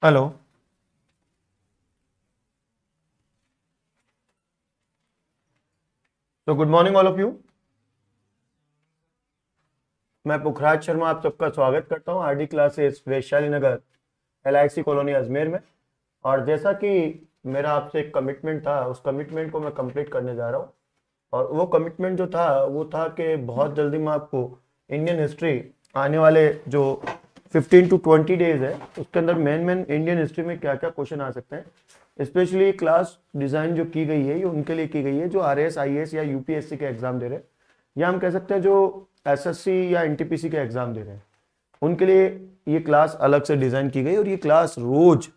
Hello. तो good morning all of you. मैं पुखराज शर्मा आप सबका स्वागत करता हूं आरडी क्लासेस वैशाली नगर एलआईसी कॉलोनी अजमेर में। और जैसा कि मेरा आपसे एक कमिटमेंट था, उस कमिटमेंट को मैं कंप्लीट करने जा रहा हूं। और वो कमिटमेंट जो था वो था कि बहुत जल्दी मैं आपको इंडियन हिस्ट्री आने वाले जो 15 to 20 डेज है उसके अंदर मेन मेन इंडियन हिस्ट्री में क्या क्या क्वेश्चन आ सकते हैं, स्पेशली क्लास डिज़ाइन जो की गई है ये उनके लिए की गई है जो आरएस आईएएस या यूपीएससी के एग्जाम दे रहे हैं, या हम कह सकते हैं जो एसएससी या एनटीपीसी के एग्जाम दे रहे हैं उनके लिए ये क्लास अलग से डिज़ाइन की गई। और ये क्लास रोज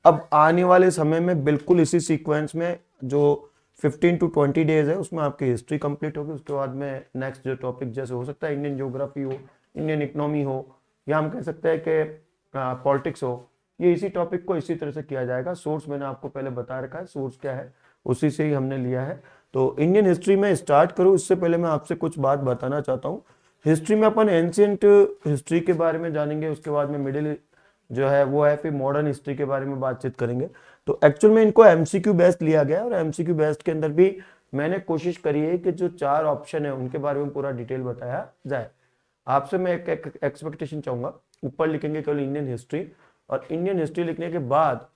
अब आने वाले समय में बिल्कुल इसी सीक्वेंस में जो 15 to 20 डेज है उसमें आपकी हिस्ट्री कंप्लीट होगी। उसके बाद में नेक्स्ट जो टॉपिक जैसे हो सकता है इंडियन ज्योग्राफी हो, इंडियन इकोनॉमी हो, या हम कह सकते हैं कि पॉलिटिक्स हो, ये इसी टॉपिक को इसी तरह से किया जाएगा। सोर्स मैंने आपको पहले बता रखा है, सोर्स क्या है उसी से ही हमने लिया है। तो इंडियन हिस्ट्री में स्टार्ट करूँ इससे पहले मैं आपसे कुछ बात बताना चाहता हूँ। हिस्ट्री में अपन एंशियंट हिस्ट्री के बारे में जानेंगे, उसके बाद में मिडिल जो है वो है, फिर मॉडर्न हिस्ट्री के बारे में बातचीत करेंगे। तो एक्चुअल में इनको एमसीक्यू बेस्ड लिया गया है और एमसीक्यू बेस्ड के अंदर भी मैंने कोशिश करी है कि जो 4 ऑप्शन है उनके बारे में पूरा डिटेल बताया जाए। आपसे मैं एक एक्सपेक्टेशन चाहूंगा, ऊपर लिखेंगे केवल इंडियन हिस्ट्री, और इंडियन हिस्ट्री लिखने के बाद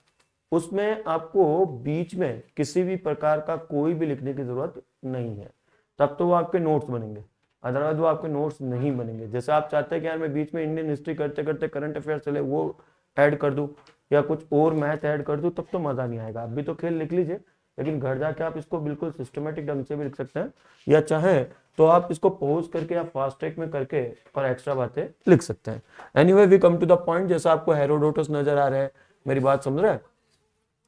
उसमें आपको बीच में किसी भी प्रकार का कोई भी लिखने की जरूरत नहीं है, तब तो वो आपके नोट्स बनेंगे, अदरवाइज वो आपके नोट्स नहीं बनेंगे। जैसे आप चाहते हैं कि यार मैं बीच में इंडियन हिस्ट्री करते करते करंट अफेयर चले वो ऐड कर दूं या कुछ और मैथ ऐड कर दूं, तब तो मजा नहीं आएगा। आप भी तो खेल लिख लीजिए, लेकिन घर जाके आप इसको बिल्कुल सिस्टमेटिक ढंग से भी लिख सकते हैं, या चाहे तो आप इसको पॉज करके या फास्ट ट्रैक में करके और एक्स्ट्रा बातें लिख सकते हैं। Anyway we come to the point. जैसा आपको हेरोडोटस नजर आ रहा है, मेरी बात समझ रहे हैं?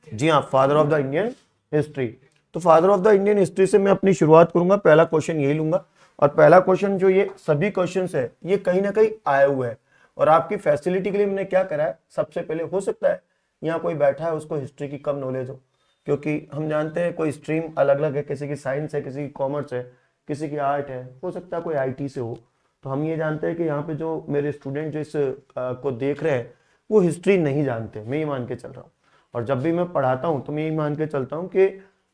जी हाँ, father of the Indian history. तो father of the Indian history से मैं अपनी शुरुआत करूंगा, पहला क्वेश्चन यही लूंगा। और पहला क्वेश्चन जो ये सभी क्वेश्चन है ये कहीं ना कहीं आए हुए हैं, और आपकी फैसिलिटी के लिए मैंने क्या करा है, सबसे पहले हो सकता है यहाँ कोई बैठा है उसको हिस्ट्री की कम नॉलेज हो, क्योंकि हम जानते हैं कोई स्ट्रीम अलग अलग है, किसी की साइंस है, किसी की कॉमर्स है, किसी की आर्ट है, हो सकता है कोई आईटी से हो। तो हम ये जानते हैं कि यहाँ पे जो मेरे स्टूडेंट जो इस को देख रहे हैं वो हिस्ट्री नहीं जानते, मैं ये मान के चल रहा हूँ। और जब भी मैं पढ़ाता हूँ तो मैं ये मान के चलता हूँ कि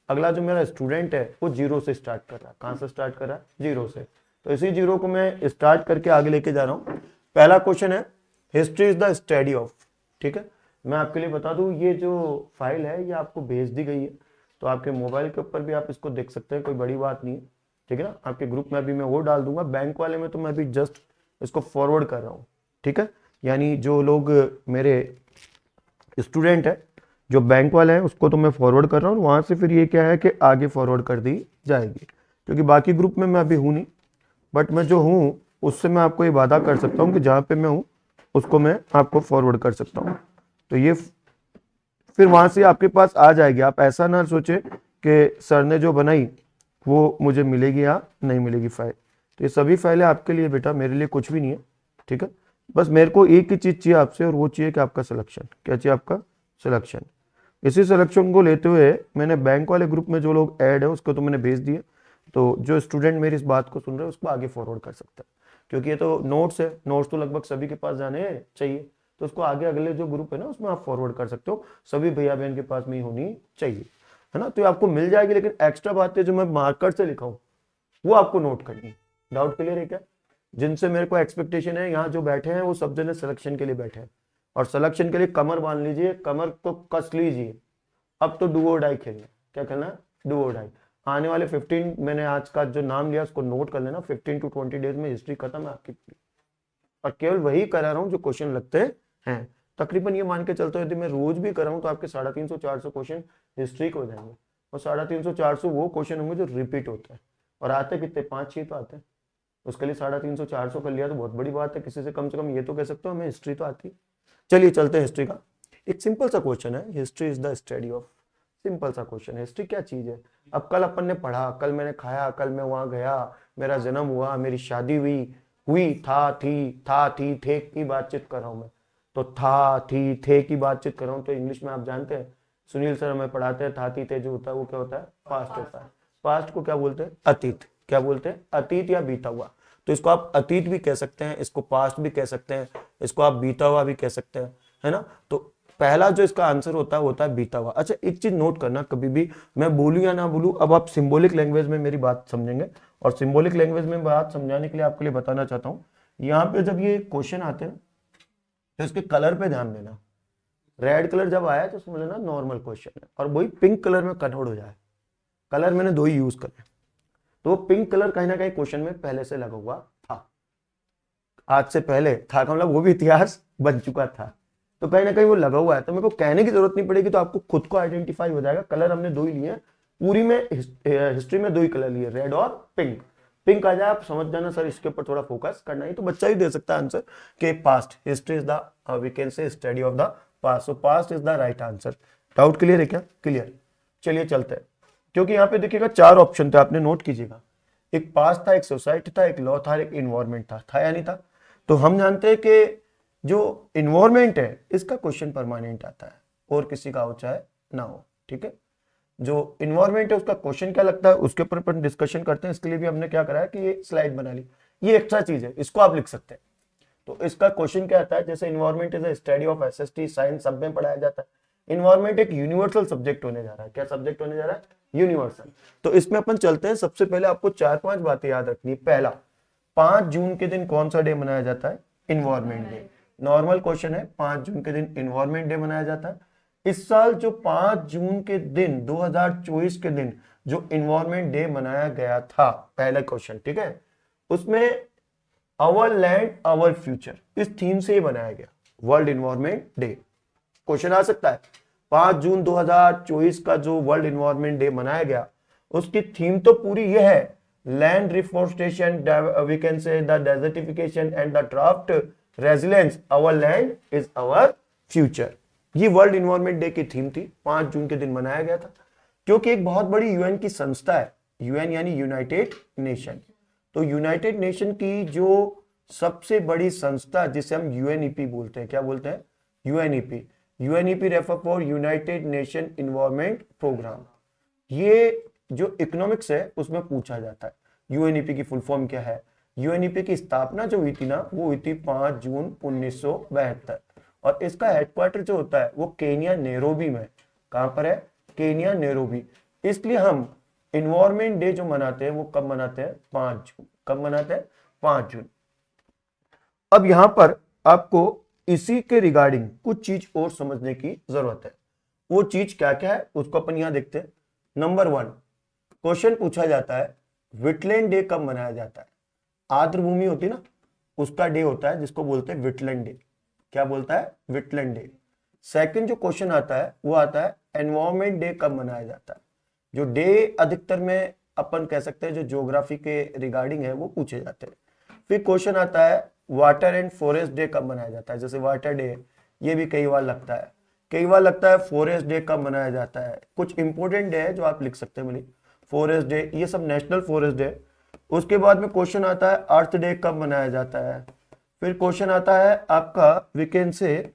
अगला जो मेरा स्टूडेंट है वो जीरो से स्टार्ट कर रहा है। कहाँ से स्टार्ट कर रहा है? जीरो से। तो इसी जीरो को मैं स्टार्ट करके आगे लेके जा रहा हूँ। पहला क्वेश्चन है, history is the study of. ठीक है, मैं आपके लिए बता दूं ये जो फाइल है ये आपको भेज दी गई है, तो आपके मोबाइल के ऊपर भी आप इसको देख सकते हैं, कोई बड़ी बात नहीं है। ठीक है ना, आपके ग्रुप में भी मैं वो डाल दूंगा, बैंक वाले में तो मैं भी जस्ट इसको फॉरवर्ड कर रहा हूँ। ठीक है, यानी जो लोग मेरे स्टूडेंट है जो बैंक वाले हैं उसको तो मैं फॉरवर्ड कर रहा हूँ, वहां से फिर ये क्या है कि आगे फॉरवर्ड कर दी जाएगी, क्योंकि बाकी ग्रुप में मैं अभी हूँ नहीं, बट मैं जो हूँ उससे मैं आपको ये वादा कर सकता हूँ कि जहाँ पे मैं हूँ उसको मैं आपको फॉरवर्ड कर सकता हूँ। तो ये फिर वहां से आपके पास आ जाएगी। आप ऐसा ना सोचे कि सर ने जो बनाई वो मुझे मिलेगी या नहीं मिलेगी फाइल। तो ये सभी फाइलें आपके लिए बेटा, मेरे लिए कुछ भी नहीं है। ठीक है, बस मेरे को एक ही चीज चाहिए आपसे, और वो चाहिए कि आपका सिलेक्शन। क्या चाहिए? आपका सिलेक्शन। इसी सिलेक्शन को लेते हुए मैंने बैंक वाले ग्रुप में जो लोग ऐड है उसको तो मैंने भेज दिए। तो जो स्टूडेंट मेरी इस बात को सुन रहे हैं उसको आगे फॉरवर्ड कर सकता है, क्योंकि ये तो नोट्स है, नोट्स तो लगभग सभी के पास जाने चाहिए, तो उसको आगे अगले जो ग्रुप है ना उसमें आप फॉरवर्ड कर सकते हो, सभी भैया बहन के पास में ही होनी चाहिए, है ना। तो ये आपको मिल जाएगी, लेकिन एक्स्ट्रा बातें जो मैं मार्कर से लिखा हूँ वो आपको नोट करनी है। डाउट क्लियर है क्या? जिनसे मेरे को एक्सपेक्टेशन है, यहाँ जो बैठे हैं वो सब जने सिलेक्शन के लिए बैठे हैं, और सिलेक्शन के लिए कमर बांध लीजिए, कमर को कस लीजिए। अब तो डू और डाई खेलना है। क्या खेलना है? डू और डाई। आने वाले 15, मैंने आज का जो नाम लिया उसको नोट कर लेना, 15 to 20 डेज में हिस्ट्री खत्म है आपकी, और केवल वही करा रहा हूँ जो क्वेश्चन लगते हैं। तकरीबन ये मान के चलते हो यदि मैं रोज भी कर रहा हूँ तो आपके 350-400 क्वेश्चन हिस्ट्री के हो जाएंगे, और 350-400 वो क्वेश्चन होंगे जो रिपीट होते हैं। और आते कितने? 5-6 तो आते हैं। उसके लिए 350-400 कर लिया तो बहुत बड़ी बात है, किसी से कम ये तो कह सकते हो हमें हिस्ट्री तो आती है। चलिए चलते हैं हिस्ट्री का। एक सिंपल सा क्वेश्चन है, history is the study of. Simple सा क्वेश्चन है, हिस्ट्री क्या चीज है? अब कल अपन ने पढ़ा, कल मैंने खाया, कल मैं वहां गया, मेरा जन्म हुआ, मेरी शादी हुई, हुई, था थी थे की बातचीत कर रहा हूं मैं। तो था थी थे की बातचीत कर रहा हूं, तो इंग्लिश में आप जानते हैं, सुनील सर हमें पढ़ाते हैं, था थी थे जो होता है वो क्या होता है? पास्ट होता है। पास्ट को क्या बोलते हैं? अतीत। क्या बोलते हैं? अतीत या बीता हुआ। तो इसको आप अतीत भी कह सकते हैं, इसको पास्ट भी कह सकते हैं, इसको आप बीता हुआ भी कह सकते हैं, है ना। तो पहला जो इसका आंसर होता है वो होता है बीता हुआ। अच्छा एक चीज नोट करना, कभी भी मैं बोलूं या ना बोलूं, अब आप सिंबॉलिक लैंग्वेज में मेरी बात समझेंगे, और सिंबॉलिक लैंग्वेज में बात समझाने के लिए आपके लिए बताना चाहता हूं, यहाँ पे जब ये क्वेश्चन आते हैं तो इसके कलर पे ध्यान देना। रेड कलर जब आया तो समझ लेना नॉर्मल क्वेश्चन है, और वही पिंक कलर में कन्वर्ट हो जाए। कलर मैंने दो ही यूज करे, तो वो पिंक कलर कहीं ना कहीं क्वेश्चन में पहले से लगा हुआ था, आज से पहले था का मतलब वो भी इतिहास बन चुका था, तो कहीं ना कहीं वो लगा हुआ है, तो मेरे को कहने की जरूरत नहीं पड़ेगी, तो आपको खुद को आइडेंटिफाई हो जाएगा। कलर हमने दो ही लिए हैं, पूरी में हिस्ट्री में दो ही कलर लिए, रेड और पिंक। पिंक आ जाए आप समझ जाना सर इसके ऊपर थोड़ा फोकस करना ही, तो बच्चा ही दे सकता है आंसर कि past, history is the we can say study of the past, so past is the right answer. Doubt clear है क्या? क्लियर। चलिए चलते हैं, क्योंकि यहाँ पे देखिएगा चार ऑप्शन थे, आपने नोट कीजिएगा, एक पास्ट था, एक सोसाइटी था, एक लॉ था, एक इन्वायरमेंट था या नहीं था? तो हम जानते हैं कि जो इन्वायरमेंट है इसका क्वेश्चन परमानेंट आता है, और किसी का हो चाहे ना हो, ठीक है। जो इन्वायरमेंट है उसका क्वेश्चन क्या लगता है उसके ऊपर अपन डिस्कशन करते हैं। इसके लिए भी हमने क्या करा है कि ये स्लाइड बना ली, ये एक्स्ट्रा चीज है, इसको आप लिख सकते हैं। तो इसका क्वेश्चन क्या आता है, जैसे environment is a study of SST, science सब में पढ़ाया जाता है। इन्वायरमेंट एक यूनिवर्सल सब्जेक्ट होने जा रहा है। क्या सब्जेक्ट होने जा रहा है? यूनिवर्सल। तो इसमें अपन चलते हैं, सबसे पहले आपको 4-5 बातें याद रखनी है। पहला, 5 जून के दिन कौन सा डे मनाया जाता है? Environment day. नॉर्मल क्वेश्चन है, 5 जून के दिन इन्वायरमेंट डे मनाया जाता है। इस साल जो 5 जून के दिन 2024 के दिन जो इन्वायरमेंट डे मनाया गया था, पहला क्वेश्चन, ठीक है, उसमें आवर लैंड आवर फ्यूचर इस थीम से ही बनाया गया, वर्ल्ड इन्वायरमेंट डे। क्वेश्चन आ सकता है 5 जून 2024 का जो वर्ल्ड इन्वायरमेंट डे मनाया गया, उसकी थीम तो पूरी यह है, land reforestation, we can say the desertification and the drought resilience, our land is our future. ये वर्ल्ड इन्वायरमेंट डे की थीम थी, 5 जून के दिन मनाया गया था, क्योंकि एक बहुत बड़ी यूएन की संस्था है, यूएन यानी यूनाइटेड नेशन। तो यूनाइटेड नेशन की जो सबसे बड़ी संस्था जिसे हम यूएनईपी बोलते हैं, क्या बोलते हैं? UNEP. UNEP refer for United Nation Environment Programme. ये जो इकोनॉमिक्स है उसमें पूछा जाता है यूएनईपी की फुल फॉर्म क्या है। यूएनईपी की स्थापना जो हुई थी ना, वो हुई थी 5 जून 1972, और इसका हेडक्वार्टर जो होता है वो केनिया नैरोबी में। कहां पर है? Kenya Nairobi. इसलिए हम इन्वायरमेंट डे जो मनाते हैं वो कब मनाते हैं? 5 जून। कब मनाते हैं? 5 जून। अब यहां पर आपको इसी के रिगार्डिंग कुछ चीज और समझने की जरूरत है। वो चीज क्या क्या है उसको अपन यहां देखते हैं। नंबर 1, क्वेश्चन पूछा जाता है विटलैंड डे कब मनाया जाता है? आर्द्र भूमि होती है ना, उसका डे होता है जिसको बोलते हैं विटलैंड डे। क्या बोलता है? विटलैंड डे। सेकंड जो क्वेश्चन आता है वो आता है एनवायरमेंट डे कब मनाया जाता है? जो डे अधिकतर में अपन कह सकते हैं जो ज्योग्राफी के रिगार्डिंग है वो पूछे जाते हैं। फिर क्वेश्चन आता है वाटर एंड फॉरेस्ट डे कब मनाया जाता है? जैसे वाटर डे, ये भी कई बार लगता है। कई बार लगता है फॉरेस्ट डे कब मनाया जाता है। कुछ इंपोर्टेंट डे है जो आप लिख सकते हैं, फॉरेस्ट डे, ये सब नेशनल फॉरेस्ट डे। उसके बाद में क्वेश्चन आता है अर्थ डे कब मनाया जाता है। फिर क्वेश्चन आता है आपका we can say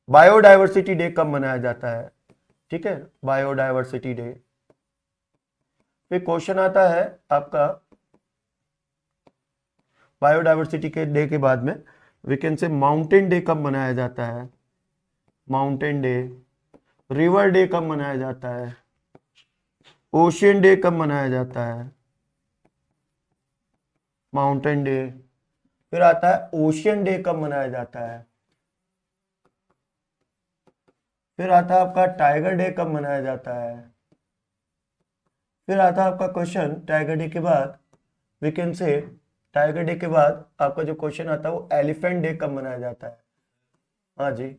biodiversity day कब मनाया जाता है, ठीक है, बायोडाइवर्सिटी डे। फिर क्वेश्चन आता है आपका बायोडाइवर्सिटी के डे के बाद में we can say mountain day कब मनाया जाता है, माउंटेन डे। रिवर डे कब मनाया जाता है, ओशियन डे कब मनाया जाता है, माउंटेन डे। फिर आता है ओशियन डे कब मनाया जाता है। फिर आता है आपका टाइगर डे कब मनाया जाता है। फिर आता है आपका क्वेश्चन टाइगर डे के बाद we can say, tiger day के बाद आपका जो क्वेश्चन आता है वो एलिफेंट डे कब मनाया जाता है। हाँ जी,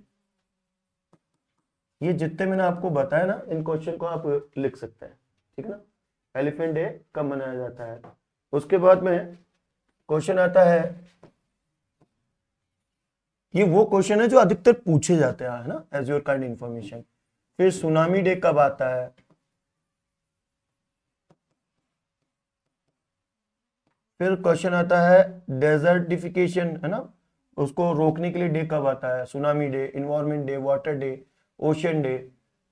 ये जितने मैंने आपको बताया ना इन क्वेश्चन को आप लिख सकते हैं, ठीक है ना। एलिफेंट डे कब मनाया जाता है। उसके बाद में क्वेश्चन आता है, ये वो क्वेश्चन है जो अधिकतर पूछे जाते हैं, है ना, एज योर काइंड इंफॉर्मेशन। फिर सुनामी डे कब आता है। फिर क्वेश्चन आता है डेजर्टिफिकेशन, है ना, उसको रोकने के लिए डे कब आता है। Tsunami day, environment day, water day, ocean day,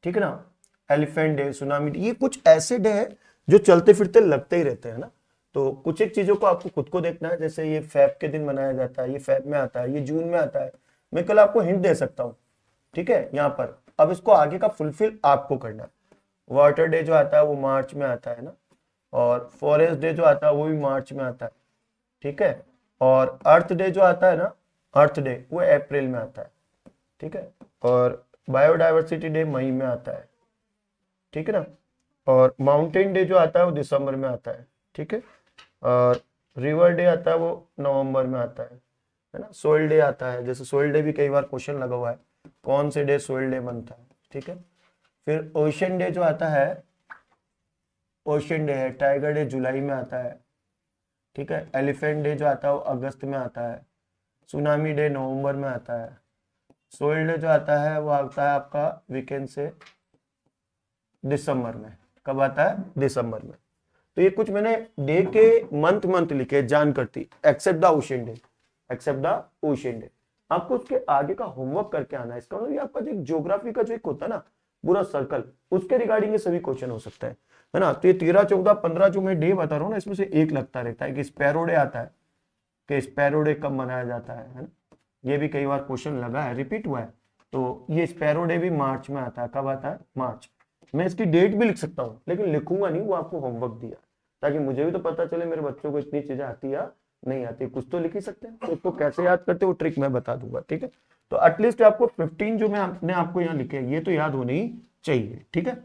ठीक है ना, एलिफेंट डे, सुनामी डे। ये कुछ ऐसे डे है जो चलते फिरते लगते ही रहते हैं ना। तो कुछ एक चीजों को आपको खुद को देखना है, जैसे ये फेब के दिन मनाया जाता है, ये फेब में आता है, ये जून में आता है, मैं केवल आपको हिंट दे सकता हूँ, ठीक है। यहाँ पर अब इसको आगे का फुलफिल आपको करना है। वाटर डे जो आता है वो मार्च में आता है ना, और फॉरेस्ट डे जो आता है वो भी मार्च में आता है, ठीक है। और अर्थ डे जो आता है ना, अर्थ डे, वो अप्रैल में आता है, ठीक है। और बायोडाइवर्सिटी डे मई में आता है, ठीक है ना। और माउंटेन डे जो आता है वो दिसंबर में आता है, ठीक है। और रिवर डे आता है वो नवंबर में आता है ना। सोइल डे आता है, जैसे सोइल डे भी कई बार क्वेश्चन लगा हुआ है, कौन से डे सोइल डे बनता है, ठीक है। फिर ओशन डे जो आता है, ओशन डे है, टाइगर डे जुलाई में आता है, ठीक है। एलिफेंट डे जो आता है वो अगस्त में आता है। सुनामी डे नवंबर में आता है। सोइल डे जो आता है वो आता है आपका वीकेंड से दिसंबर में। कब आता है? दिसंबर में। तो ये कुछ मैंने डे के मंथ लिखे जान करती, except the ocean day, except the ocean day. आपको उसके आगे का होमवर्क करके आना है। इसका मतलब ये आपका जो ज्योग्राफी का जो एक होता है ना पूरा सर्कल, उसके रिगार्डिंग ये सभी क्वेश्चन हो सकता है ना। तो ये 13, 14, 15 जो मैं डे बता रहा हूँ ना, इसमें से एक लगता रहता है कि स्पैरो डे आता है, कि स्पैरो डे कब मनाया जाता है ना। ये भी कई बार क्वेश्चन लगा है, रिपीट हुआ है। तो ये स्पैरो डे भी मार्च में आता है। कब आता है? मार्च। मैं इसकी डेट भी लिख सकता हूँ, लेकिन लिखूंगा नहीं, वो आपको होमवर्क दिया, ताकि मुझे भी तो पता चले मेरे बच्चों को इतनी चीजें आती है नहीं आती, कुछ तो लिख ही सकते हैं। तो उसको कैसे याद करते वो ट्रिक मैं बता दूंगा, ठीक है। तो एटलीस्ट आपको 15 जो मैं आपने आपको यहाँ लिखे ये तो याद होने ही चाहिए, ठीक है।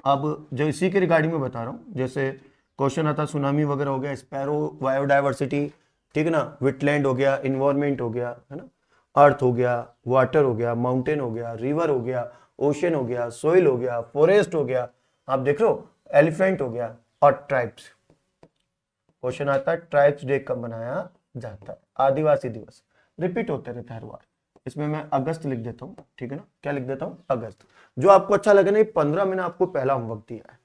अब जो इसी के रिगार्डिंग में बता रहा हूँ, जैसे क्वेश्चन आता सुनामी वगैरह हो गया, स्पैरो, बायोडाइवर्सिटी, ठीक है ना, वेटलैंड हो गया, इन्वायरमेंट हो गया, है ना, अर्थ हो गया, वाटर हो गया, माउंटेन हो गया, रिवर हो गया, ओशन हो गया, सोइल हो गया, फॉरेस्ट हो गया, आप देख लो, एलिफेंट हो गया, और ट्राइब्स। क्वेश्चन आता है ट्राइब्स डे कब मनाया जाता है? आदिवासी दिवस। रिपीट होते रहते हैं हर बार। इसमें मैं अगस्त लिख देता हूँ, ठीक है ना। क्या लिख देता हूँ? अगस्त। जो आपको अच्छा लगे ना, 15 मैंने आपको पहला होमवर्क दिया है,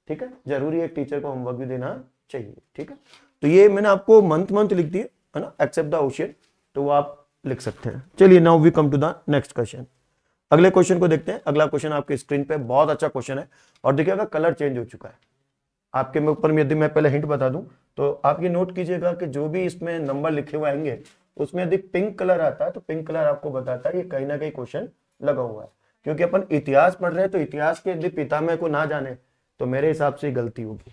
ठीक है। जरूरी है टीचर को होमवर्क भी देना चाहिए, ठीक है। तो ये मैंने आपको मंथ लिख दिए, है ना, एक्सेप्ट द ओशियन, तो वो आप लिख सकते हैं। चलिए now we come to the next question. अगले क्वेश्चन को देखते हैं। अगला क्वेश्चन आपके स्क्रीन पे बहुत अच्छा क्वेश्चन है, और देखिएगा कलर चेंज हो चुका है आपके में ऊपर में। यदि मैं पहले हिंट बता दूं तो आप ये नोट कीजिएगा कि जो भी इसमें नंबर लिखे हुए आएंगे उसमें यदि पिंक कलर आता है तो पिंक कलर आपको बताता है ये कहीं ना कहीं क्वेश्चन लगा हुआ है। क्योंकि अपन इतिहास पढ़ रहे हैं, तो इतिहास के यदि पितामह को ना जाने तो मेरे हिसाब से गलती होगी,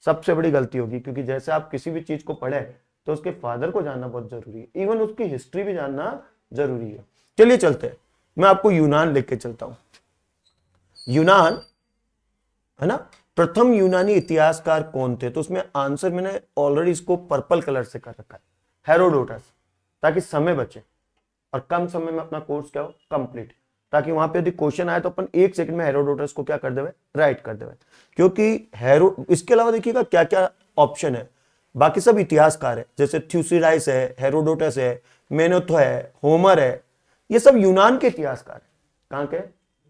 सबसे बड़ी गलती होगी। क्योंकि जैसे आप किसी भी चीज को पढ़े तो उसके फादर को जानना बहुत जरूरी है, इवन उसकी हिस्ट्री भी जानना जरूरी है। चलिए चलते हैं, मैं आपको यूनान लेके चलता हूं। यूनान, है ना, प्रथम यूनानी इतिहासकार कौन थे? तो उसमें आंसर मैंने ऑलरेडी इसको पर्पल कलर से कर रखा है, हेरोडोटस, ताकि समय बचे और कम समय में अपना कोर्स क्या हो, कंप्लीट। ताकि वहां पे यदि क्वेश्चन आए तो अपन 1 सेकंड में हेरोडोटस को क्या कर देवे, राइट कर देवे। क्योंकि हेरो, इसके अलावा देखिएगा क्या क्या ऑप्शन है, बाकी सब इतिहासकार है, जैसे थ्यूसिडाइस है, हेरोडोटस है, मेनोथो है, होमर है, ये सब यूनान के इतिहासकार है। कहां के?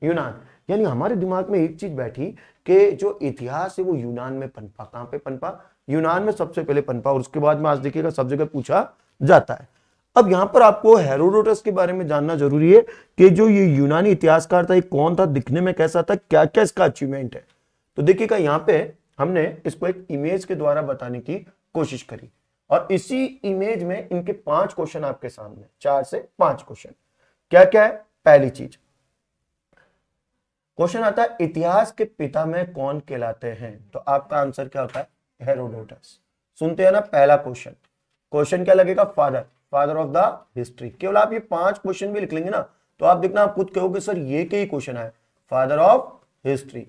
यूनान। यानी हमारे दिमाग में एक चीज बैठी कि जो इतिहास है वो यूनान में पनपा। कहां पे पनपा? यूनान में सबसे पहले पनपा, और उसके बाद में आज देखिएगा सब जगह पूछा जाता है। अब यहां पर आपको हेरोडोटस के बारे में जानना जरूरी है कि जो ये यूनानी इतिहासकार था ये कौन था, दिखने में कैसा था, क्या क्या इसका अचीवमेंट है। तो देखिएगा यहां पे हमने इसको एक इमेज के द्वारा बताने की कोशिश करी, और इसी इमेज में इनके 5 क्वेश्चन आपके सामने, 4 से 5 क्वेश्चन। क्या क्या है? पहली चीज, क्वेश्चन आता है इतिहास के पिता में कौन कहलाते हैं? तो आपका आंसर क्या होता है? हेरोडोटस। सुनते हैं ना पहला क्वेश्चन, क्वेश्चन क्या लगेगा? Father, father of the history. केवल आप ये 5 क्वेश्चन भी लिख लेंगे ना तो आप देखना, आप खुद कहोगे सर ये के ही क्वेश्चन है, फादर ऑफ हिस्ट्री।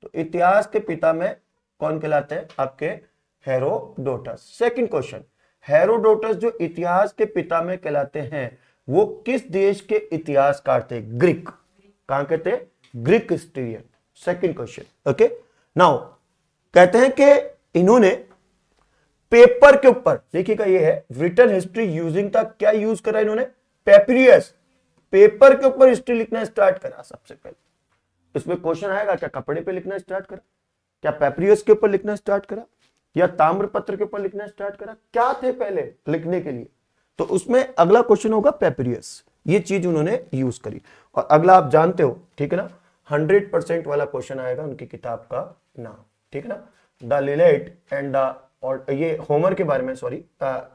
तो इतिहास के पिता में कौन कहलाते हैं? आपके हेरोडोटस। सेकंड क्वेश्चन, हेरोडोटस जो इतिहास के पिता में कहलाते हैं वो किस देश के इतिहासकार थे? ग्रीक। कहां के थे? Greek historian. Second question. Okay, now कहते हैं कि इन्होंने पेपर के ऊपर, देखिएगा ये है रिटन हिस्ट्री यूजिंग था, क्या यूज करा इन्होंने? पेपरियस। पेपर के ऊपर हिस्ट्री लिखना स्टार्ट करा सबसे पहले। इसमें क्वेश्चन आएगा, क्या कपड़े पे लिखना स्टार्ट करा, क्या पेपरियस के ऊपर लिखना स्टार्ट करा, या ताम्रपत्र के ऊपर लिखना स्टार्ट करा? क्या थे पहले लिखने के लिए? तो उसमें अगला क्वेश्चन होगा पेपरियस। ये चीज उन्होंने यूज करी। और अगला आप जानते हो, ठीक है ना, 100% वाला क्वेश्चन आएगा उनकी किताब का नाम, ठीक है ना, द लिलेट एंड द, और ये होमर के बारे में, सॉरी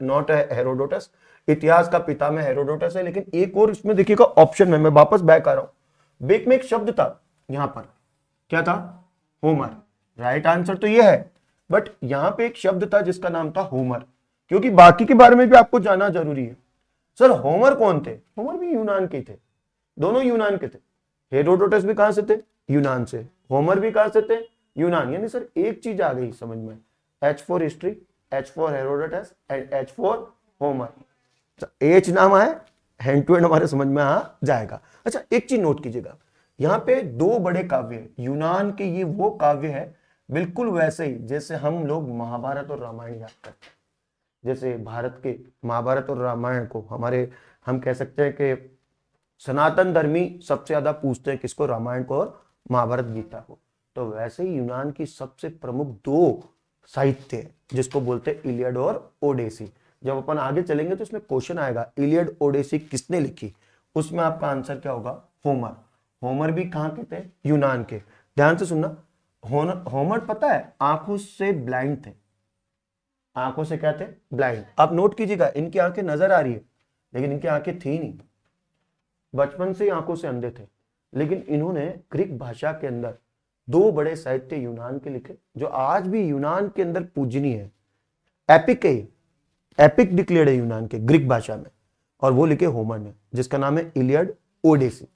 नॉट हेरोडोटस, इतिहास का पिता में हेरोडोटस है। लेकिन एक और इसमें देखिएगा ऑप्शन में, मैं वापस बैक आ रहा हूं, बेक में एक शब्द था यहां पर, क्या था? होमर। राइट आंसर तो ये है, बट यहां पे एक शब्द था जिसका नाम था होमर, क्योंकि बाकी के बारे में भी आपको जानना जरूरी है। सर होमर कौन थे? होमर भी यूनान के थे, दोनों यूनान के थे। हेरोडोटस भी कहां से थे? यूनान से। होमर भी कहां से थे? यूनान। यानी सर एक चीज आ गई समझ में, H for history, H for Herodotus and H for Homer. H नाम है, हैंड टू हैंड हमारे समझ में आ जाएगा। अच्छा एक चीज नोट कीजिएगा, यहाँ पे दो बड़े काव्य हैं यूनान के, ये वो काव्य है बिल्कुल वैसे ही जैसे हम लोग महाभारत और रामायण याद करते हैं। जैसे भारत के महाभारत और रामायण को हमारे, हम कह सकते हैं कि सनातन धर्मी सबसे ज्यादा पूछते हैं किसको? रामायण को और महाभारत गीता को। तो वैसे ही यूनान की सबसे प्रमुख दो साहित्य है जिसको बोलते हैं इलियड और ओडेसी। जब अपन आगे चलेंगे तो इसमें क्वेश्चन आएगा इलियड ओडेसी किसने लिखी, उसमें आपका आंसर क्या होगा? होमर। होमर भी कहां के थे? यूनान के। ध्यान से सुनना, होमर पता है आंखों से ब्लाइंड थे। आंखों से क्या थे? ब्लाइंड। आप नोट कीजिएगा, इनकी आंखें नजर आ रही है लेकिन इनकी आंखें थी नहीं, बचपन से ही आंखों से अंधे थे। लेकिन इन्होंने ग्रीक भाषा के अंदर दो बड़े साहित्य यूनान के लिखे जो आज भी यूनान के अंदर पूजनीय है। एपिक है, एपिक डिक्लेयर्ड है यूनान के ग्रीक भाषा में, और वो लिखे होमर ने, जिसका नाम है इलियड ओडेसी।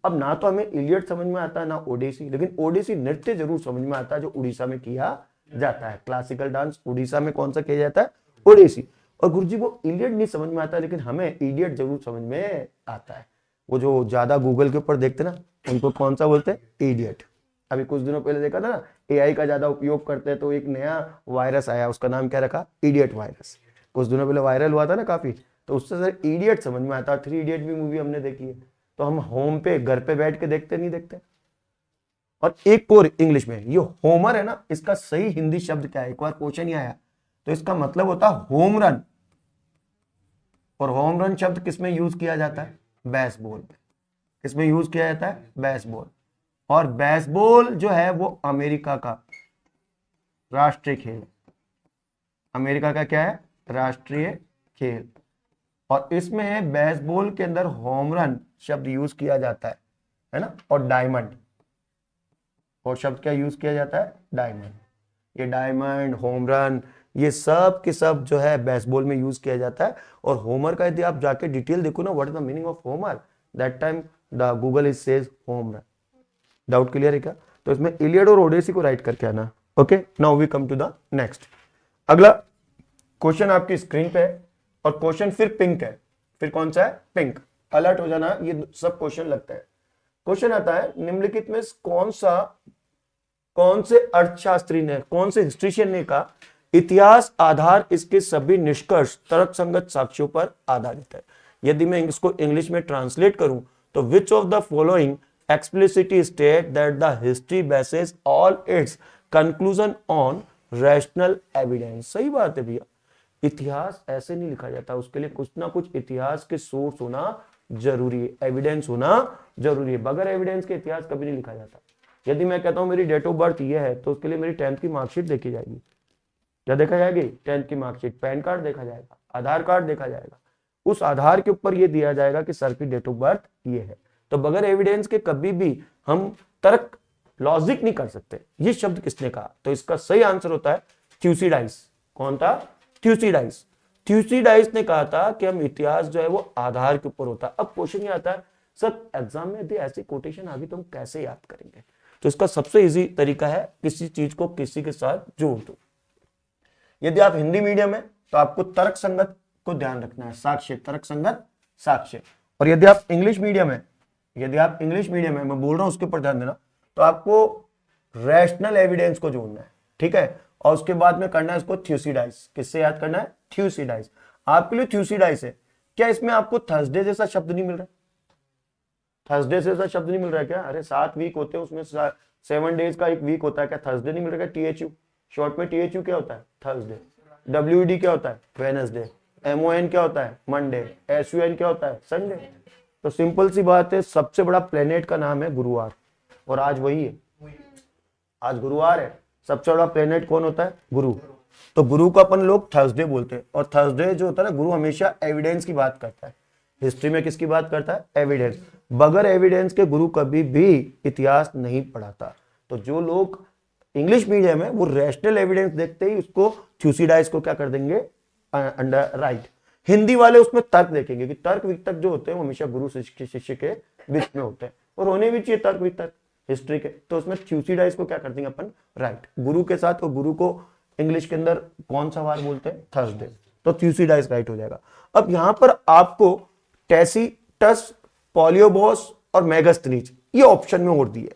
अब ना तो हमें इलियड समझ में आता है ना ओडेसी, लेकिन ओडेसी नृत्य जरूर समझ में आता है जो उड़ीसा में किया जाता है। क्लासिकल डांस उड़ीसा में कौन सा किया जाता है? ओडेसी। और गुरुजी वो इलियड नहीं समझ में आता, लेकिन हमें इडियट जरूर समझ में आता है। वो जो ज्यादा गूगल के ऊपर देखते ना उनको कौन सा बोलते हैं? इडियट। अभी कुछ दिनों पहले देखा था ना, एआई का ज्यादा उपयोग करते हैं तो एक नया वायरस आया, उसका नाम क्या रखा? Idiot virus. कुछ दिनों पहले वायरल हुआ था ना काफी, तो उससे सर इडियट समझ में आता है। 3 इडियट भी मूवी हमने देखी है, तो हम होम पे घर पे बैठ के देखते नहीं देखते। और एक और इंग्लिश में ये होमर है ना, इसका सही हिंदी शब्द क्या है? एक बार क्वेश्चन ही आया, तो इसका मतलब होता है होम रन। और होम रन शब्द किसमें यूज किया जाता है? बेसबॉल में। किसमें यूज किया जाता है? बेसबॉल। और बेसबॉल जो है वो अमेरिका का राष्ट्रीय खेल। अमेरिका का क्या है? राष्ट्रीय खेल। और इसमें है बेसबॉल के अंदर होम रन शब्द यूज किया जाता है ना, और डायमंड। और शब्द क्या यूज किया जाता है? डायमंड। ये डायमंड, होम रन, ये सब के सब जो है बेसबॉल में यूज किया जाता है। और होमर का यदि आप जाके डिटेल देखो ना, what is the meaning of Homer, that time the Google is says home run. Doubt clear है क्या? तो इसमें इलियड और ओडेसी को राइट करके आना। Okay, now we come to the next. अगला क्वेश्चन आपकी स्क्रीन पे है, और क्वेश्चन फिर पिंक है। फिर कौन सा है? पिंक। अलर्ट हो जाना, ये सब क्वेश्चन लगता है। क्वेश्चन आता है निम्नलिखित में कौन से अर्थशास्त्री ने, कौन से हिस्ट्रीशियन ने कहा इतिहास आधार इसके सभी निष्कर्ष तर्कसंगत साक्ष्यों पर आधारित है। यदि मैं इसको इंग्लिश में ट्रांसलेट करूं तो which of the following explicitly state that the history bases all its conclusion on rational evidence। सही बात है भैया, इतिहास ऐसे नहीं लिखा जाता, उसके लिए कुछ ना कुछ इतिहास के सोर्स होना जरूरी है, एविडेंस होना जरूरी है। बगैर एविडेंस के इतिहास कभी नहीं लिखा जाता। यदि मैं कहता हूं मेरी डेट ऑफ बर्थ ये है, तो उसके लिए मेरी 10th की मार्कशीट देखी जाएगी। क्या देखा जाएगी? 10th की मार्कशीट, पैन कार्ड देखा जाएगा, आधार कार्ड देखा जाएगा। उस आधार के ऊपर ये दिया जाएगा कि सर की डेट ऑफ बर्थ ये है। तो बगैर एविडेंस के कभी भी हम तर्क, लॉजिक नहीं कर सकते। ये शब्द किसने कहा? तो इसका सही आंसर होता है थ्यूसिडाइस। कौन था? थ्यूसिडाइस। थ्यूसिडाइस ने कहा था कि हम इतिहास जो है वो आधार के ऊपर होता है। अब क्वेश्चन ये आता है सर एग्जाम में यदि ऐसी कोटेशन आ गई तो हम कैसे याद करेंगे? तो इसका सबसे इजी तरीका है किसी चीज को किसी के साथ जोड़ दो। यदि आप हिंदी मीडियम है तो आपको तर्क संगत को ध्यान रखना है, साक्ष्य, तर्क संगत साक्ष्य। और यदि आप इंग्लिश मीडियम है, मैं बोल रहा हूं उसके ऊपर ध्यान देना, तो आपको रैशनल एविडेंस को जोड़ना है, ठीक है। और उसके बाद में करना है इसको थ्यूसिडाइस। किससे याद करना है? थ्यूसिडाइस। आपके लिए थ्यूसिडाइस है। क्या इसमें आपको थर्सडे जैसा शब्द नहीं मिल रहा? थर्सडे जैसा शब्द नहीं मिल रहा है क्या? अरे 7 वीक होते हैं, उसमें 7 डेज का एक वीक होता है, क्या थर्सडे नहीं मिल रहा? THU शॉर्ट में THU क्या होता है? थर्सडे। WD क्या होता है? वेडनेसडे। MON क्या होता है? मंडे। SUN क्या होता है? संडे। तो सिंपल सी बात है, सबसे बड़ा प्लेनेट का नाम है गुरुवार, और आज वही है, आज गुरुवार है। सबसे बड़ा प्लेनेट कौन होता है? गुरु। तो गुरु को अपन लोग थर्सडे बोलते हैं, और थर्सडे जो होता है ना, गुरु हमेशा एविडेंस की बात करता है। हिस्ट्री में किसकी बात करता है? एविडेंस। बगैर एविडेंस के गुरु कभी भी इतिहास नहीं पढ़ाता। तो जो लोग इंग्लिश मीडियम है वो रैशनल एविडेंस देखते ही उसको थ्यूसिडाइज को क्या कर देंगे? Under right. हिंदी वाले उसमें तर्क देखेंगे कि तर्क वितर्क जो होते हैं वो हमेशा गुरु शिष्य के बीच में होते हैं, और होने भी चाहिए तर्क वितर्क हिस्ट्री के। तो उसमें थ्यूसिडाइज को क्या कर देंगे अपन? राइट। गुरु के साथ, और गुरु को इंग्लिश के अंदर कौन सा वार बोलते हैं? थर्सडे। तो थ्यूसिडाइज राइट हो जाएगा। अब यहां पर आपको टैसीटस, पॉलियोबोस और मेगास्थनीज ये ऑप्शन में और दिए।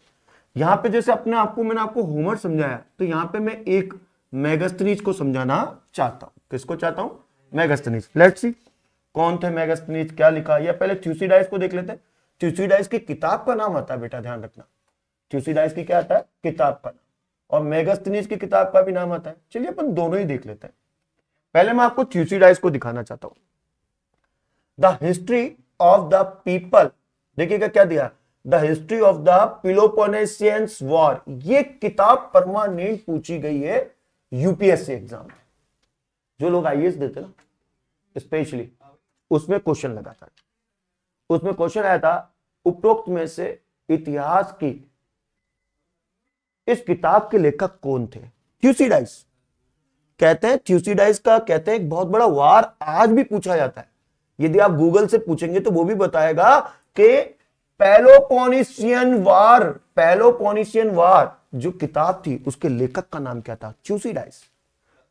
यहां पे जैसे मैंने आपको होमर समझाया, तो यहां पे मैं एक मेगास्थनीज को समझाना चाहता हूं। किसको चाहता हूं? मेगास्थनीज। लेट्स सी कौन थे मेगास्थनीज, क्या लिखा, या पहले थ्यूसिडाइज को देख लेते हैं। थ्यूसिडाइज की किताब का नाम आता है बेटा, ध्यान रखना। थ्यूसिडाइज की क्या आता है? किताब का नाम। और मेगास्थनीज की किताब का भी नाम आता है। चलिए अपन दोनों ही देख लेते हैं। पहले मैं आपको थ्यूसिडाइज को दिखाना चाहता हूं। The history of the people, देखिएगा क्या दिया, the history of the Peloponnesians war. ये किताब परमानेंट पूछी गई है यूपीएससी एग्जाम में। जो लोग आईएएस देते ना स्पेशली, उसमें क्वेश्चन लगा था। उसमें क्वेश्चन आया था उपरोक्त में से इतिहास की इस किताब के लेखक कौन थे? थ्यूसिडाइज। कहते हैं थ्यूसिडाइज का, कहते हैं एक बहुत बड़ा वार आज भी पूछा जाता है। यदि आप गूगल से पूछेंगे तो वो भी बताएगा कि पेलोपोनेशियन वार जो किताब थी उसके लेखक का नाम क्या था? थ्यूसिडाइज।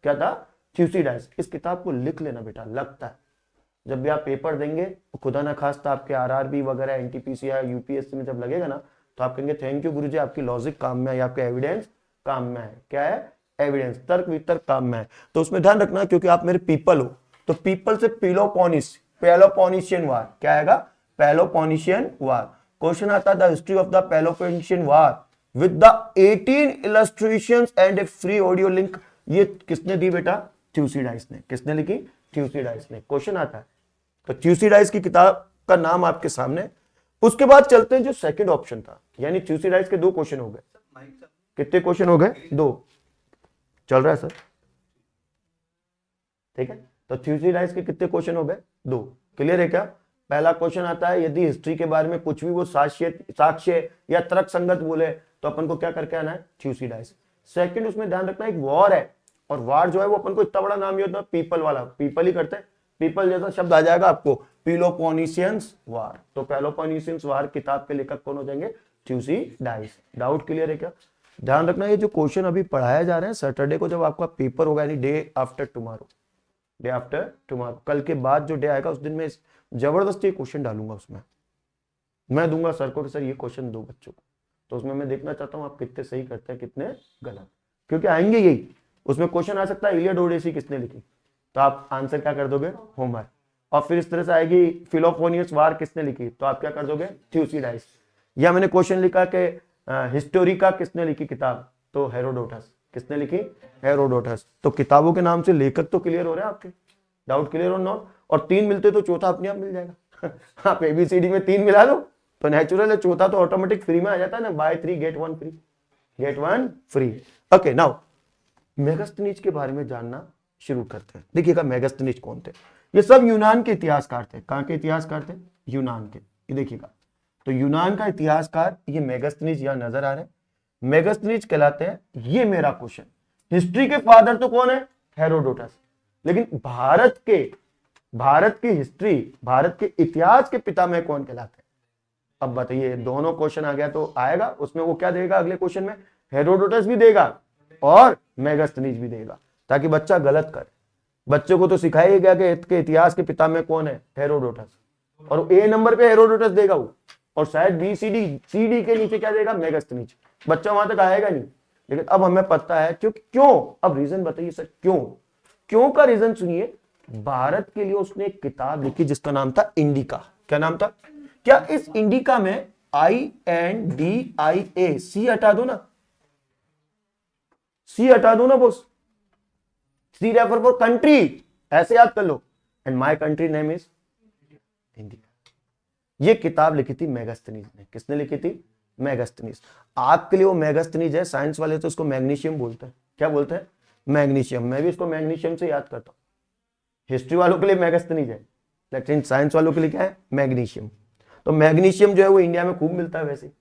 क्या था? थ्यूसिडाइज। इस किताब को लिख लेना बेटा, लगता है जब भी आप पेपर देंगे, खुदा ना खास्ता आपके आरआरबी वगैरह, एनटीपीसी या यूपीएससी में जब लगेगा ना, तो आप कहेंगे थैंक यू गुरुजी, आपकी लॉजिक काम में है, आपका एविडेंस काम में है। क्या है? एविडेंस, तर्क वितर्क काम में है। तो उसमें ध्यान रखना, क्योंकि आप मेरे पीपल हो, तो पीपल से पेलोपोनेशियन वार क्या आएगा? पेलोपोनेशियन वार। क्वेश्चन आता है the history of the Peloponnesian war with the 18 illustrations and a free audio link. ये किसने दी बेटा? थ्यूसिडाइज ने। किसने लिखी? थ्यूसिडाइज ने। क्वेश्चन आता है तो थ्यूसिडाइज की किताब का नाम आपके सामने। उसके बाद चलते हैं जो सेकंड ऑप्शन था, यानी थ्यूसिडाइज के दो क्वेश्चन हो गए। कितने क्वेश्चन हो गए? दो। चल रहा है सर? ठीक है। तो थ्यूसिडाइज के कितने क्वेश्चन हो गए? दो। क्लियर है क्या? पहला क्वेश्चन आता है यदि हिस्ट्री के बारे में कुछ भी वो साक्ष्य या तर्क संगत बोले तो अपन को क्या करके आना है? थ्यूसिडाइज। सेकंड, उसमें ध्यान रखना एक वॉर है, और वार जो है वो अपन को इतना बड़ा नाम याद, पीपल वाला, पीपल ही करते हैं। पीपल जैसा शब्द आ जाएगा आपको, पेलोपोनेशियंस वार। तो पेलोपोनेशियंस वार किताब के लेखक कौन हो जाएंगे? थ्यूसिडाइज। डाउट क्लियर है क्या? ध्यान रखना ये जो क्वेश्चन अभी पढ़ाया जा रहे हैं, सैटरडे को जब आपका पेपर होगा, यानी डे आफ्टर टुमारो, कल के बाद जो डे आएगा उस दिन में जबरदस्ती क्वेश्चन डालूंगा। उसमें मैं दूंगा सर को कि सर ये क्वेश्चन दो बच्चों को, तो उसमें मैं देखना चाहता हूं आप कितने सही करते हैं कितने गलत, क्योंकि आएंगे यही। उसमें क्वेश्चन आ सकता है इलियड ओडेसी किसने लिखी, तो आप आंसर क्या कर दोगे? होमर। और फिर इस तरह से आएगी फिलोपोनियस वार किसने लिखी, तो आप क्या कर दोगे? थ्यूसिडाइज। या मैंने क्वेश्चन लिखा कि हिस्टोरिका किसने लिखी किताब, तो हेरोडोटस। किसने लिखी? हेरोडोटस। तो किताबों के नाम से लेखक तो क्लियर हो रहे हैं आपके। डाउट क्लियर और नॉट? और तीन मिलते तो चौथा अपने आप मिल जाएगा। आप एबीसीडी में तीन मिला लो तो नेचुरल है, चौथा तो ऑटोमेटिक फ्री में आ जाता है ना, buy 3 get 1 free, get 1 free. Okay, now Megasthenes के बारे में जानना शुरू करते हैं। देखिएगा मेगास्थनीज कौन थे। ये सब यूनान के इतिहासकार थे। कहां के इतिहासकार थे? यूनान के। ये देखिएगा, तो यूनान का इतिहासकार ये मेगास्थनीज यहां नजर आ रहे हैं, मेगास्थनीज कहलाते हैं। ये मेरा क्वेश्चन, हिस्ट्री के फादर तो कौन है? हेरोडोटस। लेकिन भारत की हिस्ट्री, भारत के इतिहास के पिता में कौन कहलाते हैं? अब बताइए, दोनों क्वेश्चन आ गया तो आएगा उसमें वो क्या देगा अगले क्वेश्चन में? हेरोडोटस भी देगा और मेगास्थनीज भी देगा, ताकि बच्चा गलत करे। बच्चे को तो सिखाया गया कि इतिहास के पिता में कौन है? हेरोडोटस। और ए नंबर पे हेरोडोटस देगा वो, और शायद बी सी डी के नीचे क्या देगा? मेगास्थनीज। बच्चा वहां तक आएगा नहीं। लेकिन अब हमें पता है क्यों। अब रीजन बताइए सर, क्यों का रीजन सुनिए। भारत के लिए उसने एक किताब लिखी जिसका नाम था इंडिका। क्या नाम था? क्या इस इंडिका में INDIA सी हटा दो ना, सी हटा दो ना boss. C refer for country, ऐसे याद कर लो। And my country name is India. ये किताब लिखी थी मेगास्थनीज ने। किसने लिखी थी? मेगास्थनीज। आग के लिए वो मेगास्थनीज है, साइंस वाले तो उसको मैग्नीशियम बोलते हैं। क्या बोलते हैं? मैग्नीशियम, मैं भी इसको मैग्नीशियम से याद करता हूँ। हिस्ट्री वालों के लिए मेगास्थनीज है, लेकिन साइंस वालों के लिए क्या है, मैग्नीशियम। तो मैग्नीशियम जो है वो इंडिया में खूब मिलता है वैसे,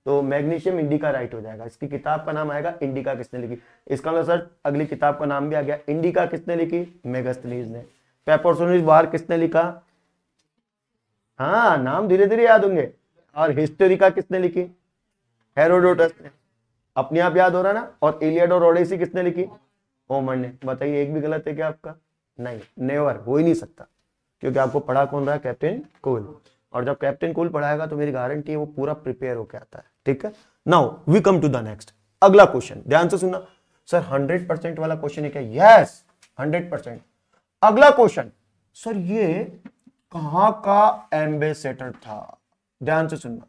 तो मैग्नीशियम इंडिका राइट हो जाएगा। इसकी किताब का नाम आएगा इंडिका किसने लिखी। इसका मतलब सर अगली किताब का नाम भी आ गया। इंडिका किसने लिखी, मेगास्थनीज ने। पेपर्सोनिस वार किसने लिखा, हाँ नाम धीरे धीरे याद होंगे। और हिस्टोरिका किसने लिखी, हेरोडोटस ने। अपने आप याद हो रहा ना। और इलियड और ओडेसी किसने लिखी, होमर ने। बताइए एक भी गलत है क्या आपका, नहीं, नेवर, हो ही नहीं सकता, क्योंकि आपको पढ़ा कौन रहा है, कैप्टन कूल। और जब कैप्टन कूल पढ़ाएगा तो मेरी गारंटी है वो पूरा प्रिपेयर होकर आता है, ठीक है। Now we come to the next, अगला क्वेश्चन, ध्यान से सुनना। सर 100% वाला क्वेश्चन है क्या, यस 100%। अगला क्वेश्चन, सर ये कहां का एम्बेसेडर था, ध्यान से सुनना।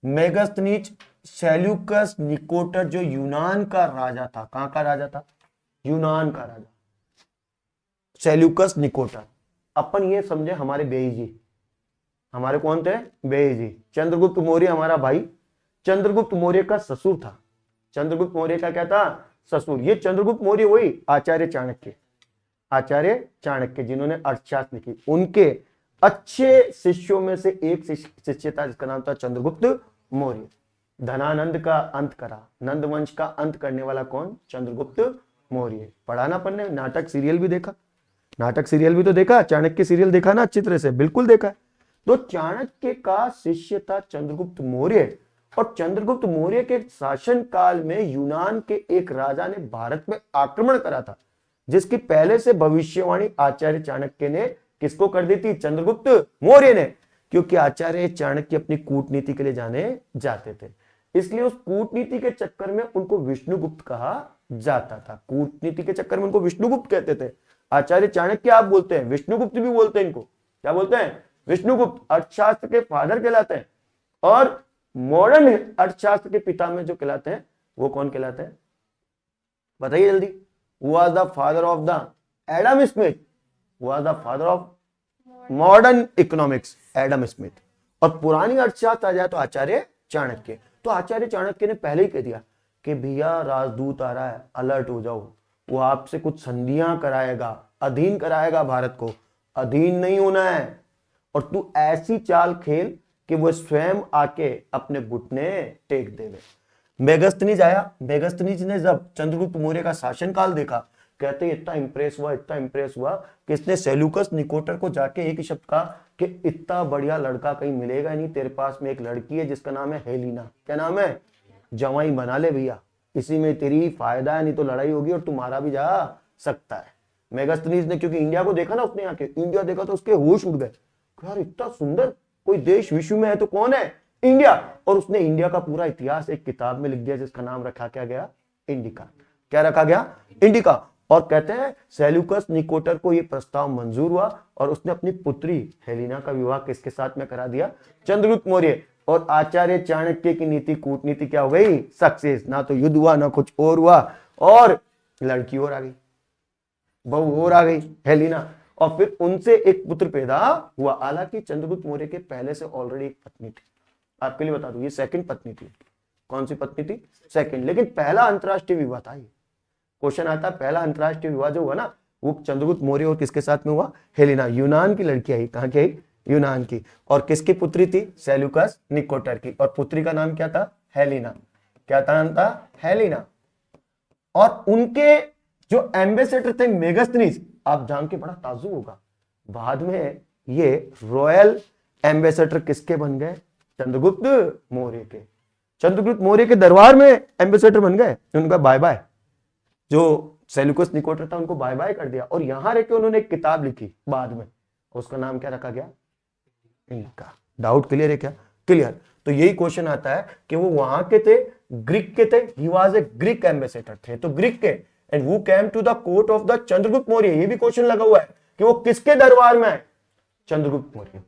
मेगास्थनीज सेल्यूकस निकोटर जो यूनान का राजा था, कहां का राजा था, यूनान का राजा सेल्यूकस निकोटर। अपन ये समझे हमारे बेई जी, हमारे कौन थे, बेई जी। चंद्रगुप्त मौर्य हमारा भाई, चंद्रगुप्त मौर्य का ससुर था। चंद्रगुप्त मौर्य का क्या था, ससुर। ये चंद्रगुप्त मौर्य वही आचार्य चाणक्य, आचार्य चाणक्य जिन्होंने अर्थशास्त्र लिखी, उनके अच्छे शिष्यों में से एक शिष्य था जिसका नाम था चंद्रगुप्त मौर्य। धनानंद का अंत करा, नंद वंश का अंत करने वाला कौन, चंद्रगुप्त मौर्य। पढ़ा ना अपन ने, नाटक सीरियल भी देखा, नाटक सीरियल भी तो देखा, चाणक्य सीरियल देखा ना अच्छी तरह से, बिल्कुल देखा। तो चाणक्य का शिष्य था चंद्रगुप्त मौर्य। और चंद्रगुप्त मौर्य के शासन काल में यूनान के एक राजा ने भारत में आक्रमण करा था, जिसकी पहले से भविष्यवाणी आचार्य चाणक्य ने किसको कर दी थी, चंद्रगुप्त मौर्य ने। क्योंकि आचार्य चाणक्य अपनी कूटनीति के लिए जाने जाते थे, इसलिए उस कूटनीति के चक्कर में उनको विष्णुगुप्त कहा जाता था। कूटनीति के चक्कर में उनको विष्णुगुप्त कहते थे। आचार्य चाणक्य आप बोलते हैं, विष्णुगुप्त भी बोलते हैं इनको, क्या बोलते हैं, विष्णुगुप्त। अर्थशास्त्र के फादर कहलाते हैं। और मॉडर्न अर्थशास्त्र के पिता में जो कहलाते हैं वो कौन कहलाते हैं, बताइए जल्दी। was the father of the Adam Smith, was the father of modern economics Adam Smith. और पुरानी अर्थशास्त्र आ जाए तो आचार्य चाणक्य। तो आचार्य चाणक्य ने पहले ही कह दिया कि भैया राजदूत आ रहा है, अलर्ट हो जाओ, वो आपसे कुछ संधियां कराएगा, अधीन कराएगा भारत को, अधीन नहीं होना है। और तू ऐसी चाल खेल कि वो स्वयं आके अपने घुटने टेक देवे। मेगास्थनीज आया, मेगास्थनीज ने जब चंद्रगुप्त मौर्य का शासनकाल देखा, कहते इतना इंप्रेस हुआ, इतना इंप्रेस हुआ कि इसने सेल्यूकस निकोटर को जाके एक ही शब्द कहा कि इतना बढ़िया लड़का कहीं मिलेगा नहीं, तेरे पास में एक लड़की है जिसका नाम है हेलिना। क्या नाम है, जवाई बना ले भैया, इसी में तेरी फायदा है, नहीं तो लड़ाई होगी और तुम्हारा भी जा सकता है। मेगास्थनीज ने क्योंकि इंडिया को देखा ना, उसने आके इंडिया देखा तो उसके होश उड़ गए, यार इतना सुंदर कोई देश विश्व में है तो कौन है, इंडिया। और उसने इंडिया का पूरा इतिहास एक किताब में लिख दिया जिसका नाम रखा क्या गया, इंडिका। क्या रखा गया, इंडिका। और कहते हैं सेल्यूकस निकोटर को यह प्रस्ताव मंजूर हुआ और उसने अपनी पुत्री हेलिना का विवाह किसके साथ में करा दिया, चंद्रगुप्त मौर्य। और आचार्य चाणक्य की नीति कूटनीति क्या हो गई, सक्सेस। ना तो युद्ध हुआ ना कुछ और हुआ, और लड़की और आ गई, बहू और आ गई हेलिना। और फिर उनसे एक पुत्र पैदा हुआ। हालांकि चंद्रगुप्त मौर्य के पहले से ऑलरेडी एक पत्नी थी, आपके लिए बता दूं ये सेकंड पत्नी थी। कौन सी पत्नी थी, सेकंड। लेकिन पहला अंतरराष्ट्रीय विवाह था, ये क्वेश्चन आता है, पहला अंतरराष्ट्रीय विवाह जो हुआ ना वो चंद्रगुप्त मौर्य और किसके साथ में हुआ, हेलिना। यूनान की लड़की आई, कहां की आई, यूनान की। और किसकी पुत्री थी, सेल्यूकस निकोटर की। और पुत्री का नाम क्या था, हेलिना। क्या नाम था, हेलिना। और उनके जो एम्बेसडर थे मेगास्थनीज, आप जान के बड़ा ताज्जुब होगा, बाद में ये रॉयल एम्बेसडर किसके बन गए, चंद्रगुप्त मौर्य के। चंद्रगुप्त मौर्य के दरबार में एम्बेसडर बन गए। उनका बाय बाय, जो सेल्यूकस निकोटर था उनको बाय बाय कर दिया। और यहां रहकर उन्होंने एक किताब लिखी बाद में, उसका नाम क्या रखा गया, इनका। डाउट क्लियर है क्या, क्लियर। तो यही क्वेश्चन आता है कि वो वहां के थे, ग्रीक के थे, he was a Greek ambassador थे, तो ग्रीक के। And who came to the court of the Chandragupta Maurya, ये भी क्वेश्चन लगा हुआ है कि वो किसके दरबार में है, चंद्रगुप्त मौर्य।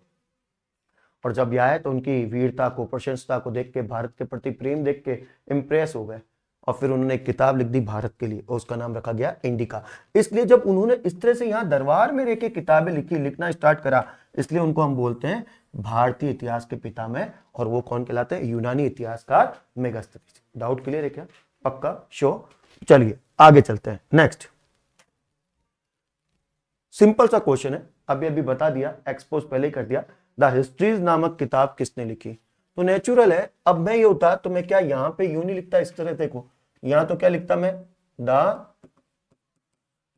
और जब ये आए तो उनकी वीरता को, प्रशंसता को देख के, भारत के प्रति प्रेम देख के इंप्रेस हो गए। और फिर उन्होंने एक किताब लिख दी भारत के लिए और उसका नाम रखा गया इंडिका। इसलिए जब उन्होंने इस तरह से यहाँ दरबार में रह के किताबें लिखी, लिखना स्टार्ट करा, इसलिए उनको हम बोलते हैं भारतीय इतिहास के पितामह। और वो कौन कहलाते हैं, यूनानी इतिहासकार मेगास्थनीज। डाउट क्लियर है क्या, पक्का, शो। चलिए आगे चलते हैं, नेक्स्ट सिंपल सा क्वेश्चन है, अभी बता दिया, एक्सपोज पहले ही कर दिया। द हिस्ट्रीज नामक किताब किसने लिखी? तो नेचुरल है, अब मैं ये होता तो मैं क्या यहां पे यूं नहीं लिखता इस तरह, देखो यहां तो क्या लिखता मैं, द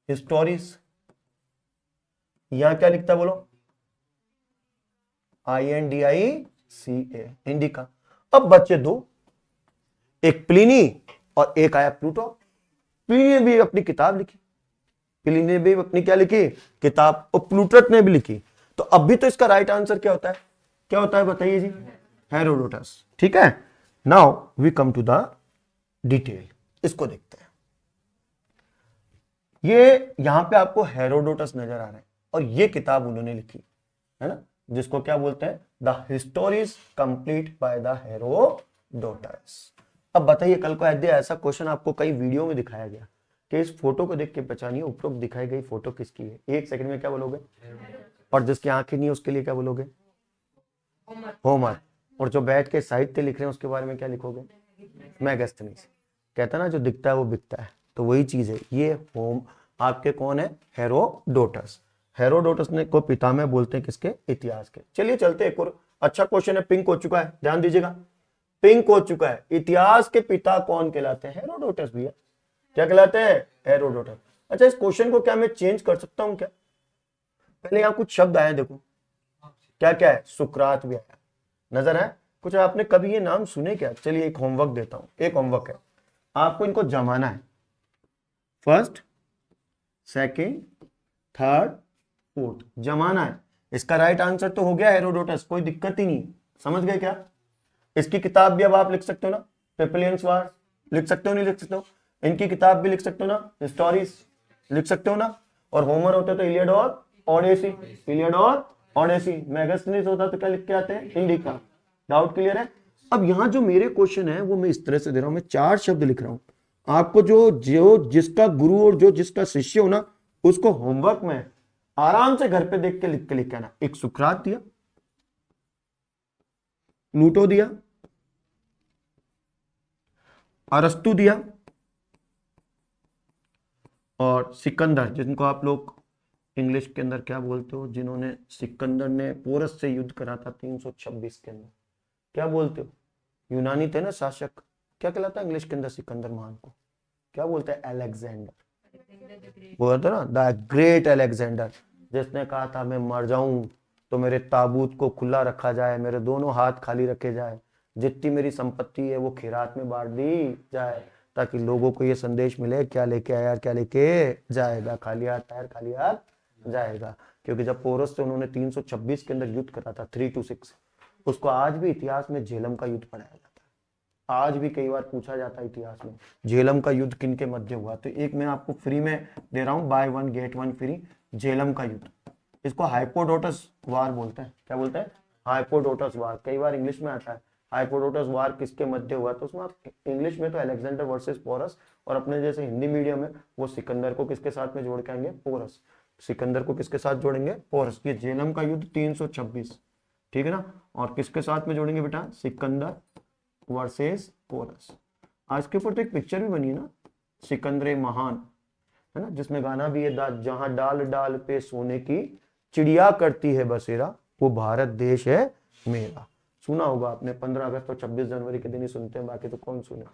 हिस्टोरीज, यहां क्या लिखता बोलो, INDICA, इंडिका। अब बच्चे दो, एक प्लिनी और एक आया प्लूटो। प्लिनी ने भी अपनी किताब लिखी, प्लिनी ने भी अपनी क्या लिखी, किताब, और प्लूटरक ने भी लिखी। तो अब भी तो इसका राइट आंसर क्या होता है, क्या होता है बताइए जी, हेरोडोटस। ठीक है, now we come to the detail, इसको देखते हैं। ये यहां पे आपको हेरोडोटस नजर आ रहा है और ये किताब उन्होंने लिखी है ना, जिसको क्या बोलते हैं, the histories complete by the Herodotus. अब बताइए, कल को ऐसा क्वेश्चन आपको कई वीडियो में दिखाया गया कि इस फोटो को देख के पहचानिए उपरोक्त दिखाई गई फोटो किसकी है, एक सेकंड में क्या बोलोगे, और जिसकी आंखें नहीं है उसके लिए क्या बोलोगे, होमर, और जो बैठ के साहित्य लिख रहे हैं उसके बारे में क्या लिखोगे, मैगस्थनीज। कहता ना जो दिखता है वो बिकता है, तो वही चीज है ये। होम आपके कौन है, हेरोडोटस। हेरोडोटस ने को पितामह बोलते हैं किसके, इतिहास के। चलिए चलते, एक और अच्छा क्वेश्चन है, पिंक हो चुका है, ध्यान दीजिएगा, पिंक हो चुका है। इतिहास के पिता कौन कहलाते हैं, हेरोडोटस भैया। क्या कहलाते हैं, हेरोडोटस। अच्छा, इस क्वेश्चन को क्या मैं चेंज कर सकता हूं क्या, पहले यहां कुछ शब्द आए देखो, क्या क्या है, सुकरात भी आया, नजर है कुछ, आपने कभी ये नाम सुने क्या? चलिए एक होमवर्क देता हूं, एक होमवर्क है, आपको इनको जमाना है, फर्स्ट, सेकेंड, थर्ड, फोर्थ, जमाना है। इसका राइट आंसर तो हो गया हेरोडोटस, कोई दिक्कत ही नहीं, समझ गए क्या? इसकी किताब भी अब आप लिख सकते हो ना, पेपलियंस वार लिख सकते हो, नहीं लिख सकते हो? इनकी किताब भी लिख सकते हो ना, स्टोरीज लिख सकते हो ना, और होमर होते तो इलियड और ओडेसी, इलियड और ओडेसी। मैगस्थनीज होता तो क्या लिख के आते हैं, इंडिका। डाउट क्लियर है? अब यहां जो मेरे क्वेश्चन है वो मैं इस तरह से दे रहा हूं, मैं 4 शब्द लिख रहा हूं आपको, जो जो जिसका गुरु और जो जिसका शिष्य हो ना, उसको होमवर्क में आराम से घर पे देख के लिख के आना। एक सुकरात दिया, प्लूटो दिया, अरस्तु दिया, और सिकंदर, जिनको आप लोग इंग्लिश के अंदर क्या बोलते हो, जिन्होंने, सिकंदर ने पोरस से युद्ध करा था 326 के अंदर, क्या बोलते हो, यूनानी थे ना शासक, क्या कहलाता है इंग्लिश के अंदर सिकंदर महान को, क्या बोलते हैं, अलेक्जेंडर। बोलते ना, द ग्रेट अलेक्जेंडर, जिसने कहा था मैं मर जाऊं तो मेरे ताबूत को खुला रखा जाए, मेरे दोनों हाथ खाली रखे जाए, जितनी मेरी संपत्ति है वो खैरात में बांट दी जाए, ताकि लोगों को ये संदेश मिले, क्या लेके आया क्या लेके जाएगा, खाली हाथ आया खाली हाथ जाएगा। क्योंकि जब पोरस से उन्होंने 326 के अंदर युद्ध करा था, 326, उसको आज भी इतिहास में झेलम का युद्ध पढ़ाया जाता है। आज भी कई बार पूछा जाता है इतिहास में, झेलम का युद्ध किन के मध्य हुआ। तो एक मैं आपको फ्री में दे रहा हूं, बाय 1 गेट 1 फ्री, झेलम का युद्ध। इसको हाइपोडोटस वार बोलते हैं, क्या बोलते हैं, हाइपोडोटस वार। कई बार इंग्लिश में आता है हाइपोडोटस वार किसके मध्य हुआ, तो उसमें आप इंग्लिश में तो अलेक्जेंडर वर्सेस पोरस, और अपने जैसे हिंदी मीडियम में वो सिकंदर को किसके साथ में जोड़ के आएंगे, पोरस। सिकंदर को किसके साथ जोड़ेंगे, पोरस। ये झेलम का युद्ध 326, ठीक है ना, और किसके साथ में जोड़ेंगे बेटा, सिकंदर वर्सेस पोरस। आज के ऊपर तो एक पिक्चर भी बनी है ना, सिकंदर महान, है ना, जिसमें गाना भी है, जहां डाल डाल पे सोने की चिड़िया करती है बसेरा, वो भारत देश है मेरा। सुना होगा आपने, 15 अगस्त और 26 जनवरी के दिन ही सुनते हैं, बाकी तो कौन सुने,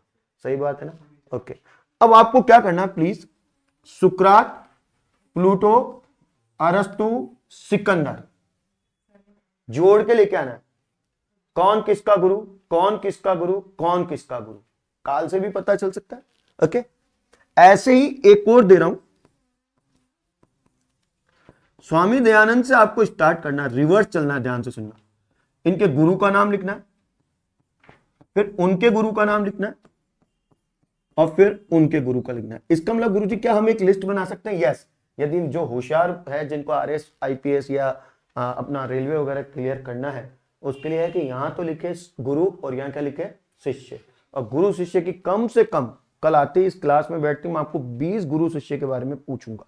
सही बात है ना। ओके, अब आपको क्या करना है, प्लीज, सुकरात, प्लूटो, अरस्तु, सिकंदर जोड़ के लेके आना है। कौन किसका गुरु, कौन किसका गुरु, कौन किसका गुरु, काल से भी पता चल सकता है। ओके, ऐसे ही एक और दे रहा हूं, स्वामी दयानंद से आपको स्टार्ट करना, रिवर्स चलना, ध्यान से सुनना। इनके गुरु का नाम लिखना है, फिर उनके गुरु का नाम लिखना है, और फिर उनके गुरु का लिखना है। इसका मतलब गुरुजी क्या हम एक लिस्ट बना सकते हैं? यस, यदि जो होशियार है, जिनको आरएस आईपीएस या अपना रेलवे वगैरह क्लियर करना है, उसके लिए है कि यहां तो लिखे गुरु और यहां क्या लिखे, शिष्य। और गुरु शिष्य की कम से कम, कल आते ही इस क्लास में बैठते मैं आपको 20 गुरु शिष्य के बारे में पूछूंगा।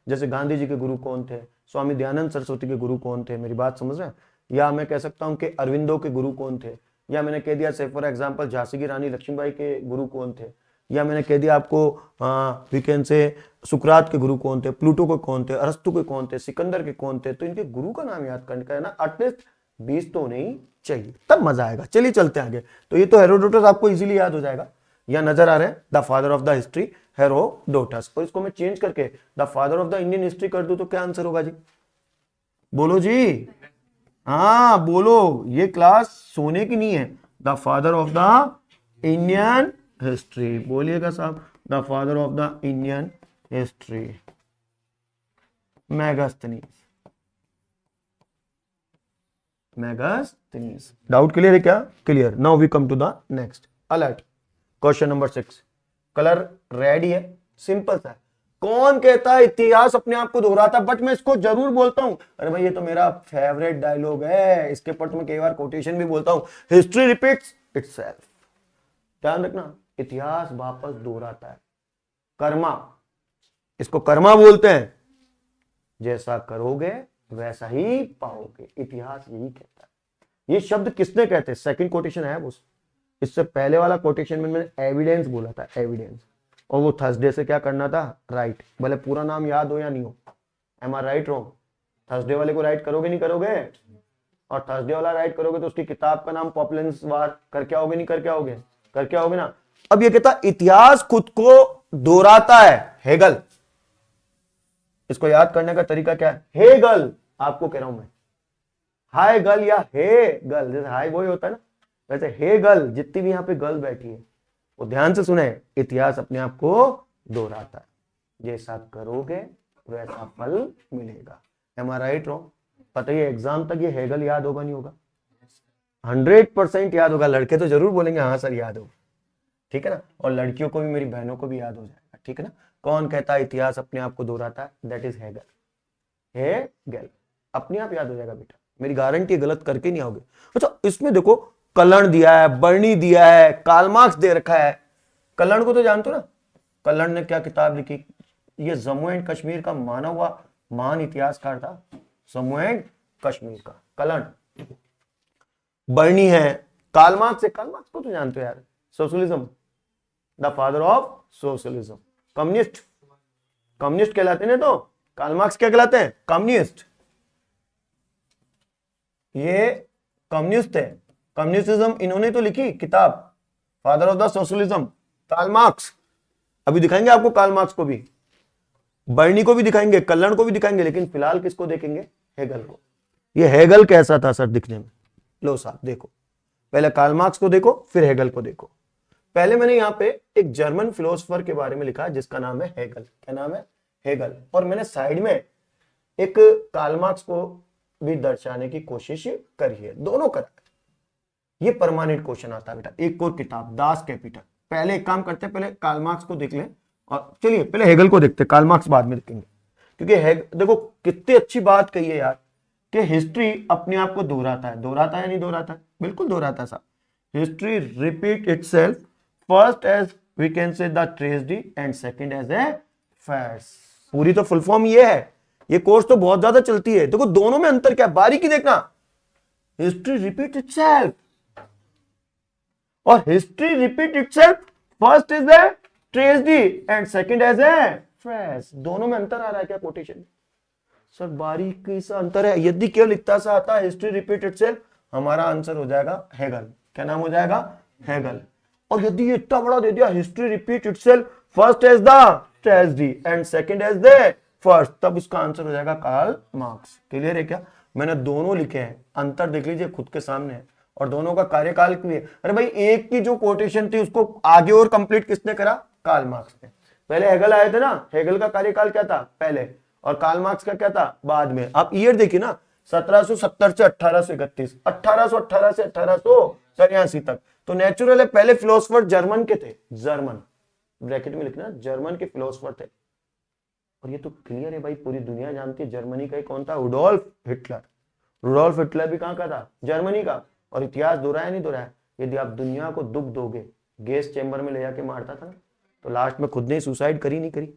जैसे गांधी जी के गुरु कौन थे, स्वामी दयानंद सरस्वती के गुरु कौन थे, मेरी बात समझ रहे हैं? या मैं कह सकता हूं कि अरविंदो के गुरु कौन थे, या मैंने कह दिया से फॉर एग्जांपल झांसी की रानी लक्ष्मीबाई के गुरु कौन थे, या मैंने कह दिया आपको वी कैन से सुकरात के गुरु कौन थे, प्लूटो के कौन थे, अरस्तु के कौन थे, सिकंदर के कौन थे, तो इनके गुरु का नाम याद करने का है ना, एटलीस्ट 20 तो नहीं चाहिए, तब मजा आएगा। चलिए चलते हैं आगे। तो ये तो हेरोडोटस आपको इजीली याद हो जाएगा, या नजर आ रहे हैं, the father of the history Herodotus. और इसको मैं चेंज करके the father of the Indian history कर दूं तो क्या आंसर होगा जी? बोलो जी, हाँ बोलो, ये क्लास सोने की नहीं है। The father of the Indian history, बोलिएगा साहब, the father of the Indian history Megasthenes. Megasthenes. Doubt clear है क्या? Clear. Now we come to the next alert. Question number 6। Colour red ही है, सिंपल सा है। कौन कहता है इतिहास अपने आप को दोहराता? बट मैं इसको जरूर बोलता हूं, अरे भाई ये तो मेरा फेवरेट डायलॉग है, इसके पट में कई बार कोटेशन भी बोलता हूं, हिस्ट्री रिपीट्स इटसेल्फ। ध्यान रखना, इतिहास वापस दोहराता है। कर्मा, इसको कर्मा बोलते हैं, जैसा करोगे वैसा ही पाओगे, इतिहास यही कहता है। ये शब्द किसने कहते हैं? सेकंड कोटेशन है वो। इससे पहले वाला कोटेशन में मैंने एविडेंस बोला था, एविडेंस, और वो थर्सडे से क्या करना था? राइट। भले पूरा नाम याद हो या नहीं हो, एम आई राइट रॉन्ग? थर्सडे वाले को राइट करोगे नहीं करोगे? और थर्सडे वाला राइट करोगे तो उसकी किताब का नाम पॉपुलेंस वार करके आओगे नहीं करके आओगे? करके आओगे ना। अब ये कहता इतिहास खुद को दोहराता है, हेगल। इसको याद करने का तरीका क्या है? हेगल, आपको कह रहा हूं मैं, हाय गल या हे गल, जैसे हाय बॉय होता है ना, वैसे हे गल, जितनी भी यहां पे गल बैठी है वो ध्यान से सुने, इतिहास अपने आप को दोहराता है, जैसा करोगे वैसा फल मिलेगा। एम आई राइट रॉन्ग? पता ही एग्जाम तक ये हेगल याद होगा नहीं होगा? 100% याद होगा। लड़के तो जरूर बोलेंगे हाँ सर याद होगा, ठीक है ना, और लड़कियों को भी, मेरी बहनों को भी याद हो जाएगा, ठीक है ना। कौन कहता है इतिहास अपने आप को दोहराता है? That is Hegel. हेगल अपने आप याद हो जाएगा बेटा, मेरी गारंटी, गलत करके नहीं आओगे। अच्छा, इसमें देखो कलण दिया है, बर्नी दिया है, कार्ल मार्क्स दे रखा है। कलण को तो जानते हो ना, कलण ने क्या किताब लिखी? ये जम्मू एंड कश्मीर का माना हुआ महान इतिहासकार था, जम्मू एंड कश्मीर का कलण। बर्नी है, कार्ल मार्क्स है, कार्ल मार्क्स को तो जानते हो यार, socialism, the father of socialism, communist, communist कहलाते हैं तो कार्ल मार्क्स क्या कहलाते हैं? कम्युनिस्ट। ये कम्युनिस्ट है, कम्युनिस्टिज्म इन्होंने तो लिखी किताब, father of the socialism Karl Marx. अभी दिखाएंगे आपको कार्ल मार्क्स को भी, बर्नी को भी दिखाएंगे, कलण को भी दिखाएंगे, लेकिन फिलहाल किसको देखेंगे? हेगल को। ये हेगल कैसा था सर दिखने में? लो साहब देखो, पहले कार्ल मार्क्स को देखो, फिर हेगल को देखो। पहले मैंने यहाँ पे एक जर्मन फिलोसोफर के बारे में लिखा जिसका नाम है हेगल। क्या नाम है? हेगल। और मैंने साइड में एक कार्ल मार्क्स को भी दर्शाने की कोशिश करी है, दोनों करा। ये परमानेंट क्वेश्चन आता है बेटा, एक और किताब दास कैपिटल। पहले एक काम करते हैं, पहले कार्ल मार्क्स को देख लें, और चलिए पहले हेगल को देखते हैं, कार्ल मार्क्स बाद में देखेंगे। क्योंकि देखो कितनी अच्छी बात कही है यार, कि हिस्ट्री अपने आप को दोहराता है। दोहराता है नहीं दोहराता है? बिल्कुल दोहराता है साहब। History repeat itself, first as we can say the tragedy and second as a facts. पूरी तो फुल फॉर्म ये है, ये कोर्स तो बहुत ज्यादा चलती है। देखो दोनों में अंतर क्या है, बारीकी देखना। हिस्ट्री रिपीट इटसेल्फ और history repeat itself, first is a tragedy and second as a facts. दोनों में अंतर आ रहा है क्या कोटेशन? सर बारीकी सा अंतर है, यदि केवल इतना सा आता है हिस्ट्री रिपीट इटसेल्फ, हमारा आंसर हो जाएगा हेगल। क्या नाम हो जाएगा? हेगल। और यदि ये इतना बड़ा दे दिया, history repeat itself, first as the tragedy and second as the first, तब उसका आंसर हो जाएगा कार्ल मार्क्स। क्लियर है क्या? मैंने दोनों लिखे हैं, अंतर देख लीजिए खुद के सामने है, और दोनों का कार्यकाल भी है। अरे भाई एक की जो कोटेशन थी उसको आगे और कंप्लीट किसने करा? कार्ल मार्क्स ने। पहले हेगल आए थे ना, हेगल का कार्यकाल क्या था? पहले, और कार्ल मार्क्स का क्या था? बाद में। आप ईयर देखिए ना, 1770 से 1831, 1818 से 1883 तक। तो नेचुरल है पहले फिलोसोफर जर्मन के थे, जर्मन ब्रैकेट में लिखना, जर्मन के फिलोसोफर थे। और ये तो क्लियर है भाई, पूरी दुनिया जानती है जर्मनी का कौन था? Rudolf Hitler. रुडोल्फ हिटलर भी कहां का था? जर्मनी का। और इतिहास दोहराया नहीं दोहराया? यदि आप दुनिया को दुख दोगे, गैस चेंबर में ले जाके मारता था ना, तो लास्ट में खुद ने सुसाइड करी नहीं करी?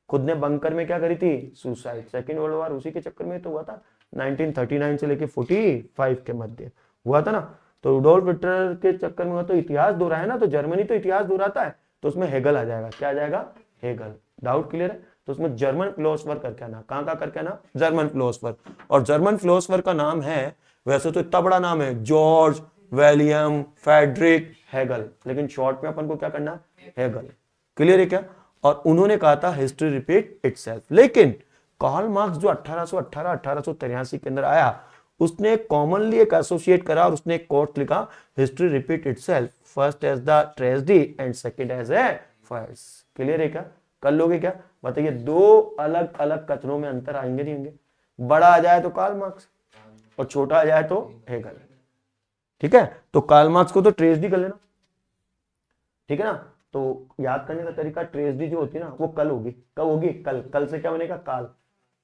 खुद ने बंकर में क्या करी थी? सुसाइड। सेकेंड वर्ल्ड वॉर उसी के चक्कर में तो हुआ था, 1939 से लेके 45 के मध्य हुआ था ना। तो रुडोल्फ हिटलर के चक्कर में हुआ। तो इतिहास दोहराया ना, तो जर्मनी तो इतिहास दोहराता है। तो उसमें हेगल आ जाएगा। क्या आ जाएगा? हेगल। डाउट क्लियर है? तो उसमें जर्मन फिलोसफर करके आना। कहां का करके आना? German philosopher. और जर्मन फिलोसफर का नाम है, वैसे तो इतना बड़ा नाम है, जॉर्ज विलियम फ्रेडरिक हेगल, लेकिन शॉर्ट में अपन को क्या करना? हेगल। क्लियर है क्या? और उन्होंने कहा था हिस्ट्री रिपीट इटसेल्फ। लेकिन कार्ल मार्क्स जो 1818 1883 के अंदर आया, उसने कॉमनली एक एसोसिएट करा और उसने एक कोट लिखा, history repeat itself, first as the tragedy and second as a farce. Clear है क्या? कर लोगे क्या? बताइए, दो अलग अलग कथनों में अंतर आएंगे नहीं होंगे? बड़ा आ जाए तो कार्ल मार्क्स और छोटा आ जाए तो हेगल। ठीक है, तो कार्ल मार्क्स को तो ट्रेजेडी कर लेना। ठीक है ना? तो याद करने का तरीका, ट्रेजेडी जो होती है ना वो कल होगी। कब होगी? कल। कल से क्या बनेगा? काल।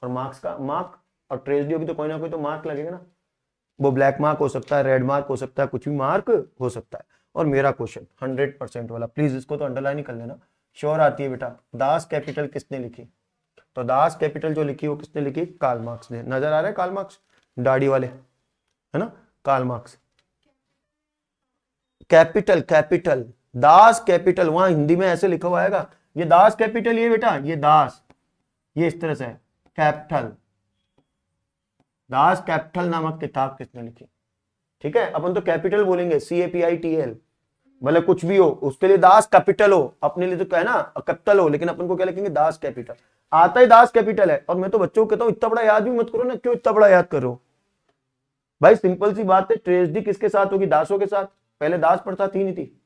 और मार्क्स का मार्क, और ट्रेजेडी होगी तो कोई ना कोई तो मार्क लगेगा ना। वो ब्लैक मार्क हो सकता है, रेड मार्क हो सकता है, कुछ भी मार्क हो सकता है। और मेरा क्वेश्चन 100% वाला, प्लीज इसको तो अंडरलाइन ही कर लेना। श्योर आती है बेटा। दास कैपिटल किसने लिखी? तो दास कैपिटल जो लिखी वो किसने लिखी? कार्ल मार्क्स ने। नजर आ रहा है कार्ल मार्क्स? दाढ़ी वाले, है ना? Karl Marx. Capital, Capital, Das Capital, वहां हिंदी में ऐसे लिखा हुआ आएगा, ये दास कैपिटल, ये बेटा, ये दास, ये इस तरह से है, कैपिटल। दास कैपिटल नामक किताब किसने लिखी? ठीक है, अपन तो कैपिटल बोलेंगे, CAPITL, भले कुछ भी हो, उसके लिए दास कैपिटल हो, अपने लिए तो क्या है ना, कैपिटल हो, लेकिन अपन को क्या लिखेंगे? Das Kapital. आता ही दास कैपिटल है। और मैं तो बच्चों को कहता हूं इतना बड़ा याद भी मत करो ना। क्यों इतना बड़ा याद करो भाई? सिंपल सी बात है, ट्रेजेडी किसके साथ होगी? दासों के साथ। पहले दास प्रथा थी नहीं थी?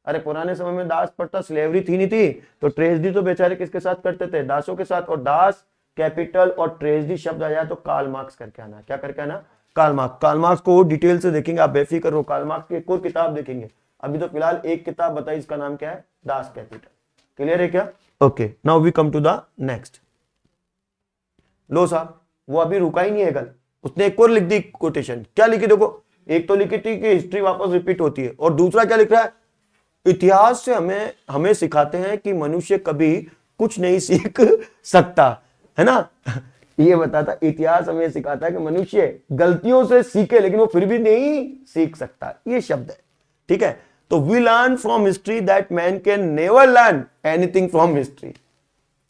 अरे पुराने समय में दास प्रथा, स्लेवरी थी नहीं थी? तो ट्रेजेडी तो बेचारे किसके साथ करते थे? दासों के साथ। और दास कैपिटल और ट्रेजेडी शब्द आ जाए तो कार्ल मार्क्स करके आना। क्या करके आना? Karl Marx. कार्ल मार्क्स को डिटेल से देखेंगे, आप बेफिक्र हो। कार्ल मार्क्स की एक और किताब देखेंगे। अभी तो फिलहाल एक किताब बताई, इसका नाम क्या है? Das Kapital. क्लियर है क्या? Okay, now we come to the next. लो साहब, वो अभी रुका ही नहीं है। कल उसने एक और लिख दी कोटेशन। क्या लिखी देखो? एक तो लिखी थी कि हिस्ट्री वापस रिपीट होती है, और दूसरा क्या लिख रहा है? इतिहास से हमें हमें सिखाते हैं कि मनुष्य कभी कुछ नहीं सीख सकता, है ना? ये बताता, इतिहास हमें सिखाता है कि मनुष्य गलतियों से सीखे, लेकिन वो फिर भी नहीं सीख सकता। ये शब्द है। ठीक है, तो we learn from history that man can never learn anything from history.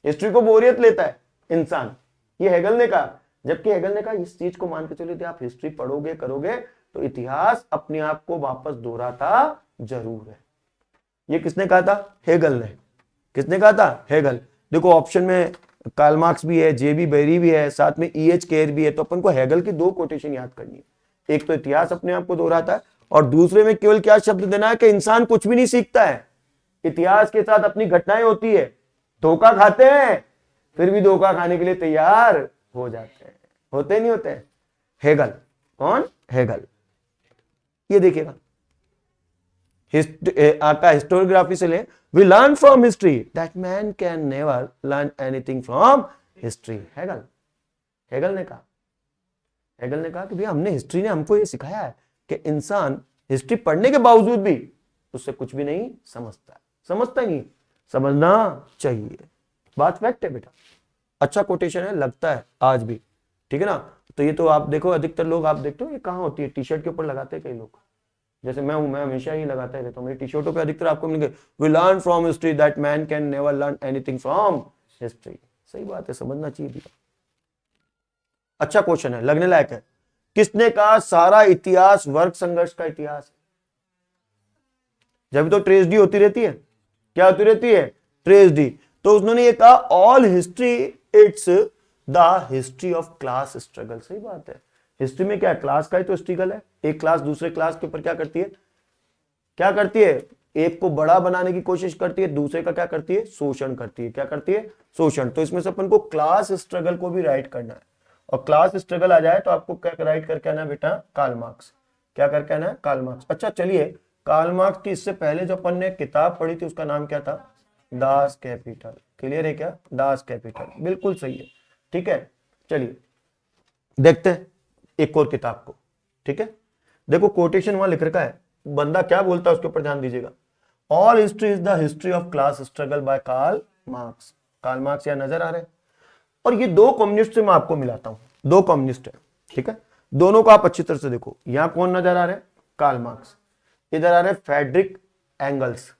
History को बोरियत लेता है इंसान, ये हेगल ने कहा। जबकि हेगल ने कहा इस चीज को मान के चलो, यदि आप हिस्ट्री पढ़ोगे करोगे तो इतिहास अपने आप को वापस दोहराता जरूर है। ये किसने कहा था? हेगल ने। किसने कहा था? हेगल। देखो ऑप्शन में कार्ल मार्क्स भी है, JB बेरी भी है, साथ में EH केर भी है। तो अपन को हेगल की दो कोटेशन याद करनी है। एक तो इतिहास अपने आप को दोहराता है, और दूसरे में केवल क्या शब्द देना है कि इंसान कुछ भी नहीं सीखता है, इतिहास के साथ अपनी घटनाएं होती है, धोखा खाते हैं, फिर भी धोखा खाने के लिए तैयार हो जाते हैं। होते नहीं होते? हेगल। कौन? हेगल। ये देखिएगा, आपका हिस्टोरियोग्राफी से ले, we learn from history that man can never learn anything from history. Hegel. Hegel ने कहा, हेगल ने कहा कि भैया हमने, हिस्ट्री ने हमको ये सिखाया है कि इंसान हिस्ट्री पढ़ने के बावजूद भी उससे कुछ भी नहीं समझता। समझता ही नहीं, समझना चाहिए। बात फैक्ट है बेटा। अच्छा कोटेशन है, लगता है आज भी। ठीक है ना? तो ये तो आप देखो, अधिकतर लोग आप देखते हो ये कहाँ होती है? टी-शर्ट के ऊपर लगाते हैं कई लोग। जैसे मैं हूं, मैं हमेशा ही लगाता ही रहता हूं। मेरी टी-शर्टों पे अधिकतर आपको मिलेंगे, we learn from history that man can never learn anything from history. सही बात है, समझना चाहिए भैया। अच्छा क्वेश्चन है, लगने लायक है। किसने कहा सारा इतिहास वर्ग संघर्ष का इतिहास है? जब तो ट्रेजेडी होती रहती है। क्या होती रहती है? ट्रेजेडी। तो उन्होंने ये कहा all history it's the history of class struggle. सही बात है। हिस्ट्री में क्या है? क्लास का ही तो स्ट्रगल है। एक क्लास दूसरे क्लास के ऊपर क्या करती है? क्या करती है? एक को बड़ा बनाने की कोशिश करती है, दूसरे का क्या करती है? शोषण करती है। क्या करती है? शोषण। तो इसमें से अपन को क्लास स्ट्रगल को भी राइट करना है, और क्लास स्ट्रगल आ जाए तो आपको क्या राइट करके आना है बेटा? Karl Marx. क्या करके आना है? Karl Marx. अच्छा चलिए, कार्ल मार्क्स की इससे पहले जो अपन ने किताब पढ़ी थी उसका नाम क्या था? Das Kapital. क्लियर है क्या? दास कैपिटल बिल्कुल सही है। ठीक है, चलिए देखते हैं एक और किताब को। ठीक है, देखो कोटेशन वहां लिख रखा है, बंदा क्या बोलता है उसके ऊपर ध्यान दीजिएगा। All history is the history of class struggle by Karl Marx. Karl Marx यहां नजर आ रहे हैं, और ये दो कम्युनिस्ट से मैं आपको मिलाता हूं। दो कम्युनिस्ट है, ठीक है, दोनों को आप अच्छी तरह से देखो। यहां कौन नजर आ रहे हैं? Karl Marx. इधर आ रहे फ्रेडरिक एंगल्स।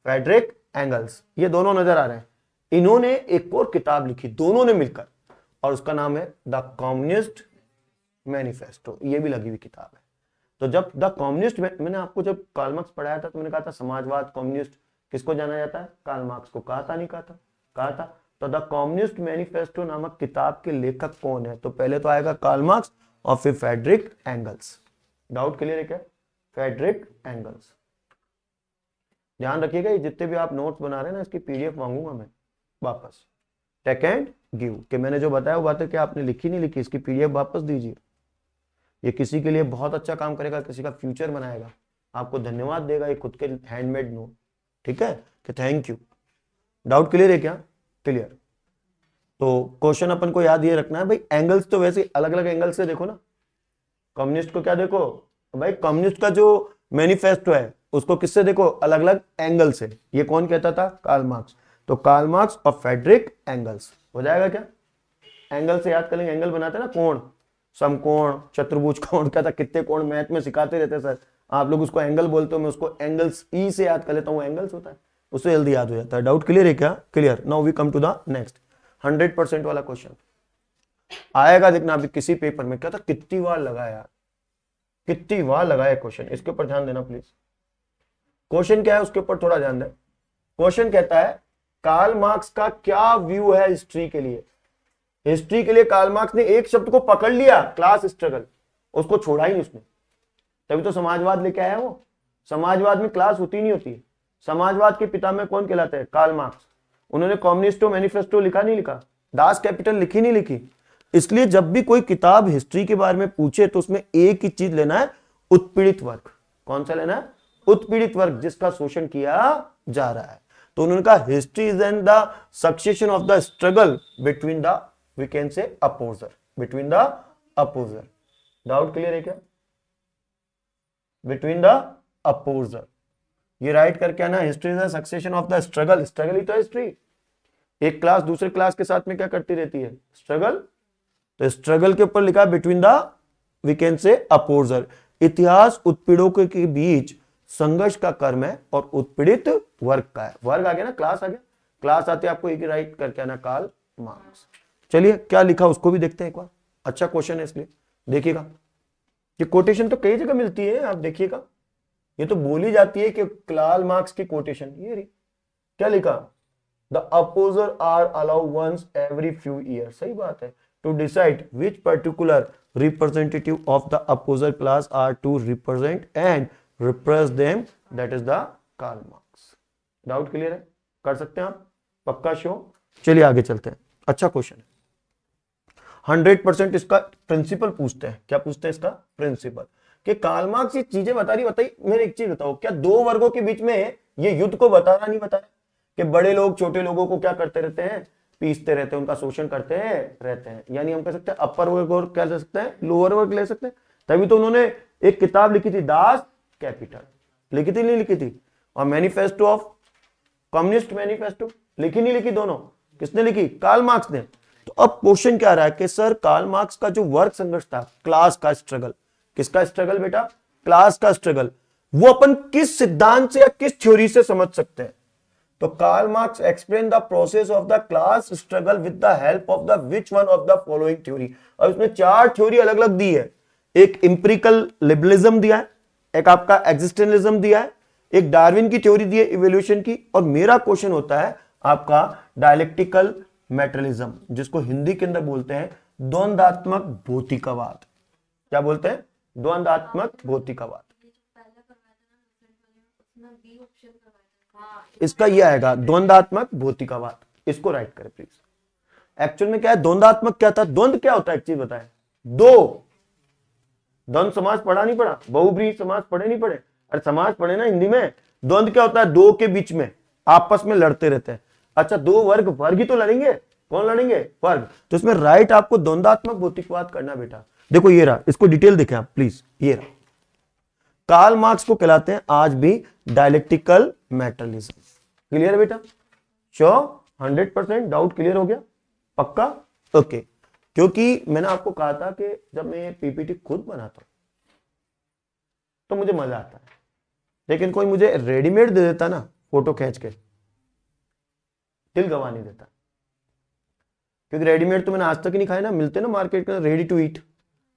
फ्रेडरिक एंगल्स, ये दोनों नजर आ रहे हैं। इन्होंने एक और किताब लिखी दोनों ने मिलकर, और उसका नाम है द कम्युनिस्ट मैनिफेस्टो, ये भी लगी हुई किताब है। तो जब द कम्युनिस्ट, मैंने आपको जब कार्ल मार्क्स पढ़ाया था तो मैंने कहा था समाजवाद कम्युनिस्ट किसको जाना जाता है, कार्ल मार्क्स को। कहा था नहीं कहा था, कहा था। तो द कम्युनिस्ट मैनिफेस्टो नामक किताब के लेखक कौन है, तो पहले तो आएगा कार्ल मार्क्स और फिर फ्रेडरिक एंगल्स। डाउट क्लियर है क्या, फ्रेडरिक एंगल्स। ध्यान रखिएगा ये जितने भी आप नोट्स बना रहे हैं ना, इसकी पीडीएफ मांगूंगा मैं वापस, टेक एंड गिव, कि मैंने जो बताया वो बातें क्या आपने लिखी नहीं लिखी, इसकी पीडीएफ वापस दीजिए। ये किसी के लिए बहुत अच्छा काम करेगा, किसी का फ्यूचर बनाएगा, आपको धन्यवाद देगा, ये खुद के हैंडमेड नोट। ठीक है कि थैंक यू। डाउट क्लियर है क्या, क्लियर। तो क्वेश्चन अपन को याद ये रखना है भाई, एंगल्स तो वैसे अलग अलग एंगल से देखो ना। कम्युनिस्ट को क्या देखो भाई, कम्युनिस्ट का जो मैनिफेस्टो है उसको किससे देखो, अलग अलग एंगल से। ये कौन कहता था, कार्ल मार्क्स। तो कार्ल मार्क्स और फ्रेडरिक एंगल्स हो जाएगा क्या। एंगल से याद करेंगे, एंगल बनाते ना, कोण, समकोण, चतुर्भुज कोण, क्या था, कितने कोण मैथ में सिखाते रहते सर, आप लोग उसको एंगल बोलते हो, मैं उसको एंगल्स ई से याद कर लेता हूँ, एंगल्स होता है, उससे जल्दी याद हो जाता है। डाउट क्लियर है क्या, clear. Now we come to the next 100% वाला क्वेश्चन आएगा, देखना अभी किसी पेपर में। क्या था, कितनी बार लगा यार, कितनी बार लगाया क्वेश्चन, इसके ऊपर ध्यान देना प्लीज। क्वेश्चन क्या है उसके ऊपर थोड़ा ध्यान दें। क्वेश्चन कहता है कार्ल मार्क्स का क्या व्यू है हिस्ट्री के लिए। हिस्ट्री के लिए कार्ल मार्क्स ने एक शब्द को पकड़ लिया, क्लास स्ट्रगल, उसको छोड़ा ही नहीं उसने। तभी तो समाजवाद लेके आया वो। समाजवाद में क्लास होती नहीं होती। समाजवाद के पिता में कौन कहलाते हैं, कार्ल मार्क्स। उन्होंने कम्युनिस्टो मैनिफेस्टो लिखा नहीं लिखा, दास कैपिटल लिखी नहीं लिखी। इसलिए जब भी कोई किताब हिस्ट्री के बारे में पूछे तो उसमें एक ही चीज लेना है, उत्पीड़ित वर्ग। कौन सा लेना है, उत्पीड़ित वर्ग, जिसका शोषण किया जा रहा है। तो उन्होंने कहा history is and the succession of the struggle between the, we can say oppressor, between the oppressor. Doubt clear है क्या, बिटवीन द अपोजर। ये राइट करके आना, history is the succession of the struggle. Struggle ही तो history. एक class दूसरे class के साथ में क्या करती रहती है, स्ट्रगल। तो स्ट्रगल के ऊपर लिखा between the, we can say अपोजर। इतिहास उत्पीड़कों के बीच संघर्ष का कर्म है और उत्पीड़ित वर्ग का है। वर्ग आ गया ना, क्लास आ गया, क्लास आते आपको एक राइट करके आना, कार्ल मार्क्स। चलिए क्या लिखा उसको भी देखते हैं एक बार, अच्छा क्वेश्चन है इसलिए देखिएगा। ये कोटेशन तो कई जगह मिलती है, आप देखिएगा, ये तो बोली जाती है कि कार्ल मार्क्स की कोटेशन। ये रही, क्या लिखा, the oppressor are allow once every few year. सही बात है, to decide which particular representative of the oppressor class are to represent and repress them, that is the Karl Marx. Doubt clear है, कर सकते हैं आप, पक्का शो। चलिए आगे चलते हैं, अच्छा क्वेश्चन है। 100% इसका प्रिंसिपल पूछते हैं। क्या पूछते हैं इसका प्रिंसिपल, कि कार्ल मार्क्स ये चीजें बता रही, बताइए मेरे एक चीज बताओ, क्या दो वर्गों के बीच में ये युद्ध को बता रहा नहीं बता रहा, कि बड़े लोग छोटे लोगों को क्या करते रहते हैं, पीसते रहते हैं, उनका शोषण करते रहते हैं। यानी हम कह सकते हैं अपर वर्ग और क्या ले सकते हैं, लोअर वर्ग ले सकते हैं। तभी तो उन्होंने एक किताब लिखी थी, दास कैपिटल, लिखी थी नहीं लिखी थी, और मैनिफेस्टो ऑफ कम्युनिस्ट मैनिफेस्टो लिखी नहीं लिखी, दोनों किसने लिखी, कार्ल मार्क्स ने। तो अब क्वेश्चन क्या आ रहा है कि सर कार्ल मार्क्स का जो वर्ग संघर्ष था, क्लास का स्ट्रगल, किसका स्ट्रगल बेटा, क्लास का स्ट्रगल, वो अपन किस सिद्धांत से या किस थ्योरी से समझ सकते हैं। तो Karl Marx explain the process of the class struggle with the help of the which one of the following theory. और उसने चार थ्योरी अलग अलग दी है। एक इंपेरिकल लिबरलिज्म दिया है, एक आपका एग्जिस्टेंशियलिज्म दिया है, एक डार्विन की थ्योरी दी है इवोल्यूशन की, और मेरा क्वेश्चन होता है आपका डायलेक्टिकल मेटेरियलिज्म, जिसको हिंदी के अंदर बोलते हैं द्वंद्वात्मक भौतिकवाद। क्या बोलते हैं, द्वंद्वात्मक भौतिकवाद। इसका ये आएगा द्वंद्वात्मक भौतिकवाद, इसको राइट करें प्लीज। एक्चुअल में क्या है, द्वंद्वात्मक क्या था, द्वंद्व क्या होता है, एक चीज बताएं, दो। द्वंद्व समाज पढ़ा नहीं पढ़ा, बहुब्रीहि समाज पढ़े नहीं पढ़े, अरे समाज पढ़े ना हिंदी में। द्वंद्व क्या होता है, दो के बीच में आपस में लड़ते रहते हैं। अच्छा दो वर्ग, वर्ग ही तो लड़ेंगे, कौन लड़ेंगे, वर्ग। तो इसमें राइट आपको द्वंद्वात्मक भौतिकवाद करना बेटा। देखो ये रहा, इसको डिटेल देखें आप प्लीज, ये रहा। कार्ल मार्क्स को कहलाते हैं आज भी डायलेक्टिकल मेटेरियलिज्म। क्लियर है बेटा, श्योर, 100% डाउट क्लियर हो गया, पक्का, ओके। क्योंकि मैंने आपको कहा था कि जब मैं पीपीटी खुद बनाता हूं तो मुझे मजा आता है, लेकिन कोई मुझे रेडीमेड दे देता ना फोटो खींच के, दिल गवा नहीं देता, क्योंकि रेडीमेड तो मैंने आज तक ही नहीं खाया ना, मिलते ना मार्केट में रेडी टू ईट।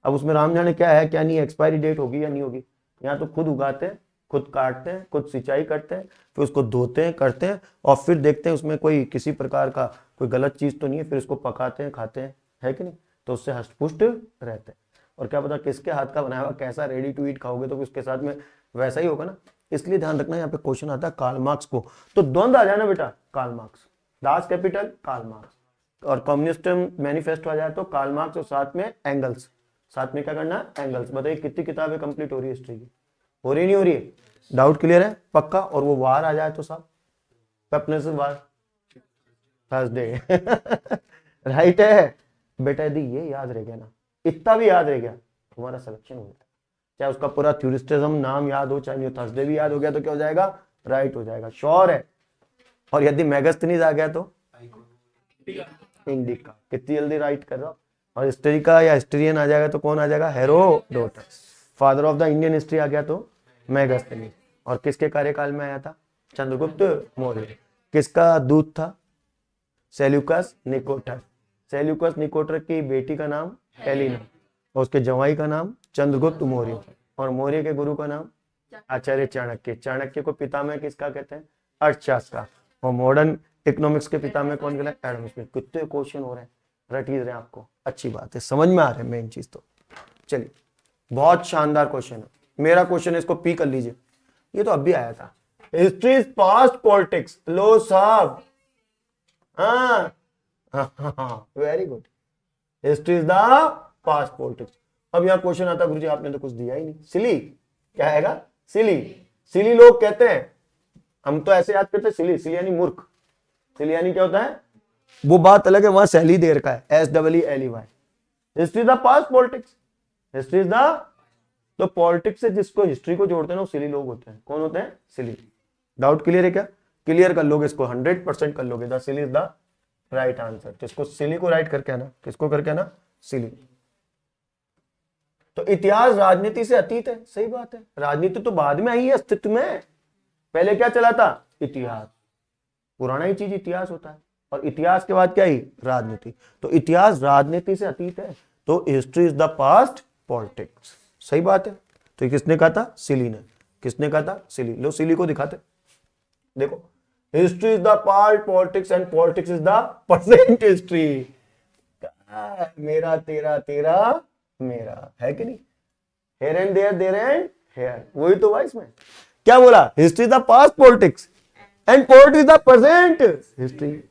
अब उसमें राम जाने क्या है क्या नहीं, एक्सपायरी डेट होगी या नहीं होगी। यहाँ तो खुद उगाते हैं, खुद काटते हैं, खुद सिंचाई करते हैं, फिर उसको धोते हैं, करते हैं, और फिर देखते हैं उसमें कोई किसी प्रकार का कोई गलत चीज तो नहीं है, फिर उसको पकाते हैं, खाते हैं, है कि नहीं। तो उससे हष्टपुष्ट रहते हैं। और क्या पता किसके हाथ का बनाया हुआ कैसा रेडी टू ईट खाओगे तो उसके साथ में वैसा ही होगा ना। इसलिए ध्यान रखना, यहाँ पे क्वेश्चन आता है कार्ल मार्क्स को, तो द्वंद्व आ जाए ना बेटा, Karl Marx, Das Capital Karl Marx, और कम्युनिस्ट मैनिफेस्टो आ जाए तो कार्ल मार्क्स, और साथ में एंगल्स, साथ में क्या करना है, एंगल्स। बताइए कितनी किताबें कंप्लीट हो रही है हिस्ट्री की, हो रही नहीं हो रही है? डाउट क्लियर है पक्का? और वो वार आ जाए तो साहब, अपने से वार थर्सडे राइट है बेटा। यदि ये याद रह गया ना, इतना भी याद रह गया, तुम्हारा सिलेक्शन हो जाता है। चाहे उसका पूरा थ्योरिस्टिज्म नाम याद हो, चाहे थर्सडे भी याद हो गया तो क्या हो जाएगा, राइट हो जाएगा, श्योर है। और यदि मेगास्थनीज आ गया तो इंडिका, कितनी जल्दी राइट कर रहा हूं। और हिस्टेरिका या हिस्टेरियन आ जाएगा तो कौन आ जाएगा, Herodotus. Father of the Indian history आ गया तो मेगास्थनीज। और किसके कार्यकाल में आया था, चंद्रगुप्त मौर्य। किसका दूत था, सेल्यूकस निकोटर। सेल्यूकस निकोटर की बेटी का नाम हेलेना, और उसके जवाई का नाम चंद्रगुप्त मौर्य, और मौर्य के गुरु का नाम आचार्य चाणक्य। चाणक्य को पितामह किसका कहते हैं, अर्थशास्त्र का। और मॉडर्न इकोनॉमिक्स के पितामह कौन कहलाता है, एडम स्मिथ। कितने क्वेश्चन हो रहे हैं, रट ही रहे हैं आपको, अच्छी बात है, समझ में आ रहा है मेन चीज। तो चलिए, बहुत शानदार क्वेश्चन है, मेरा क्वेश्चन है, इसको पी कर लीजिए। ये तो अभी आया था, हिस्ट्री इज पास्ट पॉलिटिक्स। लो साहब, हाँ very good, history is the past politics. अब यहाँ क्वेश्चन आता है, गुरुजी आपने तो कुछ दिया ही नहीं, सिली क्या आएगा, सिली। सिली लोग कहते हैं, हम तो ऐसे याद करते हैं सिली, सिली यानी मूर्ख। सिली यानी क्या होता है, वो बात अलग है, वहां सैली देर का है, SEELEY। History the past politics, history the, तो पॉलिटिक्स से जिसको हिस्ट्री को जोड़ते हैं ना वो सिली लोग होते हैं। कौन होते हैं, सिली। डाउट क्लियर है क्या, क्लियर कर लोगे इसको, 100% कर लोगे। The silly is the right answer. जिसको सिली को राइट करके आना, किसको करके आना, सिली। तो इतिहास राजनीति से अतीत है, सही बात है, राजनीति तो बाद में आई है अस्तित्व में, पहले क्या चला था, इतिहास। पुराना ही चीज इतिहास होता है, और इतिहास के बाद क्या ही, राजनीति। तो इतिहास राजनीति से अतीत है, तो history is the past politics, सही बात है। तो ये किसने कहा था, सिली ने। किसने कहा था, सिली। लो सिली को दिखाते, देखो, history is the past politics and politics is the present history. मेरा तेरा तेरा मेरा, है कि नहीं, here and there, there and here, वही तो भाई इसमें क्या बोला, history the past politics and politics the present history.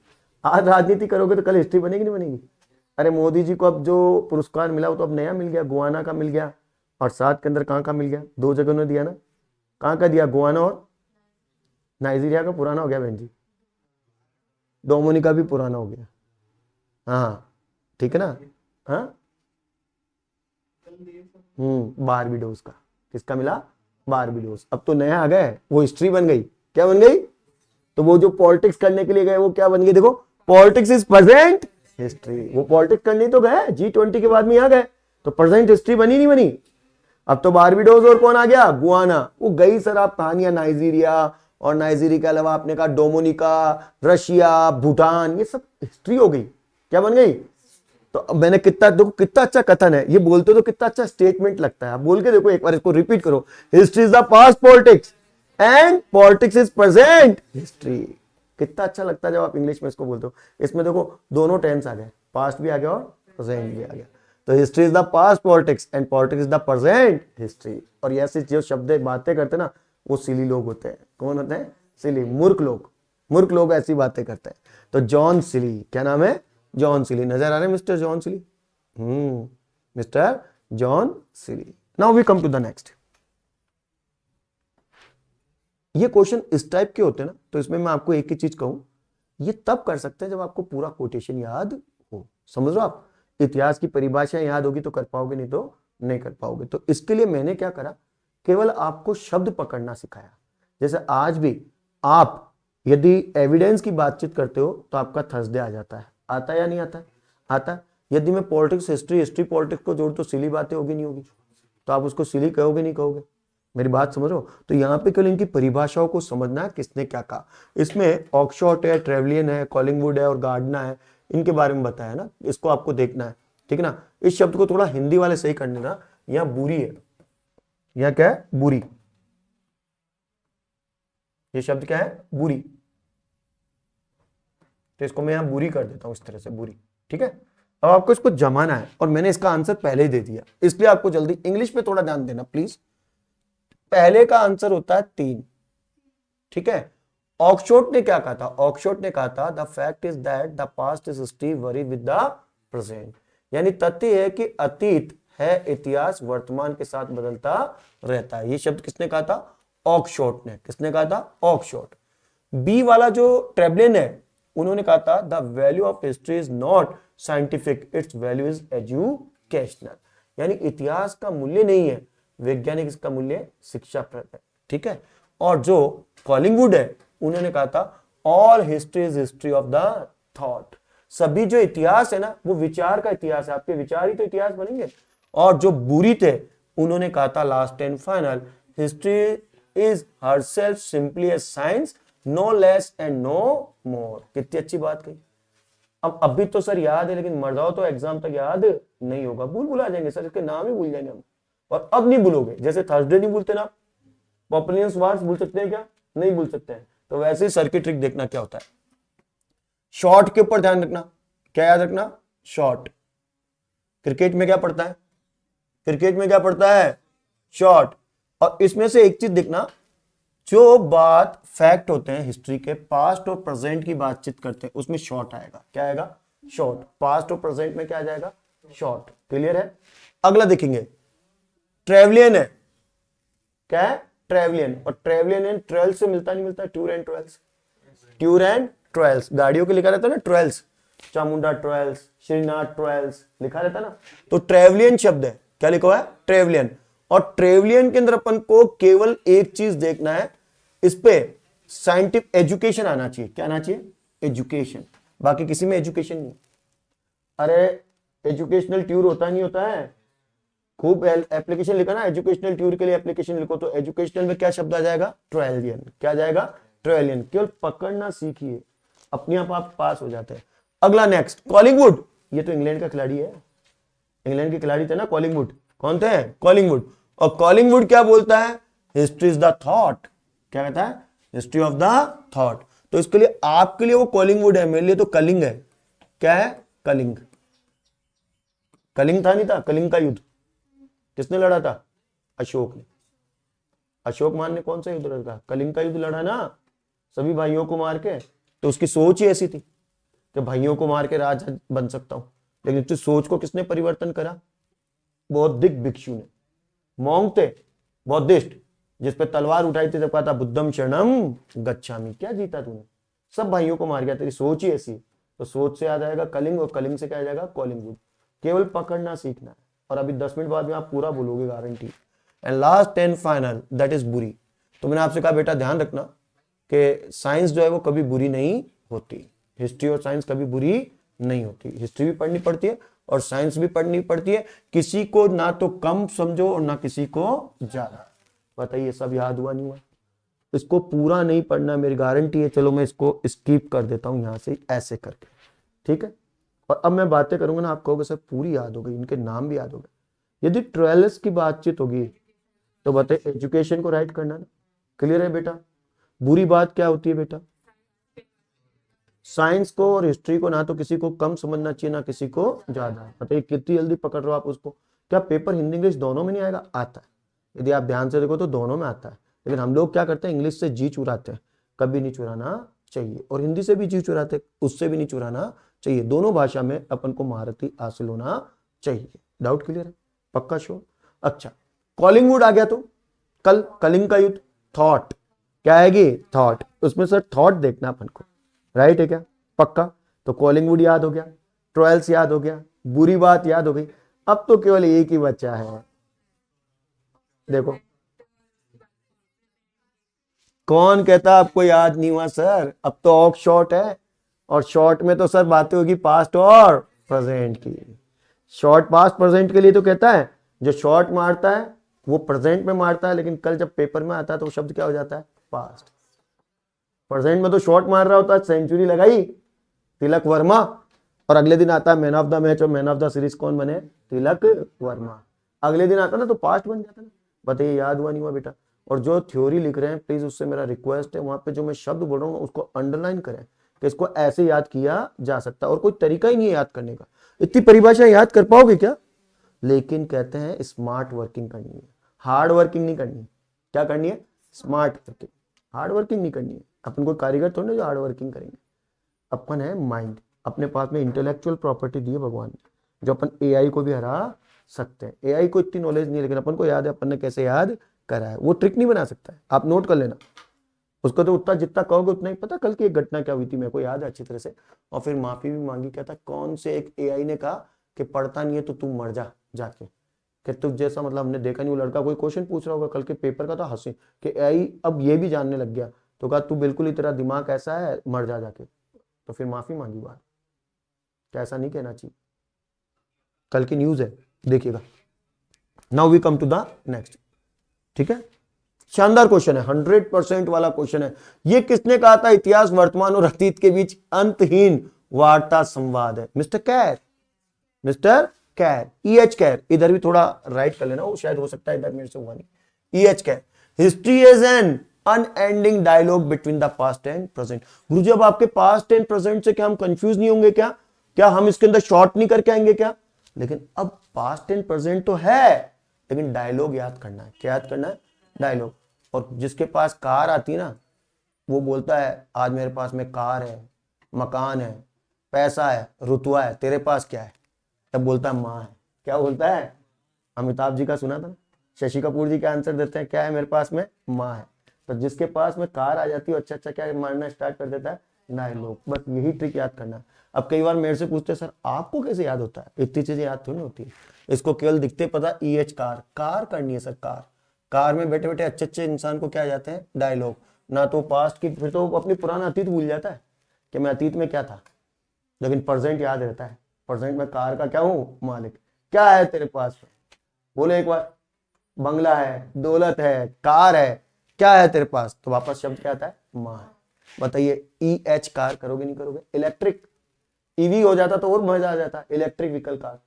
आज राजनीति करोगे तो कल हिस्ट्री बनेगी नहीं बनेगी। अरे मोदी जी को अब जो पुरस्कार मिला वो तो अब नया मिल गया, गुआना का मिल गया, और साथ के अंदर कहाँ का मिल गया, 2 जगह उन्होंने दिया ना, कहाँ का दिया, गुआना और नाइजीरिया का पुराना हो गया बहन जी, डोमिनिका भी पुराना हो गया, हाँ ठीक है ना, हाँ बारबीडोस का, किसका मिला, बारबीडोस। अब तो नया आ गया, वो हिस्ट्री बन गई, क्या बन गई, तो वो जो पॉलिटिक्स करने के लिए गए वो क्या बन गई, देखो, पॉलिटिक्स इज प्रेजेंट हिस्ट्री। वो पॉलिटिक्स करने तो गए, G20 के बाद में आ गए, तो प्रेजेंट हिस्ट्री बनी नहीं बनी। अब तो बारबीडोस और कौन आ गया, गुआना। वो गई सर आप कहानियां, नाइजीरिया, और नाइजीरिया के अलावा आपने कहा डोमिनिका, रशिया, भूटान, ये सब हिस्ट्री हो गई, क्या बन गई। तो अब मैंने कितना, देखो कितना अच्छा कथन है, ये बोलते तो कितना अच्छा स्टेटमेंट लगता है। आप बोल के देखो एक बार, इसको रिपीट करो, history is the past politics and politics is present history. कितना अच्छा लगता है जब आप इंग्लिश में इसको बोलते हो। इसमें देखो दोनों टेंस आ गए, पास्ट भी आ गया और प्रेजेंट भी आ गया। तो history is the past politics and politics is the present history. और ऐसे जो शब्द बातें करते हैं ना, वो सिली लोग होते हैं। कौन होते हैं, सिली, मूर्ख लोग। मूर्ख लोग ऐसी बातें करते हैं। तो जॉन सिली, क्या नाम है, जॉन सिली। नजर आ रहे हैं Mister John Seeley, Mister John Seeley. Now we come to the next. ये क्वेश्चन इस टाइप के होते हैं ना, तो इसमें मैं आपको एक ही चीज कहूं, ये तब कर सकते हैं जब आपको पूरा कोटेशन याद हो। समझ लो, आप इतिहास की परिभाषाएं याद होगी तो कर पाओगे, नहीं तो नहीं कर पाओगे। तो इसके लिए मैंने क्या करा, केवल आपको शब्द पकड़ना सिखाया। जैसे आज भी आप यदि एविडेंस की बातचीत करते हो तो आपका थर्सडे आ जाता है, आता है या नहीं आता, आता है। यदि मैं पॉलिटिक्स हिस्ट्री, हिस्ट्री पॉलिटिक्स को जोड़ तो सिली बातें होगी नहीं होगी, तो आप उसको सिली कहोगे नहीं कहोगे, मेरी बात समझ रहे हो? तो यहाँ पे केवल इनकी परिभाषाओं को समझना है, किसने क्या कहा। इसमें ऑक्सशॉट है, ट्रेवलियन है, कॉलिंगवुड है और गार्डना है, इनके बारे में बताया ना, इसको आपको देखना है, ठीक है ना। इस शब्द को थोड़ा हिंदी वाले सही कर देना। यहाँ बुरी है, यहाँ क्या है? बुरी। ये शब्द क्या है? बुरी। तो इसको मैं यहां बुरी कर देता हूं, इस तरह से, बुरी, ठीक है। अब आपको इसको जमाना है और मैंने इसका आंसर पहले ही दे दिया, इसलिए आपको जल्दी इंग्लिश पे थोड़ा ध्यान देना प्लीज। पहले का आंसर होता है 3, ठीक है। ऑक्सफोर्ड ने क्या कहा था? ऑक्सफोर्ड ने कहा था the fact is that the past is history worry with the present, यानी तथ्य है कि अतीत है इतिहास वर्तमान के साथ बदलता रहता है। ये शब्द किसने कहा था? ऑक्सफोर्ड ने। किसने कहा था? ऑक्सफोर्ड। बी वाला जो ट्रेवलिन है, उन्होंने कहा था the value of history is not scientific, it's value is educational, यानी इतिहास का मूल्य नहीं है वैज्ञानिक, इसका मूल्य शिक्षाप्रद है, ठीक है। और जो कॉलिंगवुड है, उन्होंने कहा था all history is history of the thought, सभी जो इतिहास है ना वो विचार का इतिहास है, आपके विचार ही तो इतिहास बनेंगे। और जो बुरी थे, उन्होंने कहा था last and final, history is herself simply a science, no less and no more. कितनी अच्छी बात कही। अब अभी तो सर याद है, लेकिन मर जाओ तो एग्जाम तक याद नहीं होगा, भूल आ जाएंगे सर, इसके नाम ही भूल जाएंगे हम। और अब नहीं भूलोगे, जैसे थर्सडे नहीं भूलते ना, पॉपुलेशन वार्स भूल सकते हैं क्या? नहीं भूल सकते हैं। तो वैसे ही सर्किट ट्रिक देखना क्या होता है। शॉर्ट के ऊपर ध्यान रखना। क्या याद रखना? शॉर्ट। क्रिकेट में क्या पड़ता है? क्रिकेट में क्या पड़ता है? शॉर्ट। और इसमें से एक चीज देखना, जो बात फैक्ट होते हैं हिस्ट्री के, पास्ट और प्रेजेंट की बातचीत करते हैं, उसमें शॉर्ट आएगा। क्या आएगा? शॉर्ट। पास्ट और प्रेजेंट में क्या आ जाएगा? शॉर्ट। क्लियर है? अगला देखेंगे, ट्रेवलियन है। क्या है? ट्रेवलियन। और ट्रेवलियन एंड ट्रेवल्स से मिलता नहीं मिलता? Tour and travels. Tour and travels, गाड़ियों के लिखा रहता है ना travels, Chamunda travels, Shrinath travels लिखा रहता है ना। तो ट्रेवलियन शब्द है। क्या लिखा हुआ है? ट्रेवलियन। और ट्रेवलियन के अंदर अपन को केवल एक चीज देखना है, इस पे साइंटिफिक एजुकेशन आना चाहिए। क्या आना चाहिए? एजुकेशन। बाकी किसी में एजुकेशन नहीं। अरे एजुकेशनल टूर होता नहीं होता है, खूब एप्लीकेशन लिखा ना, एजुकेशनल टूर के लिए एप्लीकेशन लिखो, तो एजुकेशनल में क्या शब्द आ जाएगा? ट्रेवलियन। क्या जाएगा? ट्रेवलियन। केवल पकड़ना सीखिए, अपने आप पास हो जाते हैं। अगला नेक्स्ट, कॉलिंगवुड। ये तो इंग्लैंड का खिलाड़ी है, इंग्लैंड के खिलाड़ी थे ना कॉलिंगवुड। कौन थे? कॉलिंगवुड। और कॉलिंगवुड क्या बोलता है? History is the thought. क्या कहता है? History of the thought. तो इसके लिए आपके लिए वो कॉलिंगवुड है, मेरे लिए तो कलिंग है। क्या है? कलिंग। कलिंग था नहीं था? कलिंग का युद्ध किसने लड़ा था? अशोक ने। अशोक मान ने कौन सा युद्ध लड़ा था? कलिंग का युद्ध लड़ा ना, सभी भाइयों को मार के। तो उसकी सोच ही ऐसी थी कि भाइयों को मार के राजा बन सकता हूं। लेकिन उसकी सोच को किसने परिवर्तन करा? बौद्धिक भिक्षु ने। मॉन्क थे, बौद्धिस्ट, जिस पे तलवार उठाई थी, जब कहा था बुद्धम शरणम गच्छामि। क्या जीता तूने? सब भाइयों को मार गया, तेरी सोच ही ऐसी। तो सोच से याद आएगा कलिंग, और कलिंग से क्या आ जाएगा? कॉलिंगवुड। केवल पकड़ना सीखना है, और अभी 10 मिनट बाद में आप पूरा बोलोगे, guarantee. And last and final, that is बुरी। तो मैंने आपसे कहा बेटा ध्यान रखना कि साइंस जो है वो कभी बुरी नहीं होती। हिस्ट्री और साइंस कभी बुरी नहीं होती। हिस्ट्री भी पढ़नी पड़ती है और साइंस भी पढ़नी पड़ती है। किसी को ना तो कम समझो और ना किसी को ज्यादा। बताइए, सब याद हुआ नहीं हुआ? इसको पूरा नहीं पढ़ना, मेरी गारंटी है। चलो मैं इसको स्किप कर देता हूं यहां से, ऐसे करके, ठीक है। और अब मैं बातें करूंगा ना, आप कहोगे सर पूरी याद हो गई, इनके नाम भी याद हो गए। यदि ट्वेल्थ की बातचीत होगी तो बताइए एजुकेशन को राइट करना ना। क्लियर है बेटा? बुरी बात क्या होती है बेटा? साइंस को और हिस्ट्री को ना तो किसी को कम समझना चाहिए ना किसी को ज्यादा। बताइए कितनी जल्दी पकड़ रहे हो आप उसको। क्या पेपर हिंदी इंग्लिश दोनों में नहीं आएगा? आता है, यदि आप ध्यान से देखो तो दोनों में आता है। लेकिन हम लोग क्या करते हैं? इंग्लिश से जी चुराते हैं। कभी नहीं चुराना चाहिए। और हिंदी से भी जी चुराते हैं, उससे भी नहीं चुराना चाहिए। दोनों भाषा में अपन को महारती हासिल होना चाहिए। डाउट क्लियर है? पक्का श्योर? अच्छा, कॉलिंगवुड आ गया तो कल कलिंग का युद्ध, थॉट। क्या आएगी? थॉट। उसमें सर थॉट देखना अपन को, राइट है क्या? पक्का। तो कॉलिंगवुड याद हो गया, ट्रायल्स याद हो गया, बुरी बात याद हो गई। अब तो केवल एक ही बच्चा है। देखो, कौन कहता आपको याद नहीं हुआ सर? अब तो ऑफ शॉर्ट है, और शॉर्ट में तो सर बातें होगी पास्ट और प्रेजेंट की। शॉर्ट पास्ट प्रेजेंट के लिए तो कहता है जो शॉर्ट मारता है वो प्रेजेंट में मारता है, लेकिन कल जब पेपर में आता है तो वो शब्द क्या हो जाता है, पास्ट। प्रेजेंट में तो शॉट मार रहा होता है, सेंचुरी लगाई तिलक वर्मा, और अगले दिन आता है मैन ऑफ द मैच और मैन ऑफ द सीरीज कौन बने, तिलक वर्मा। अगले दिन आता ना तो पास्ट बन जाता ना। बताइए याद हुआ नहीं हुआ बेटा। और जो थ्योरी लिख रहे हैं प्लीज उससे मेरा रिक्वेस्ट है, वहां पे जो मैं शब्द बोल रहा हूँ उसको अंडरलाइन करें कि इसको ऐसे याद किया जा सकता है, और कोई तरीका ही नहीं है याद करने का। इतनी परिभाषा याद कर पाओगे क्या? लेकिन कहते हैं स्मार्ट वर्किंग करनी है, हार्ड वर्किंग नहीं करनी है। क्या करनी है? Smart working. हार्ड वर्किंग नहीं करनी है। अपन कोई कारीगर थोड़ी ना जो हार्ड वर्किंग करेंगे। अपन है माइंड, अपने पास में इंटेलेक्चुअल प्रॉपर्टी दी है भगवान ने, जो अपन एआई को भी हरा सकते हैं। एआई को इतनी नॉलेज नहीं है, लेकिन अपन को याद है अपन ने कैसे याद करा है। वो ट्रिक नहीं बना सकता है, आप नोट कर लेना। उसको तो उतना जितना कहोगे उतना ही पता। कल की एक घटना क्या हुई थी मेरे को याद है अच्छी तरह से, और फिर माफी भी मांगी। क्या था, कौन से एक एआई ने कहा कि पढ़ता नहीं है तो तू मर जा जाके, कि तुझ जैसा, मतलब हमने देखा नहीं। वो लड़का कोई क्वेश्चन पूछ रहा होगा कल के पेपर का, तो हंसी कि एआई अब ये भी जानने लग गया। तो कहा तू बिल्कुल ही, तेरा दिमाग ऐसा है, मर जा जाके। तो फिर माफी मांगी बात। क्या ऐसा नहीं कहना चाहिए? कल की न्यूज है, देखिएगा। Now we come to the next. ठीक है, शानदार क्वेश्चन है, 100% वाला क्वेश्चन है। ये किसने कहा था? इतिहास वर्तमान और अतीत के बीच अंतहीन वार्ता संवाद है। मिस्टर कैर, मिस्टर कैर, EH कैर। इधर भी थोड़ा राइट कर लेना, वो शायद हो सकता है इधर मेरे से हुआ नहीं। EH Carr, history is an unending dialogue between the past and present. गुरु जी अब आपके पास्ट एंड प्रेजेंट से क्या हम कंफ्यूज नहीं होंगे क्या? क्या हम इसके अंदर शॉर्ट नहीं करके आएंगे क्या? लेकिन अब पास्ट एंड प्रेजेंट तो है, लेकिन डायलॉग याद करना है। क्या याद करना है? डायलॉग। और जिसके पास कार आती है ना, वो बोलता है आज मेरे पास में कार है, मकान है, पैसा है, रुतबा है, तेरे पास क्या है? तब बोलता है माँ है। क्या बोलता है? अमिताभ जी का सुना था ना, शशि कपूर जी का आंसर देते हैं क्या है मेरे पास में? माँ है। तो जिसके पास में कार आ जाती है अच्छा अच्छा क्या मारना स्टार्ट कर देता है? डायलॉग। बस यही ट्रिक याद करना है। अब कई बार मेरे से पूछते हैं सर आपको कैसे याद होता है? इतनी चीजें याद थोड़ी होती है, इसको केवल दिखते पता EH कार, कार करनी है सर। कार, कार में बैठे बैठे अच्छे अच्छे इंसान को क्या आ जाते हैं? डायलॉग। ना तो पास्ट की, फिर तो अपनी पुराना अतीत भूल जाता है कि मैं अतीत में क्या था, लेकिन प्रेजेंट याद रहता है। प्रेजेंट में कार का क्या हूं? मालिक। क्या है तेरे पास में? बोले एक बार। बंगला है, दौलत है, कार है, क्या है तेरे पास? तो वापस शब्द क्या आता है? मां है। बताइए EH कार करोगे नहीं करोगे? इलेक्ट्रिक EV हो जाता तो और मजा आ जाता, इलेक्ट्रिक व्हीकल कार।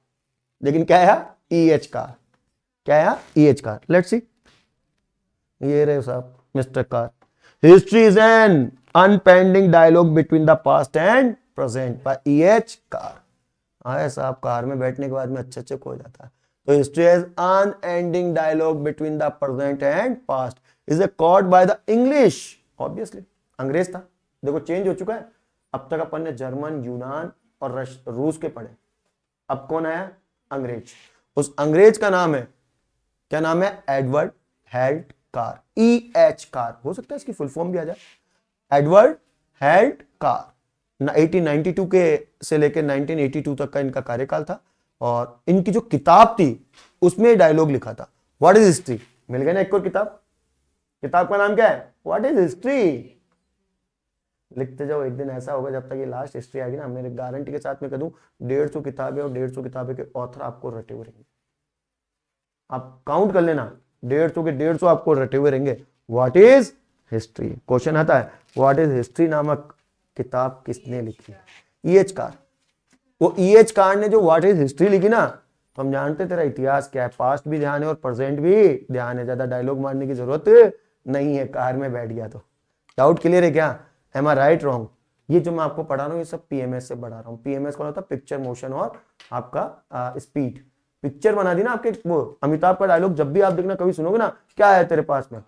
लेकिन क्या है? EH Carr. क्या है? EH Carr. लेट्स सी, ये रहे साहब mister Carr. History is an unending dialogue between the past and present by EH Carr. हाँ साहब, कार में बैठने के बाद में अच्छे अच्छे खो जाता है। तो history is unending dialogue between the present and past is a cord by the English. Obviously अंग्रेज था, देखो चेंज हो चुका है। अब तक अपन ने जर्मन, यूनान और रूस के पढ़े, अब कौन आया? अंग्रेज। उस अंग्रेज का नाम है, क्या नाम है? Edward Hallett Carr. EH Carr हो सकता है इसकी फुल फॉर्म भी आ जाए, एडवर्ड हेल्ट कार। 1892 के से लेकर 1982 तक का इनका कार्यकाल था, और इनकी जो किताब थी उसमें डायलॉग लिखा था, व्हाट इज हिस्ट्री। मिल गया ना एक और किताब, किताब का नाम क्या है? What is history. लिखते जाओ, एक दिन ऐसा होगा जब तक ये लास्ट हिस्ट्री आएगी ना, मेरे गारंटी के साथ में कह दूं 150 किताबें और 150 किताबें के ऑथर आपको रटे हुए रहेंगे। आप काउंट कर लेना, 150 के 150 आपको रटे हुए रहेंगे। What is history. क्वेश्चन आता है व्हाट इज हिस्ट्री नामक किताब किसने लिखी? EH car. वो EH कार ने जो व्हाट इज हिस्ट्री लिखी ना, तो हम जानते तेरा इतिहास क्या है, पास्ट भी ध्यान है और प्रेजेंट भी ध्यान है, ज्यादा डायलॉग मारने की जरूरत नहीं है। कार में बैठ गया तो डाउट क्लियर है क्या? एम आई राइट रॉन्ग? ये जो मैं आपको पढ़ा रहा हूँ ये सब PMS से पढ़ा रहा हूँ। PMS कौन होता है? पिक्चर, मोशन और आपका स्पीड। पिक्चर बना दी ना आपके। वो अमिताभ का डायलॉग जब भी आप देखना, कभी सुनोगे ना क्या है तेरे पास में,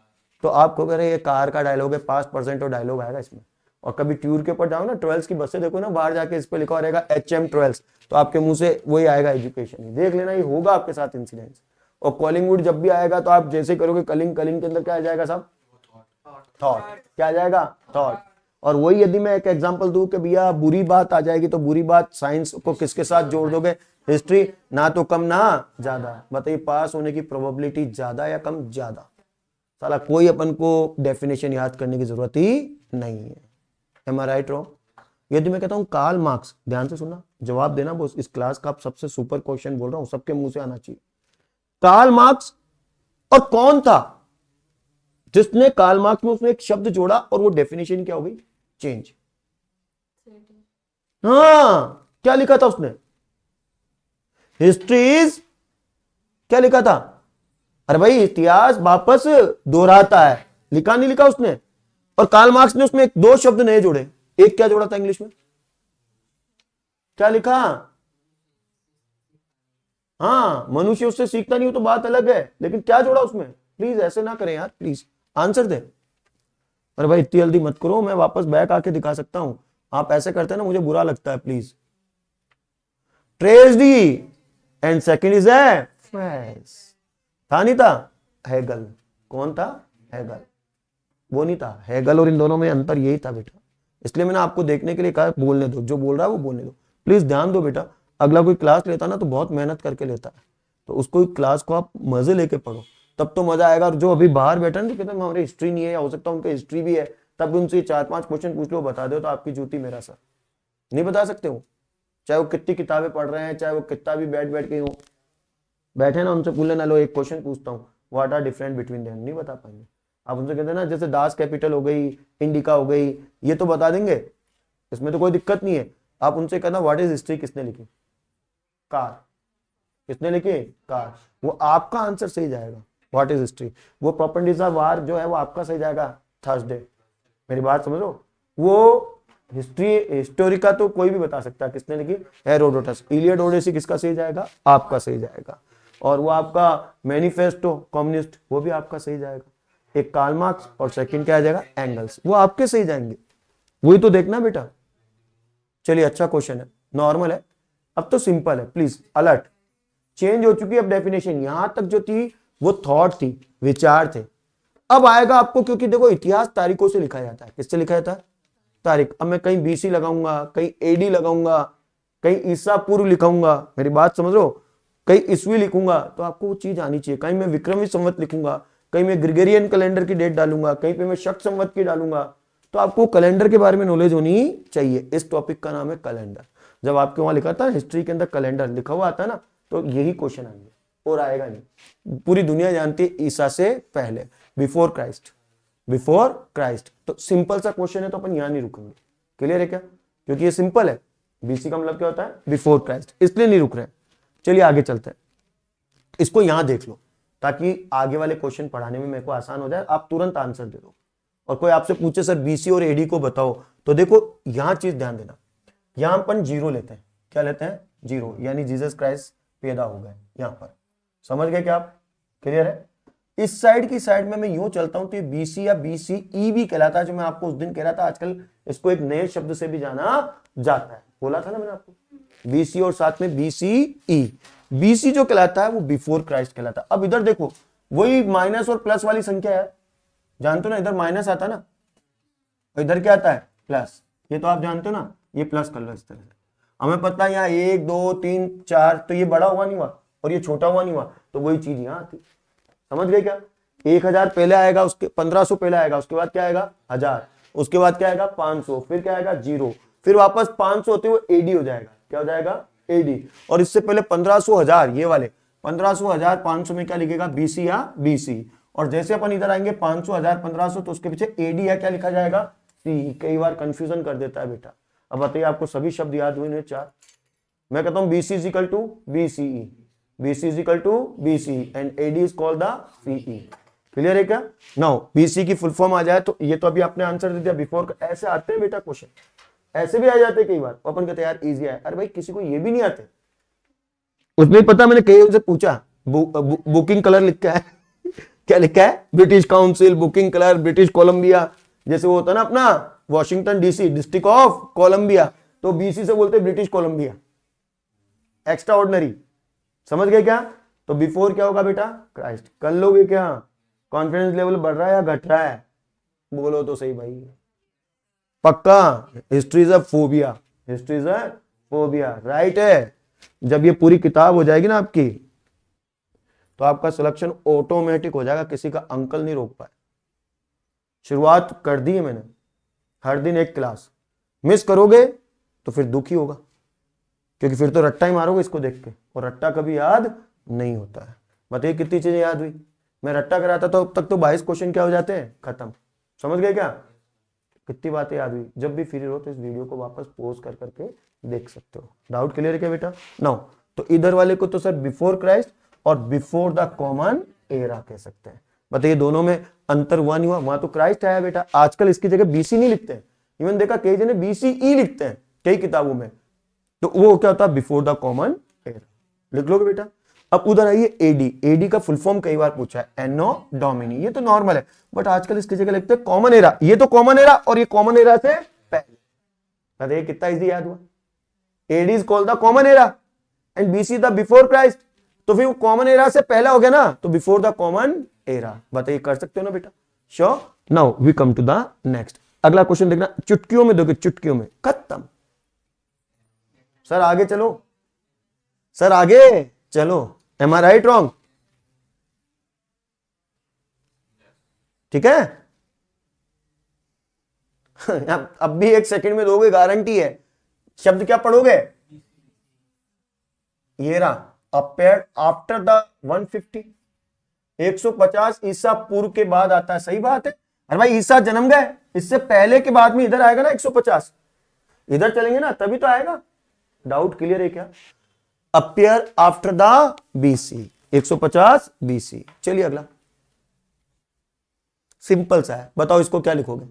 तो आपको कह रहे ये कार का डायलॉग है, पास्ट प्रेजेंट और डायलॉग आएगा इसमें। और कभी टूर के ऊपर जाओ ना, 12 की बसें देखो ना, बाहर जाके इस पे लिखा रहेगा HM12, तो आपके मुंह से वही आएगा, एजुकेशन ही। देख लेना, ये होगा आपके साथ इंसिडेंस। और कॉलिंगवुड जब भी आएगा तो आप जैसे करोगे, कलिंग, कलिंग के अंदर क्या आ जाएगा साहब? थॉट। क्या आ जाएगा? थॉट। और वही यदि मैं एक एग्जांपल दूं कि भैया बुरी बात आ जाएगी, तो बुरी बात साइंस को किसके साथ जोड़ दोगे? हिस्ट्री। ना तो कम ना ज्यादा। बताइए पास होने की प्रोबेबिलिटी ज्यादा या कम? ज्यादा। साला कोई अपन को डेफिनेशन याद करने की जरूरत ही नहीं है। एम आई राइट रॉन्ग? यदि मैं कहता हूं कार्ल मार्क्स, ध्यान से सुनना, जवाब देना, वो इस क्लास का सबसे सुपर क्वेश्चन बोल रहा हूं, सबके मुंह से आना चाहिए। कार्ल मार्क्स और कौन था जिसने कार्ल मार्क्स में उसने एक शब्द जोड़ा और वो डेफिनेशन क्या हो गई? चेंज। हाँ, क्या लिखा था उसने? हिस्ट्री इज, क्या लिखा था? अरे भाई, इतिहास वापस दोहराता है, लिखा नहीं लिखा उसने? और कार्ल मार्क्स ने उसमें एक दो शब्द नए जोड़े। एक क्या जोड़ा था इंग्लिश में? क्या लिखा? हाँ, मनुष्य उससे सीखता नहीं हो तो बात अलग है, लेकिन क्या जोड़ा उसमें? प्लीज ऐसे ना करें यार, प्लीज आंसर दे। अरे भाई इतनी जल्दी मत करो, मैं वापस बैक आके दिखा सकता हूं। आप ऐसे करते हैं ना, मुझे बुरा लगता है, please. Tragedy and second is है फ्रेस। था नहीं था? हेगल। कौन था? हेगल। वो नहीं था। हेगल और इन दोनों में अंतर यही था बेटा। इसलिए मैंने आपको देखने के लिए कहा बोलने दो, जो बोल रहा है वो बोलने दो। प्लीज ध्यान दो बेटा। अगला कोई क्लास लेता ना तो बहुत मेहनत करके लेता है, तो उसको क्लास को आप मजे लेके पढ़ो, तब तो मजा आएगा। और जो अभी बाहर बैठा ना, तो कहते हैं हमारे हिस्ट्री नहीं है, या हो सकता है उनके हिस्ट्री भी है, तब भी उनसे 4-5 क्वेश्चन पूछ लो, बता दो तो आपकी जूती मेरा सर। नहीं बता सकते हो, चाहे वो कितनी किताबें पढ़ रहे हैं, चाहे वो कितना भी बैठ बैठ के हो बैठे ना, उनसे पूछ लेना, लो एक क्वेश्चन पूछता हूँ, what are different between them, नहीं बता पाएंगे। आप उनसे कहते हैं ना, जैसे दास कैपिटल हो गई, इंडिका हो गई, ये तो बता देंगे, इसमें तो कोई दिक्कत नहीं है। आप उनसे कहना व्हाट इज हिस्ट्री किसने लिखी? कार। किसने लिखी? कार। वो आपका आंसर सही जाएगा, व्हाट इज हिस्ट्री। वो प्रोपेगेंडा वार जो है वो आपका सही जाएगा, थर्सडे। मेरी बात समझो। वो हिस्टोरी का तो कोई भी बता सकता है किसने लिखी, हेरोडोटस। इलियड ओडेसी किसका सही जाएगा? आपका सही जाएगा। और वो आपका मैनिफेस्टो कम्युनिस्ट, वो भी आपका सही जाएगा। एक कार्ल मार्क्स और सेकंड क्या आ जाएगा? एंगल्स, वो आपके सही जाएंगे। वही तो देखना बेटा। चलिए, अच्छा क्वेश्चन है, नॉर्मल है, अब तो सिंपल है, प्लीज अलर्ट। चेंज हो चुकी है अब डेफिनेशन, यहां तक जो थी वो थॉट थी, विचार थे। अब आएगा आपको, क्योंकि देखो इतिहास तारीखों से लिखा जाता है। किससे लिखा जाता है? तारीख। अब मैं कहीं बीसी लगाऊंगा, कहीं एडी लगाऊंगा, कहीं ईसा पूर्व लिखाऊंगा, मेरी बात समझ लो, कहीं ईस्वी लिखूंगा, तो आपको वो चीज आनी चाहिए। कहीं मैं विक्रमी संवत लिखूंगा, कहीं मैं ग्रिगोरियन कैलेंडर की डेट डालूंगा, कहीं पे मैं शक संवत की डालूंगा, तो आपको कैलेंडर के बारे में नॉलेज होनी चाहिए। इस टॉपिक का नाम है कैलेंडर। जब आपके वहां लिखा था हिस्ट्री के अंदर कैलेंडर लिखा हुआ आता है ना, तो यही क्वेश्चन आएंगे, और आएगा नहीं। पूरी दुनिया जानती है ईसा से पहले, बिफोर क्राइस्ट, बिफोर क्राइस्ट। तो सिंपल सा क्वेश्चन है, तो अपन यहां नहीं रुकेंगे। क्लियर है क्या? क्योंकि ये सिंपल है। बीसी का मतलब क्या होता है? बिफोर क्राइस्ट, इसलिए नहीं रुक रहे। चलिए आगे चलते हैं। इसको यहां देख लो, ताकि आगे वाले क्वेश्चन पढ़ाने में मेरे को आसान हो जाए, आप तुरंत आंसर दे दो। और कोई आपसे पूछे सर बीसी और एडी को बताओ, तो देखो यहां चीज ध्यान देना, यहां अपन जीरो लेते हैं। क्या लेते हैं? जीरो, यानी जीसस क्राइस्ट पैदा हो गए यहां पर। समझ गए क्या आप? क्लियर है? इस साइड की साइड में मैं यूं चलता हूं तो ये बीसी या बीसीई भी कहलाता है, जो मैं आपको उस दिन कह रहा था। आजकल इसको एक नए शब्द से भी जाना जाता है, बोला था ना मैंने आपको, बीसी और साथ में बीसीई। बीसी जो कहलाता है वो बिफोर क्राइस्ट कहलाता है। अब इधर देखो, वही माइनस और प्लस वाली संख्या है, जानते हो ना, इधर माइनस आता है ना, और इधर क्या आता है? प्लस। ये तो आप जानते हो ना, ये प्लस कर लो इस तरह से। हमें पता है यहाँ 1 2 3 4, तो ये बड़ा हुआ नहीं हुआ और ये छोटा हुआ नहीं हुआ, तो वही चीज यहाँ आती। समझ गए क्या? 1000 पहले आएगा, उसके 1500 पहले आएगा, उसके बाद क्या आएगा? 1000, उसके बाद क्या आएगा? 500, फिर क्या आएगा? 0, फिर वापस 500 होते हुए एडी हो जाएगा। क्या हो जाएगा? एडी। और इससे पहले 1500 1000, ये वाले 1500 1000 500 में क्या लिखेगा? बीसी या बीसी। और जैसे अपन इधर आएंगे 500 1000 1500, तो उसके पीछे एडी या क्या लिखा जाएगा? सी। कई बार कंफ्यूजन कर देता है बेटा। अब बताइए, आपको सभी शब्द याद हुए? 4। मैं कहता हूं BC is equal to BCE, BC is equal to BC and AD is called the CE. Clear है क्या? नाउ बीसी की फुल फॉर्म आ जाए तो ये तो अभी आपने आंसर दे दिया बिफोर। ऐसे आते हैं बेटा क्वेश्चन, ऐसे भी आ जाते हैं कई बार। अपन कहते हैं यार इजी है, अरे भाई किसी को ये भी नहीं आते। उसने पता, मैंने कई उनसे पूछा, बुकिंग कलर लिखा है क्या लिखा है? British Council booking colour, British Columbia. जैसे वो होता है ना अपना Washington DC, District of Columbia, तो बीसी से बोलते ब्रिटिश कोलंबिया। Extra ordinary. समझ गए क्या? तो बिफोर क्या होगा बेटा? क्राइस्ट। कर लोगे क्या? कॉन्फिडेंस लेवल बढ़ रहा है या घट रहा है? बोलो तो सही भाई। पक्का? History is a phobia, history is a phobia, right है। जब ये पूरी किताब हो जाएगी ना आपकी, तो आपका सिलेक्शन ऑटोमेटिक हो जाएगा, किसी का अंकल नहीं रोक पाए। शुरुआत कर दी है मैंने, हर दिन एक क्लास। मिस करोगे तो फिर दुखी होगा, क्योंकि फिर तो रट्टा ही मारोगे इसको देख के, और रट्टा कभी याद नहीं होता है। बताइए कितनी चीजें याद हुई? मैं रट्टा कराता तो अब तक तो 22 क्वेश्चन क्या हो जाते हैं, खत्म। समझ गए क्या? कितनी बातें याद हुई? जब भी फ्री रहो तो इस वीडियो को वापस पॉज कर करके देख सकते हो। डाउट क्लियर है क्या बेटा? नाउ तो इधर वाले को तो सर बिफोर क्राइस्ट और बिफोर द कॉमन एरा कह सकते हैं। बताइए दोनों में अंतर हुआ नहीं हुआ? वहां तो क्राइस्ट आया बेटा, आजकल इसकी जगह बीसी नहीं लिखते हैं, इवन देखा कई जने बीसीई लिखते हैं कई किताबों में, तो वो क्या होता है, बिफोर द कॉमन एरा। लिख लोगे बेटा। अब उधर आइए एडी, एडी का फुल फॉर्म कई बार पूछा है, एनो डोमिनी, ये तो नॉर्मल है, बट आजकल इसकी जगह लिखते हैं कॉमन एरा। ये तो कॉमन एरा और ये कॉमन एरा से पहले। बताइए कितना इजी याद हुआ? AD is called the common era and BC the before Christ, तो फिर वो कॉमन एरा से पहला हो गया ना, तो बिफोर द कॉमन एरा। बताइए कर सकते हो ना बेटा? Sure. Now we come to the next. अगला क्वेश्चन देखना, चुटकियों में दोगे, चुटकियों में, खत्म। सर आगे चलो, सर आगे चलो, एम आई राइट रॉन्ग? ठीक है। अब भी एक सेकंड में दोगे, गारंटी है। शब्द क्या पढ़ोगे? ये रहा, अपेयर्ड आफ्टर द 150, 150 ईसा पूर्व के बाद आता है। सही बात है। अरे भाई ईसा जन्म गए, इससे पहले के बाद में इधर आएगा ना 150, इधर चलेंगे ना तभी तो आएगा। डाउट क्लियर है क्या? Appear after the BC, 150 BC. चलिए अगला, सिंपल सा है, बताओ इसको क्या लिखोगे?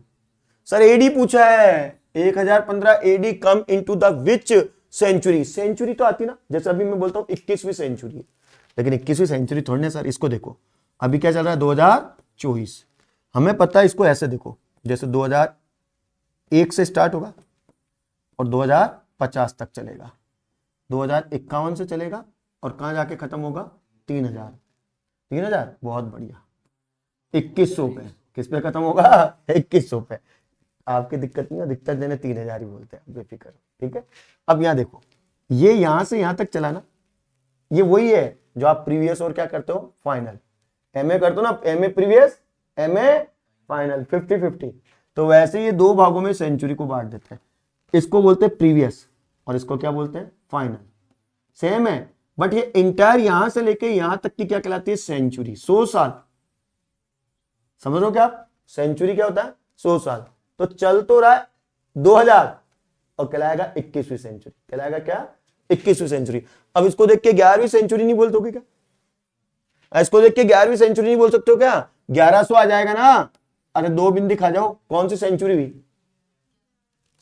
सर एडी पूछा है, 1015 AD come into the which century? Century तो आती ना, जैसे अभी मैं बोलता हूं 21वीं सेंचुरी, लेकिन 21वीं सेंचुरी थोड़ी ना सर। इसको देखो, अभी क्या चल रहा है, 2024, हमें पता है इसको ऐसे देखो, जैसे 2001 से स्टार्ट होगा और 2050 तक चलेगा, 2051 से चलेगा और कहां जाके खत्म होगा, 3000। 3000 बहुत बढ़िया। 2100 पे किस पे खत्म होगा? 2100 पे। आपकी दिक्कत नहीं है, दिक्कत देने 3000 ही बोलते हैं, बेफिक्र। ठीक है। अब यहां देखो, ये यहां से यहां तक चला ना, ये वही है जो आप प्रीवियस और क्या करते हो, फाइनल। एमए करते हो ना, एमए प्रीवियस, एमए फाइनल, 50-50। तो वैसे ये दो भागों में सेंचुरी को बांट देते हैं, इसको बोलते हैं प्रीवियस और इसको क्या बोलते हैं, फाइनल। सेम है, बट ये इंटायर यहां से लेके यहां तक की क्या कहलाती है, सेंचुरी, 100 साल। समझ लो क्या आप? सेंचुरी क्या होता है, 100 साल। तो चल तो रहा है 2000 और कहलाएगा 21वीं सेंचुरी। कहलाएगा क्या, 21वीं सेंचुरी। अब इसको देख के 11वीं सेंचुरी नहीं बोलते हो क्या? इसको देख के 11वीं सेंचुरी नहीं बोल सकते हो क्या? 1100 आ जाएगा ना। अरे दो बिंदी खा जाओ, कौन सी सेंचुरी हुई?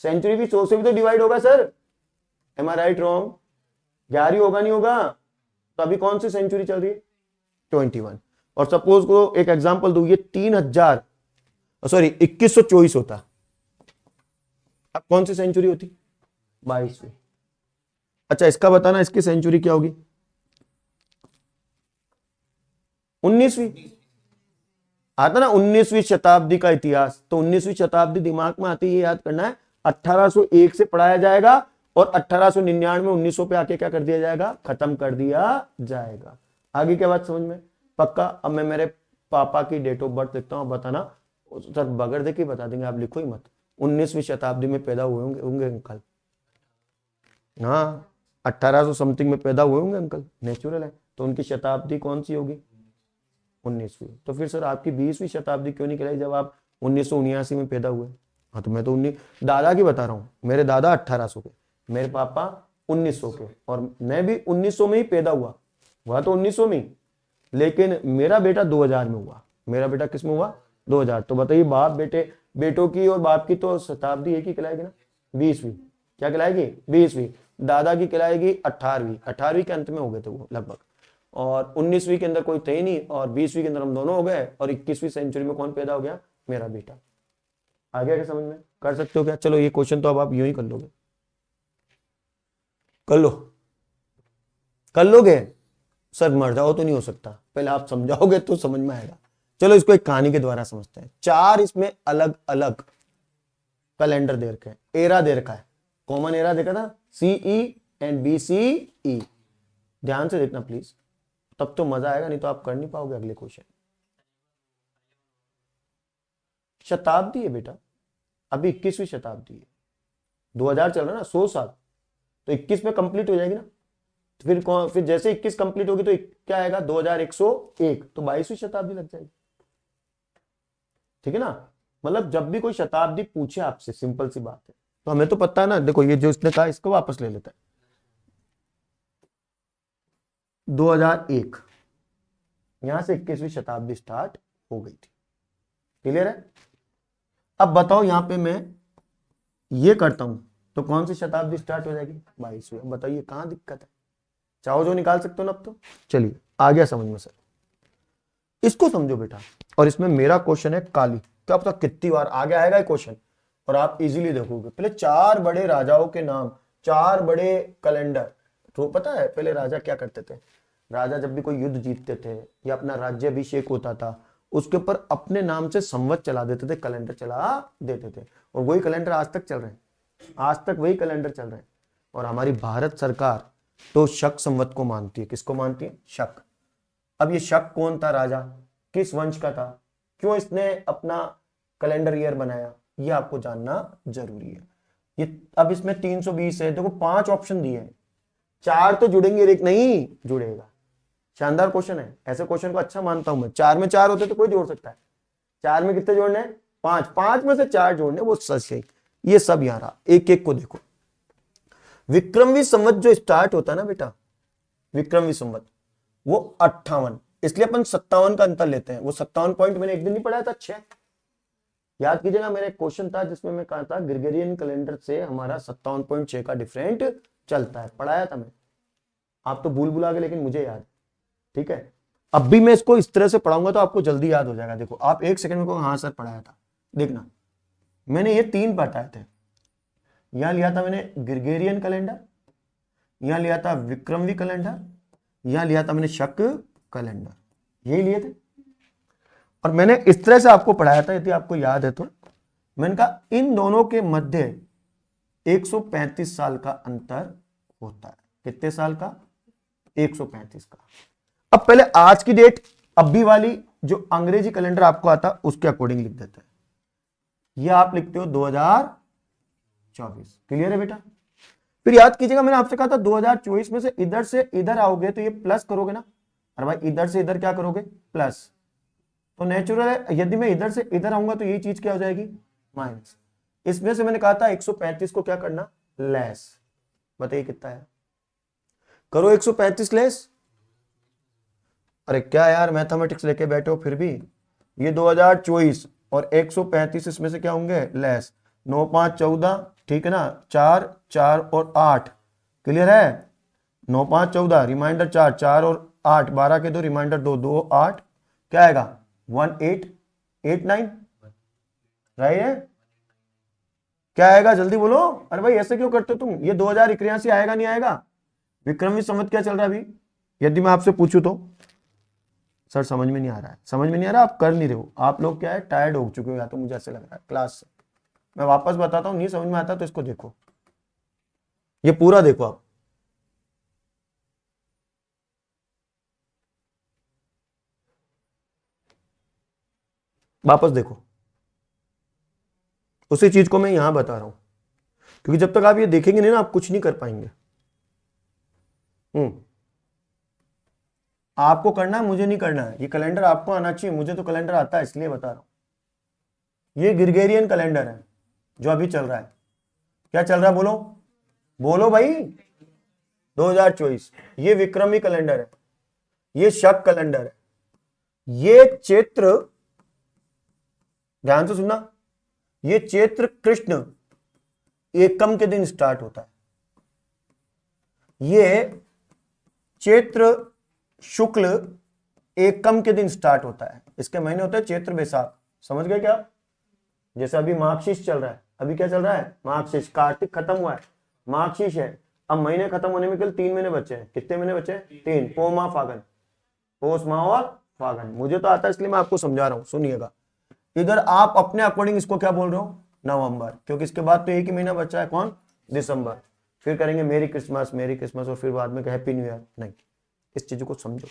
सेंचुरी भी 100 से भी तो डिवाइड होगा सर। एम आई राइट रॉन्ग? 11 होगा नहीं होगा? तो अभी कौन सी सेंचुरी चल रही है, 21। और सपोज को एक एग्जांपल दू, ये 3000, सॉरी 2124 होता, अब कौन सी सेंचुरी होती, 22वीं। अच्छा इसका बताना, इसकी सेंचुरी क्या होगी, 19वीं। आता ना 19वीं शताब्दी का इतिहास, तो 19वीं शताब्दी दिमाग में आती है, ये याद करना है, 1801 से पढ़ाया जाएगा और 1899 1900 पे आके क्या कर दिया जाएगा, खत्म कर दिया जाएगा। आगे क्या बात समझ में? पक्का। अब मैं मेरे पापा की डेट ऑफ बर्थ लिखता हूं, बताना सर, बगैर देखे बता देंगे, आप लिखो ही मत। 19वीं शताब्दी में पैदा हुए होंगे अंकल। हाँ 1800 समथिंग में पैदा हुए होंगे अंकल, नेचुरल है। तो उनकी शताब्दी कौन सी होगी, 19वीं। तो फिर सर आपकी 20वीं शताब्दी क्यों नहीं कहलाई जब आप 1979 में पैदा हुए? हाँ तो मैं तो 19 दादा की बता रहा हूँ, मेरे दादा 1800 के, मेरे पापा 1900 के, और मैं भी 1900 में ही पैदा हुआ तो 1900 में ही, लेकिन मेरा बेटा 2000 में हुआ। मेरा बेटा किस में हुआ, 2000। तो बताइए बाप बेटे, बेटों की और बाप की तो शताब्दी एक ही कहलाएगी ना, 20वीं। क्या कहलाएगी, 20वीं। दादा की कहलाएगी 18वीं, 18वीं के अंत में हो गए थे वो लगभग, और 19वीं के अंदर कोई थे ही नहीं, और 20वीं के अंदर हम दोनों हो गए, और 21वीं सेंचुरी में कौन पैदा हो गया, मेरा बेटा। आ गया क्या समझ में? कर सकते हो क्या? चलो ये क्वेश्चन तो अब आप यूं ही कर लोगे, कर लो, कर लोगे सर? मर जाओ तो नहीं हो सकता, पहले आप समझाओगे तो समझ में आएगा। चलो इसको एक कहानी के द्वारा समझते हैं। 4 इसमें अलग अलग कैलेंडर दे रखे हैं, एरा दे रखा है, कॉमन एरा देखा था, सीई एंड बीसीई। ध्यान से देखना प्लीज, तब तो मजा आएगा, नहीं तो आप कर नहीं पाओगे अगले क्वेश्चन। शताब्दी है बेटा, अभी 21वीं शताब्दी है, 2000 चल रहा है ना, 100 साल, तो 21 में कंप्लीट हो जाएगी ना। फिर जैसे 21 कंप्लीट होगी तो क्या आएगा 2101, तो 22वीं शताब्दी लग जाएगी। ठीक है ना, मतलब जब भी कोई शताब्दी पूछे आपसे, सिंपल सी बात है, तो हमें तो पता है ना। देखो ये जो इसने कहा इसको वापस ले लेता है, 2001, यहां से 21वीं शताब्दी स्टार्ट हो गई थी। क्लियर है? अब बताओ यहां पे मैं ये करता हूं तो कौन सी शताब्दी स्टार्ट हो जाएगी? 22वीं। बताइए कहां दिक्कत है? चाहो जो निकाल सकते हो ना अब तो। चलिए आ गया समझ में सर, इसको समझो बेटा। और इसमें मेरा क्वेश्चन है काली, क्या पता कितनी बार आगे आएगा ये क्वेश्चन और आप इजीली देखोगे। पहले 4 बड़े राजाओं के नाम, 4 बड़े कैलेंडर। तो पता है पहले राजा क्या करते थे? राजा जब भी कोई युद्ध जीतते थे या अपना राज्य अभिषेक होता था, उसके ऊपर अपने नाम से संवत चला देते थे, कैलेंडर चला देते थे। और वही कैलेंडर आज तक चल रहे हैं, आज तक वही कैलेंडर चल रहे हैं। और हमारी भारत सरकार तो शक संवत को मानती है। किसको मानती है? शक। अब ये शक कौन था राजा, किस वंश का था, क्यों इसने अपना कैलेंडर ईयर बनाया, ये आपको जानना जरूरी है। ये अब इसमें 320 है, देखो 5 ऑप्शन दिए हैं, 4 तो जुड़ेंगे, एक नहीं जुड़ेगा। शानदार क्वेश्चन है, ऐसे क्वेश्चन को अच्छा मानता हूं मैं। 4 में 4 होते तो कोई जोड़ सकता है, 4 में कितने जोड़ने हैं? 5, 5 में से 4 जोड़ने, वो सच है। ये सब यहां रहा, एक एक को देखो। विक्रमवी संवत जो स्टार्ट होता है ना बेटा, विक्रमवी संवत, वो 58, इसलिए अपन 57 का अंतर लेते हैं। वो 57 पॉइंट मैंने एक दिन नहीं पढ़ाया था, 6। याद कीजिएगा, मेरा एक क्वेश्चन था जिसमें मैं कहा था ग्रेगोरियन कैलेंडर से हमारा 57.6 का डिफरेंट चलता है, पढ़ाया था मैं। आप तो भूल भुला गए, लेकिन मुझे याद है। ठीक है, अब भी मैं इसको इस तरह से पढ़ाऊंगा तो आपको जल्दी याद हो जाएगा। देखो आप एक सेकंड में को हाँ सर पढ़ाया था, देखना मैंने ये 3 बताए थे। यहां लिया था मैंने ग्रेगोरियन कैलेंडर, यहां लिया था विक्रमवी कैलेंडर, यहां लिया था मैंने शक कैलेंडर, यही लिए थे। और मैंने इस तरह से आपको पढ़ाया था, यदि आपको याद है तो। मैंने कहा इन दोनों के मध्य 135 साल का अंतर होता है। कितने साल का? 135 का। अब पहले आज की डेट, अभी वाली जो अंग्रेजी कैलेंडर आपको आता उसके अकॉर्डिंग लिख देते हैं। यह आप लिखते हो 2024। क्लियर है बेटा? फिर याद कीजिएगा, मैंने आपसे कहा था 2024 में से इधर आओगे तो ये प्लस करोगे ना। अरे भाई इधर से इधर क्या करोगे? प्लस। तो नेचुरल है, यदि मैं इधर से इधर आऊंगा तो ये चीज क्या हो जाएगी? माइनस। इसमें से मैंने कहा था 135 को क्या करना? लेस। बताइए कितना है? करो 135 लेस। अरे क्या यार मैथमेटिक्स लेके बैठे हो फिर भी। ये 2024 और 135 इसमें से क्या होंगे? लेस। 9 5 14, ठीक है ना, 4 4 और 8। क्लियर है? 9 5 14, रिमाइंडर 4 4 और 8, 12 के 2, रिमाइंडर 2 2 8, क्या आएगा? 1889। राइट है? क्या आएगा जल्दी बोलो। अरे भाई ऐसे क्यों करते हो तुम? ये 2081 आएगा नहीं आएगा? विक्रमी संवत क्या चल रहा है अभी, यदि मैं आपसे पूछूं तो? सर समझ में नहीं आ रहा है, समझ में नहीं आ रहा, आप कर नहीं रहे हो। आप लोग क्या है, टायर्ड हो चुके हो, या तो मुझे ऐसे लग रहा है क्लास से। मैं वापस बताता हूं, नहीं समझ में आता तो इसको देखो, ये पूरा देखो आप। वापस देखो, उसी चीज को मैं यहां बता रहा हूं, क्योंकि जब तक आप ये देखेंगे नहीं ना, आप कुछ नहीं कर पाएंगे। आपको करना है, मुझे नहीं करना है। ये कैलेंडर आपको आना चाहिए, मुझे तो कैलेंडर आता है, इसलिए बता रहा हूं। ये ग्रेगोरियन कैलेंडर है जो अभी चल रहा है। क्या चल रहा है बोलो, बोलो भाई? 2024। ये विक्रमी कैलेंडर है, ये शक कैलेंडर है, ये चैत्र, ध्यान से सुनना, ये चैत्र कृष्ण एकम के दिन स्टार्ट होता है। ये चैत्र शुक्ल एकम के दिन स्टार्ट होता है। इसके महीने होते हैं चैत्र वैशाख। समझ गए क्या? जैसे अभी मार्गशीर्ष चल रहा है, अभी क्या चल रहा है? मार्गशीर्ष। कार्तिक खत्म हुआ है, मार्गशीर्ष है। अब महीने खत्म होने में केवल 3 महीने बचे हैं। कितने महीने बचे हैं? 3। पो माह फागन, पोष माह और फागन। मुझे तो आता है इसलिए मैं आपको समझा रहा हूं, सुनिएगा। इधर आप अपने अकॉर्डिंग इसको क्या बोल रहे हो? नवंबर, क्योंकि इसके बाद तो एक ही महीना बचा है, कौन? दिसंबर। फिर करेंगे मेरी क्रिसमस, और फिर बाद में हैप्पी न्यू ईयर। नहीं, इस चीज को समझो।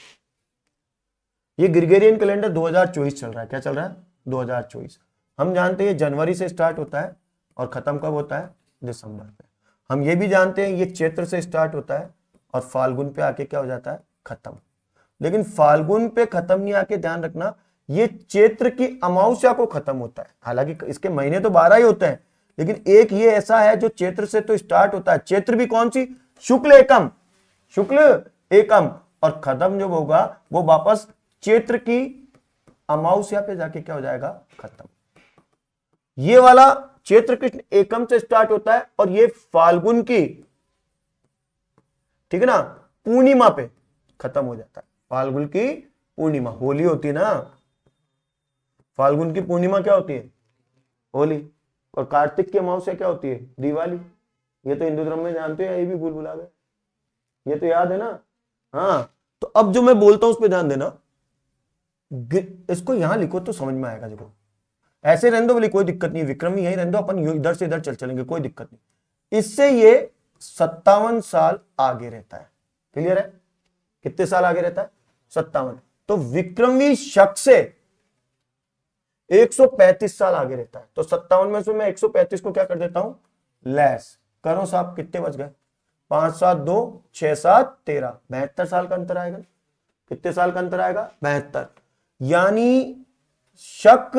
ये ग्रेगोरियन कैलेंडर 2024 चल रहा है। क्या चल रहा है? 2024। हम जानते हैं जनवरी से स्टार्ट होता है और खत्म कब होता है? दिसंबर पे। हम ये भी जानते हैं ये चैत्र से स्टार्ट होता है और फाल्गुन पे आके क्या हो जाता है, खत्म। लेकिन फाल्गुन पे खत्म नहीं आके, ध्यान रखना, ये चैत्र की अमावस्या को खत्म होता है। हालांकि इसके महीने तो 12 ही होते हैं, लेकिन एक ये ऐसा है जो चैत्र से तो स्टार्ट होता है। चैत्र भी कौन सी, शुक्ल एकम, शुक्ल एकम, और खत्म जो होगा वो वापस चैत्र की अमावस्या पे जाके क्या हो जाएगा, खत्म। ये वाला चैत्र कृष्ण एकम से स्टार्ट होता है और ये फाल्गुन की, ठीक है ना, पूर्णिमा पे खत्म हो जाता है। फाल्गुन की पूर्णिमा, होली होती है ना, फाल्गुन की पूर्णिमा क्या होती है, होली। और कार्तिक की अमावस्या क्या होती है, दिवाली। ये तो हिंदू धर्म में जानते हैं, ये भी भूल भुला गए, ये तो याद है ना। हाँ, तो अब जो मैं बोलता हूं उस पर ध्यान देना, इसको यहां लिखो तो समझ में आएगा। देखो ऐसे रहने दो बोले कोई दिक्कत नहीं, विक्रम यहीं रहने दो, अपन इधर से इधर चलेंगे, कोई दिक्कत नहीं। इससे ये 57 साल आगे रहता है। क्लियर है, कितने साल आगे रहता है, 57। तो विक्रमी शक से 135 साल आगे रहता है। तो 57 में से मैं 135 को क्या कर देता हूं, लेस करो साहब, कितने बच गए, 5 7 2 6 7 13, 72 साल का अंतर आएगा। कितने साल का अंतर आएगा, 72। यानी शक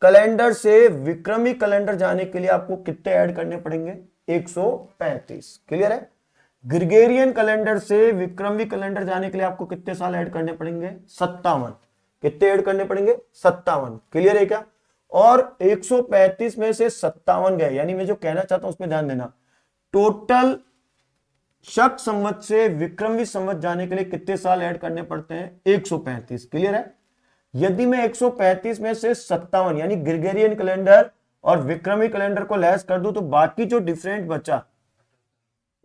कैलेंडर से विक्रमी कैलेंडर जाने के लिए आपको कितने ऐड करने पड़ेंगे, 135। क्लियर है। ग्रिगोरियन कैलेंडर से विक्रमी कैलेंडर जाने के लिए आपको कितने साल ऐड करने पड़ेंगे, 57। कितने ऐड करने पड़ेंगे, 57। क्लियर है क्या। और 135 में से 57 गए, यानी मैं जो कहना चाहता हूं उसमें ध्यान देना, टोटल शक संवत से विक्रमी संवत जाने के लिए कितने साल ऐड करने पड़ते हैं, 135। क्लियर है। यदि मैं 135 में से 57 यानी ग्रिगोरियन कैलेंडर और विक्रमी कैलेंडर को लेस कर दूं तो बाकी जो डिफरेंट बचा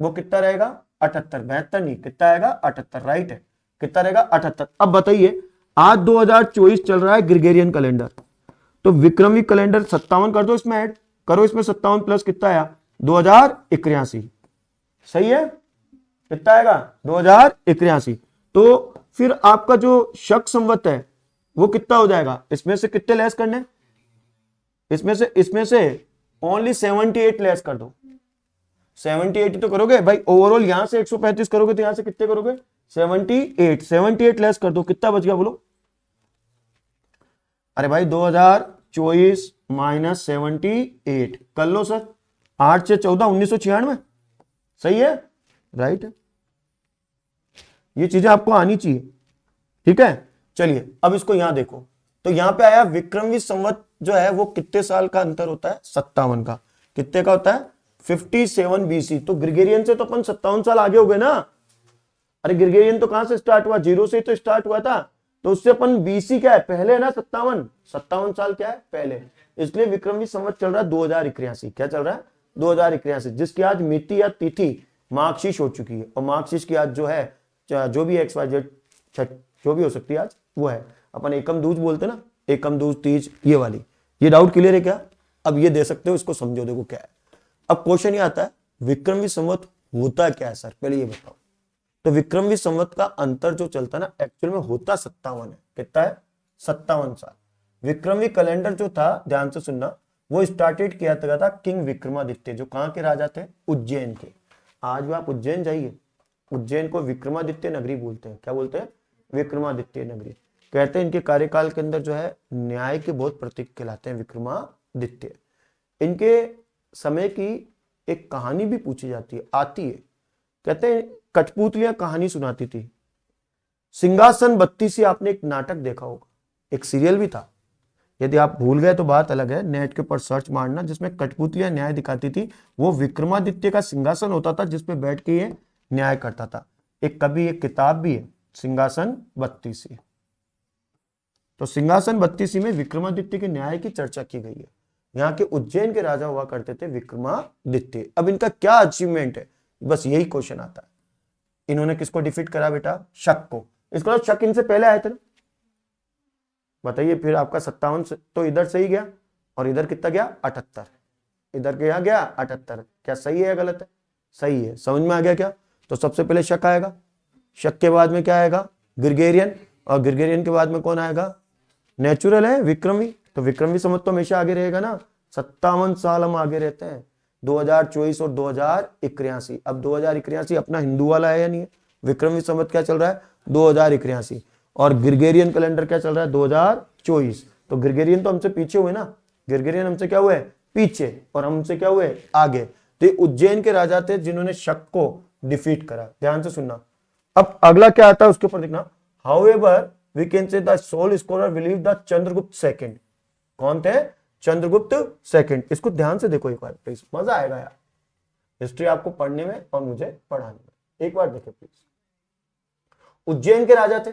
वो कितना रहेगा, 78। 72 नहीं, कितना आएगा, 78। राइट है, कितना रहेगा, 78। अब बताइए, आज 2024 चल रहा है ग्रिगोरियन कैलेंडर, तो विक्रमी कैलेंडर 57 कर दो, इसमें ऐड करो, इसमें 57 प्लस कितना आया, 2081। सही है, कितना आएगा, 2081। तो फिर आपका जो शक संवत है वो कितना हो जाएगा, इसमें से कितने लेस करने, इसमें से ओनली 78 लेस कर दो। 78 तो करोगे भाई, ओवरऑल यहां से 135 करोगे तो यहां से कितने करोगे, 78 लेस कर दो, कितना बच गया बोलो। अरे भाई 2024 माइनस 78 कर लो सर, 8 से 14 1996। सही है, राइट है। ये चीजें आपको आनी चाहिए, ठीक है। चलिए अब इसको यहां देखो, तो यहां पे आया विक्रमी संवत जो है वो कितने साल का अंतर होता है, 57 का। कितने का होता है, 57 बीसी। तो ग्रिगोरियन से तो अपन 57 साल आगे हो गए ना। अरे ग्रिगोरियन तो कहां से स्टार्ट हुआ, 0 से तो स्टार्ट हुआ था, तो उससे अपन बीसी क्या है, पहले है ना, 57 साल क्या है, पहले। इसलिए विक्रमी संवत चल रहा है 2081। क्या चल रहा है, 2081, जिसकी आज मिति या तिथि मार्क्सिस्ट हो चुकी है। और मार्क्सिस्ट की आज जो है, जो भी XYZ जो भी हो सकती है आज, वो है अपन एकम दूज बोलते ना, एकम दूज तीज, ये वाली। ये डाउट क्लियर है क्या, अब ये दे सकते हो, इसको समझो, देखो क्या है। अब क्वेश्चन ये आता है, विक्रमी संवत होता क्या है सर, पहले ये बताओ। तो विक्रमी संवत का अंतर जो चलता है ना, एक्चुअल में होता 57 है। कितना है, 57 साल। विक्रमी कैलेंडर जो था, ध्यान से सुनना, वो स्टार्टेड किया था किंग विक्रमादित्य, जो कहां के राजा थे, उज्जैन के। आज भी आप उज्जैन जाइए, उज्जैन को विक्रमादित्य नगरी बोलते हैं। क्या बोलते हैं, विक्रमादित्य नगरी। कहते हैं इनके कार्यकाल के अंदर जो है न्याय के बहुत प्रतीक कहलाते हैं विक्रमादित्य। इनके समय की एक कहानी भी पूछी जाती है, आती है। कहते हैं कठपुतलियां कहानी सुनाती थी। सिंहासन 32 आपने एक नाटक देखा होगा, एक सीरियल भी था। यदि आप भूल गए तो बात अलग है, नेट के ऊपर सर्च मारना, जिसमें कठपुतलियां न्याय दिखाती थी। वो विक्रमादित्य का सिंहासन होता था जिसपे बैठ के ये न्याय करता था। एक कभी एक किताब भी है, सिंहासन 32। तो सिंहासन 32 में विक्रमादित्य के न्याय की चर्चा की गई है। यहाँ के उज्जैन के राजा हुआ करते थे विक्रमादित्य। अब इनका क्या अचीवमेंट है, बस यही क्वेश्चन आता है। इन्होंने किसको डिफीट करा बेटा, शक को। इसको शक इनसे पहले आए थे ना, बताइए। फिर आपका 57 तो इधर से ही गया, और इधर कितना गया, 78। इधर के यहाँ गया 78। क्या सही है या गलत है, सही है। समझ में आ गया क्या। तो सबसे पहले शक आएगा, शक के बाद में क्या आएगा, ग्रिगोरियन, और ग्रिगोरियन के बाद में कौन आएगा, नेचुरल है विक्रमी। तो विक्रमी संवत तो हमेशा आगे रहेगा ना, 57 साल हम आगे रहते हैं। 2024 और 2081। अब 2081 अपना हिंदू वाला है या नहीं है? विक्रमी संवत क्या चल रहा है? 2081। और ग्रिगोरियन कैलेंडर क्या चल रहा है? 2024। तो ग्रिगोरियन तो हमसे पीछे हुए ना, ग्रिगोरियन हमसे क्या हुए? पीछे, और हमसे क्या हुए? आगे। तो ये उज्जैन के राजा थे जिन्होंने शक को डिफीट करा। ध्यान से सुनना। अब अगला क्या आता है उसके ऊपर देखना। However we can say the sole scholar believe the Chandragupta second. कौन थे? चंद्रगुप्त सेकंड। इसको ध्यान से देखो एक बार प्लीज, मजा आएगा यार हिस्ट्री आपको पढ़ने में और मुझे पढ़ाने में। एक बार देखो प्लीज। उज्जैन के राजा थे।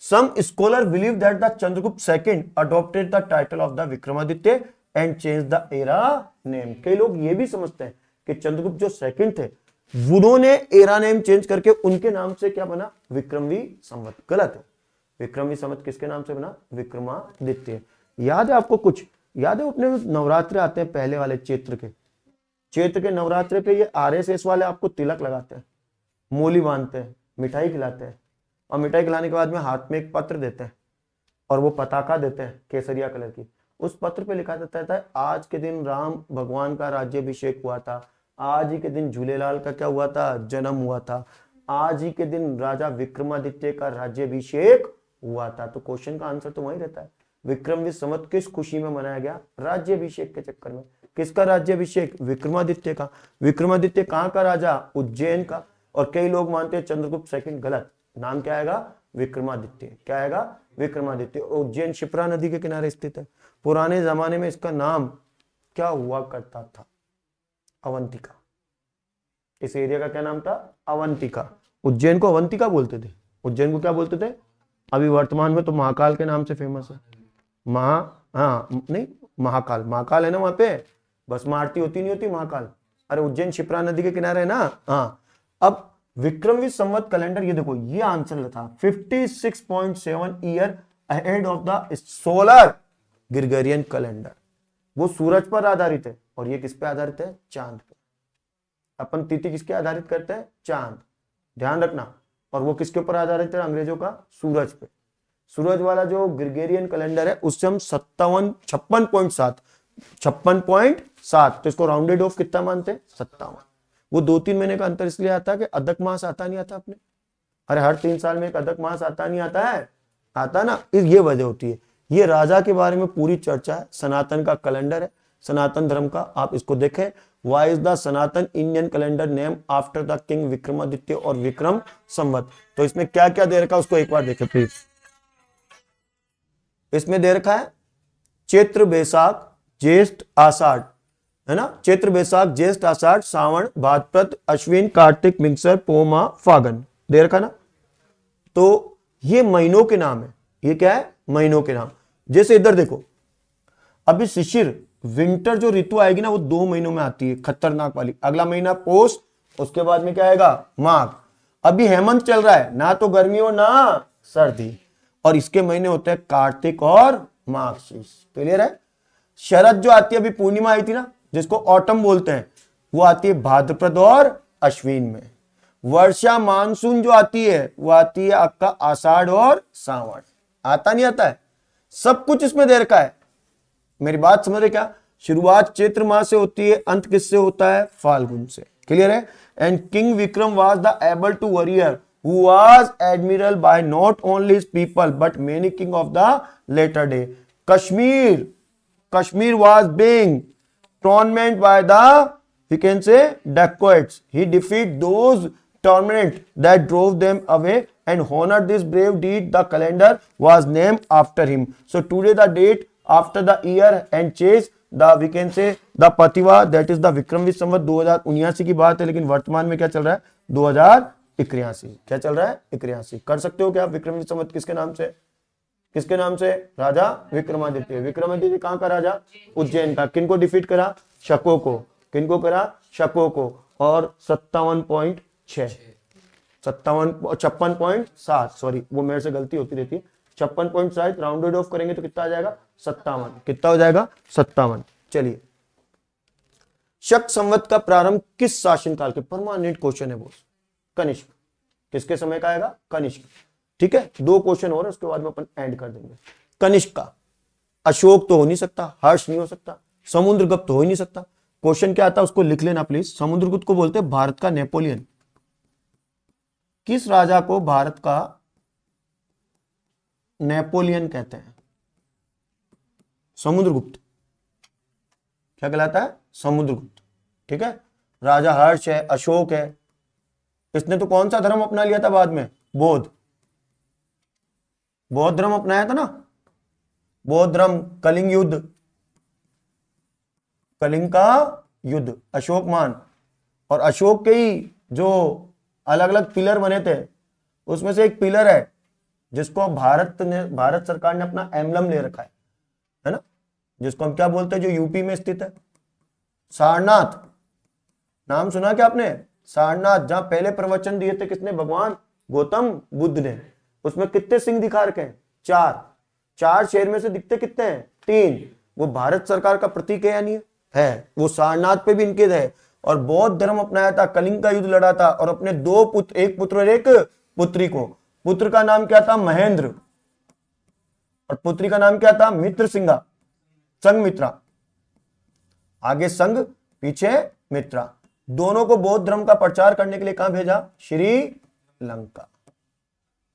Some scholar believe that the Chandragupta second adopted the title of the Vikramaditya and change the era name. कई लोग ये भी समझते हैं कि चंद्रगुप्त जो सेकंड थे उन्होंने एरा नेम चेंज करके उनके नाम से क्या बना? विक्रमी संवत। गलत है। विक्रमी संवत किसके नाम से बना? विक्रमादित्य। याद है आपको कुछ? याद है अपने नवरात्र आते हैं पहले वाले चैत्र के नवरात्रे पे ये आरएसएस वाले आपको तिलक लगाते हैं, मूली बांधते हैं, मिठाई खिलाते हैं, और मिठाई खिलाने के बाद में हाथ में एक पत्र देते हैं और वो पताका देते हैं केसरिया कलर की। उस पत्र पे लिखा जाता है आज के दिन राम भगवान का राज्याभिषेक हुआ था, आज ही के दिन झूलेलाल का क्या हुआ था? जन्म हुआ था, आज ही के दिन राजा विक्रमादित्य का राज्याभिषेक हुआ था। तो क्वेश्चन का आंसर तो वही रहता है। विक्रमी संवत किस खुशी में मनाया गया? राज्याभिषेक के चक्कर में। किसका राज्याभिषेक? विक्रमादित्य का। विक्रमादित्य कहाँ का राजा? उज्जैन का। और कई लोग मानते हैं चंद्रगुप्त सेकंड। गलत। नाम क्या आएगा? विक्रमादित्य। क्या आएगा? विक्रमादित्य। उज्जैन शिप्रा नदी के किनारे स्थित है। पुराने जमाने में इसका नाम क्या हुआ करता था? अवंतिका। इस एरिया का क्या नाम था? अवंतिका। उज्जैन को अवंतिका बोलते थे। उज्जैन को क्या बोलते थे? अभी वर्तमान में तो महाकाल के नाम से फेमस है। नहीं, महाकाल, महाकाल है ना वहां पे, भस्म आरती होती नहीं होती महाकाल। अरे उज्जैन शिप्रा नदी के किनारे है ना। हाँ। अब विक्रमी संवत कैलेंडर, ये देखो ये आंसर था 56.7 year ahead of the solar Gregorian calendar. वो सूरज पर आधारित है। और ये किस पे आधारित है? चांद पे। अपन तिथि किसके आधारित करते हैं? चांद। ध्यान रखना। और वो किसके ऊपर आधारित है? अंग्रेजों का सूरज पे। सूरज वाला जो ग्रिगोरियन कैलेंडर है उससे हम 56.7 तो इसको राउंडेड ऑफ कितना मानते हैं? 57। वो 2-3 महीने का अंतर इसलिए आता है कि अधिक मास आता नहीं आता अपने। अरे हर 3 साल में एक अधिक मास आता नहीं आता है? आता ना। ये वजह होती है। ये राजा के बारे में पूरी चर्चा है। सनातन का कैलेंडर है, सनातन धर्म का। आप इसको देखें। Why is the Sanatan Indian calendar name after the king Vikramaditya और विक्रम संवत। तो इसमें क्या क्या दे रखा है उसको एक बार देखें प्लीज। इसमें दे रखा है चैत्र बैसाख ज्येष्ठ आषाढ़, है ना। चैत्र बैसाख ज्येष्ठ आषाढ़ सावन भाद्रपद अश्विन कार्तिक मिंगसर पोमा फागन दे रखा ना। तो ये महीनों के नाम है। ये क्या है? महीनों के नाम। जैसे इधर देखो, अभी शिशिर विंटर जो ऋतु आएगी ना वो 2 महीनों में आती है, खतरनाक वाली। अगला महीना पोष, उसके बाद में क्या आएगा? माघ। अभी हेमंत चल रहा है, ना तो गर्मी हो ना सर्दी। और इसके महीने होते हैं कार्तिक और मार्गशीर्ष। क्लियर है? शरद जो आती है, अभी पूर्णिमा आई थी ना जिसको ऑटम बोलते हैं, वो आती है भाद्रपद और अश्विन में। वर्षा मानसून जो आती है वो आती है आपका आषाढ़ और सावन। आता नहीं आता है? सब कुछ इसमें दे रखा है। मेरी बात समझ रहे क्या? शुरुआत चैत्र माह से होती है, अंत किससे होता है? फाल्गुन से। क्लियर है? And king Vikram was the able to warrior who was admiral by not only his people but many king of the later day. Kashmir was being tormented by the, we can say, dacoits. He defeated those torment that drove them away and honored this brave deed. The calendar was named after him. So today the date after the year and change the, we can say, the Pativa, that is the विक्रमी संवत 2079 की बात है, लेकिन वर्तमान में क्या चल रहा है? 2081। क्या चल रहा है? 81। कर सकते हो क्या? विक्रमी संवत किसके नाम से? किसके नाम से? राजा विक्रमादित्य। विक्रमादित्य कहां का राजा? उज्जैन का। किनको डिफीट करा? शकों को। किनको करा? शकों को। और 57.6 56.7, सॉरी वो मेरे से गलती होती रहती है। 56.7 राउंडेड ऑफ करेंगे तो कितना आ जाएगा? 57। कितना हो जाएगा? 57। चलिए, शक संवत का प्रारंभ किस शासनकाल के? परमानेंट क्वेश्चन है वो। कनिष्क। किसके समय का आएगा? कनिष्क। ठीक है, 2 क्वेश्चन और उसके बाद में अपन एंड कर देंगे। कनिष्क का। अशोक तो हो नहीं सकता, हर्ष नहीं हो सकता, समुद्रगुप्त तो हो ही नहीं सकता। क्वेश्चन क्या आता है उसको लिख लेना प्लीज। समुद्रगुप्त को बोलते हैं भारत का नेपोलियन। किस राजा को भारत का नेपोलियन कहते हैं? समुद्रगुप्त। क्या कहलाता है? समुद्रगुप्त। ठीक है। राजा हर्ष है, अशोक है, इसने तो कौन सा धर्म अपना लिया था बाद में? बौद्ध। बौद्ध धर्म अपनाया था ना, बौद्ध धर्म। कलिंग युद्ध, कलिंग का युद्ध, अशोक मान। और अशोक के ही जो अलग अलग पिलर बने थे उसमें से एक पिलर है जिसको भारत सरकार ने अपना एम्बलम ले रखा है ना, जिसको हम क्या बोलते हैं, जो यूपी में स्थित है, सारनाथ। नाम सुना क्या आपने? सारनाथ, जहां पहले प्रवचन दिए थे किसने? भगवान गौतम बुद्ध ने। उसमें कितने सिंह दिखा रखे हैं? 4। 4 शेर में से दिखते कितने हैं? 3। वो भारत सरकार का प्रतीक है या नहीं है? वो सारनाथ पे भी इनके है। और बौद्ध धर्म अपनाया था, कलिंग का युद्ध लड़ा था, और अपने 2 पुत्र, एक पुत्र और एक पुत्री को। पुत्र का नाम क्या था? महेंद्र। और पुत्री का नाम क्या था? मित्र सिंगा, संघमित्रा। आगे संघ, पीछे मित्रा। दोनों को बौद्ध धर्म का प्रचार करने के लिए कहां भेजा? श्रीलंका।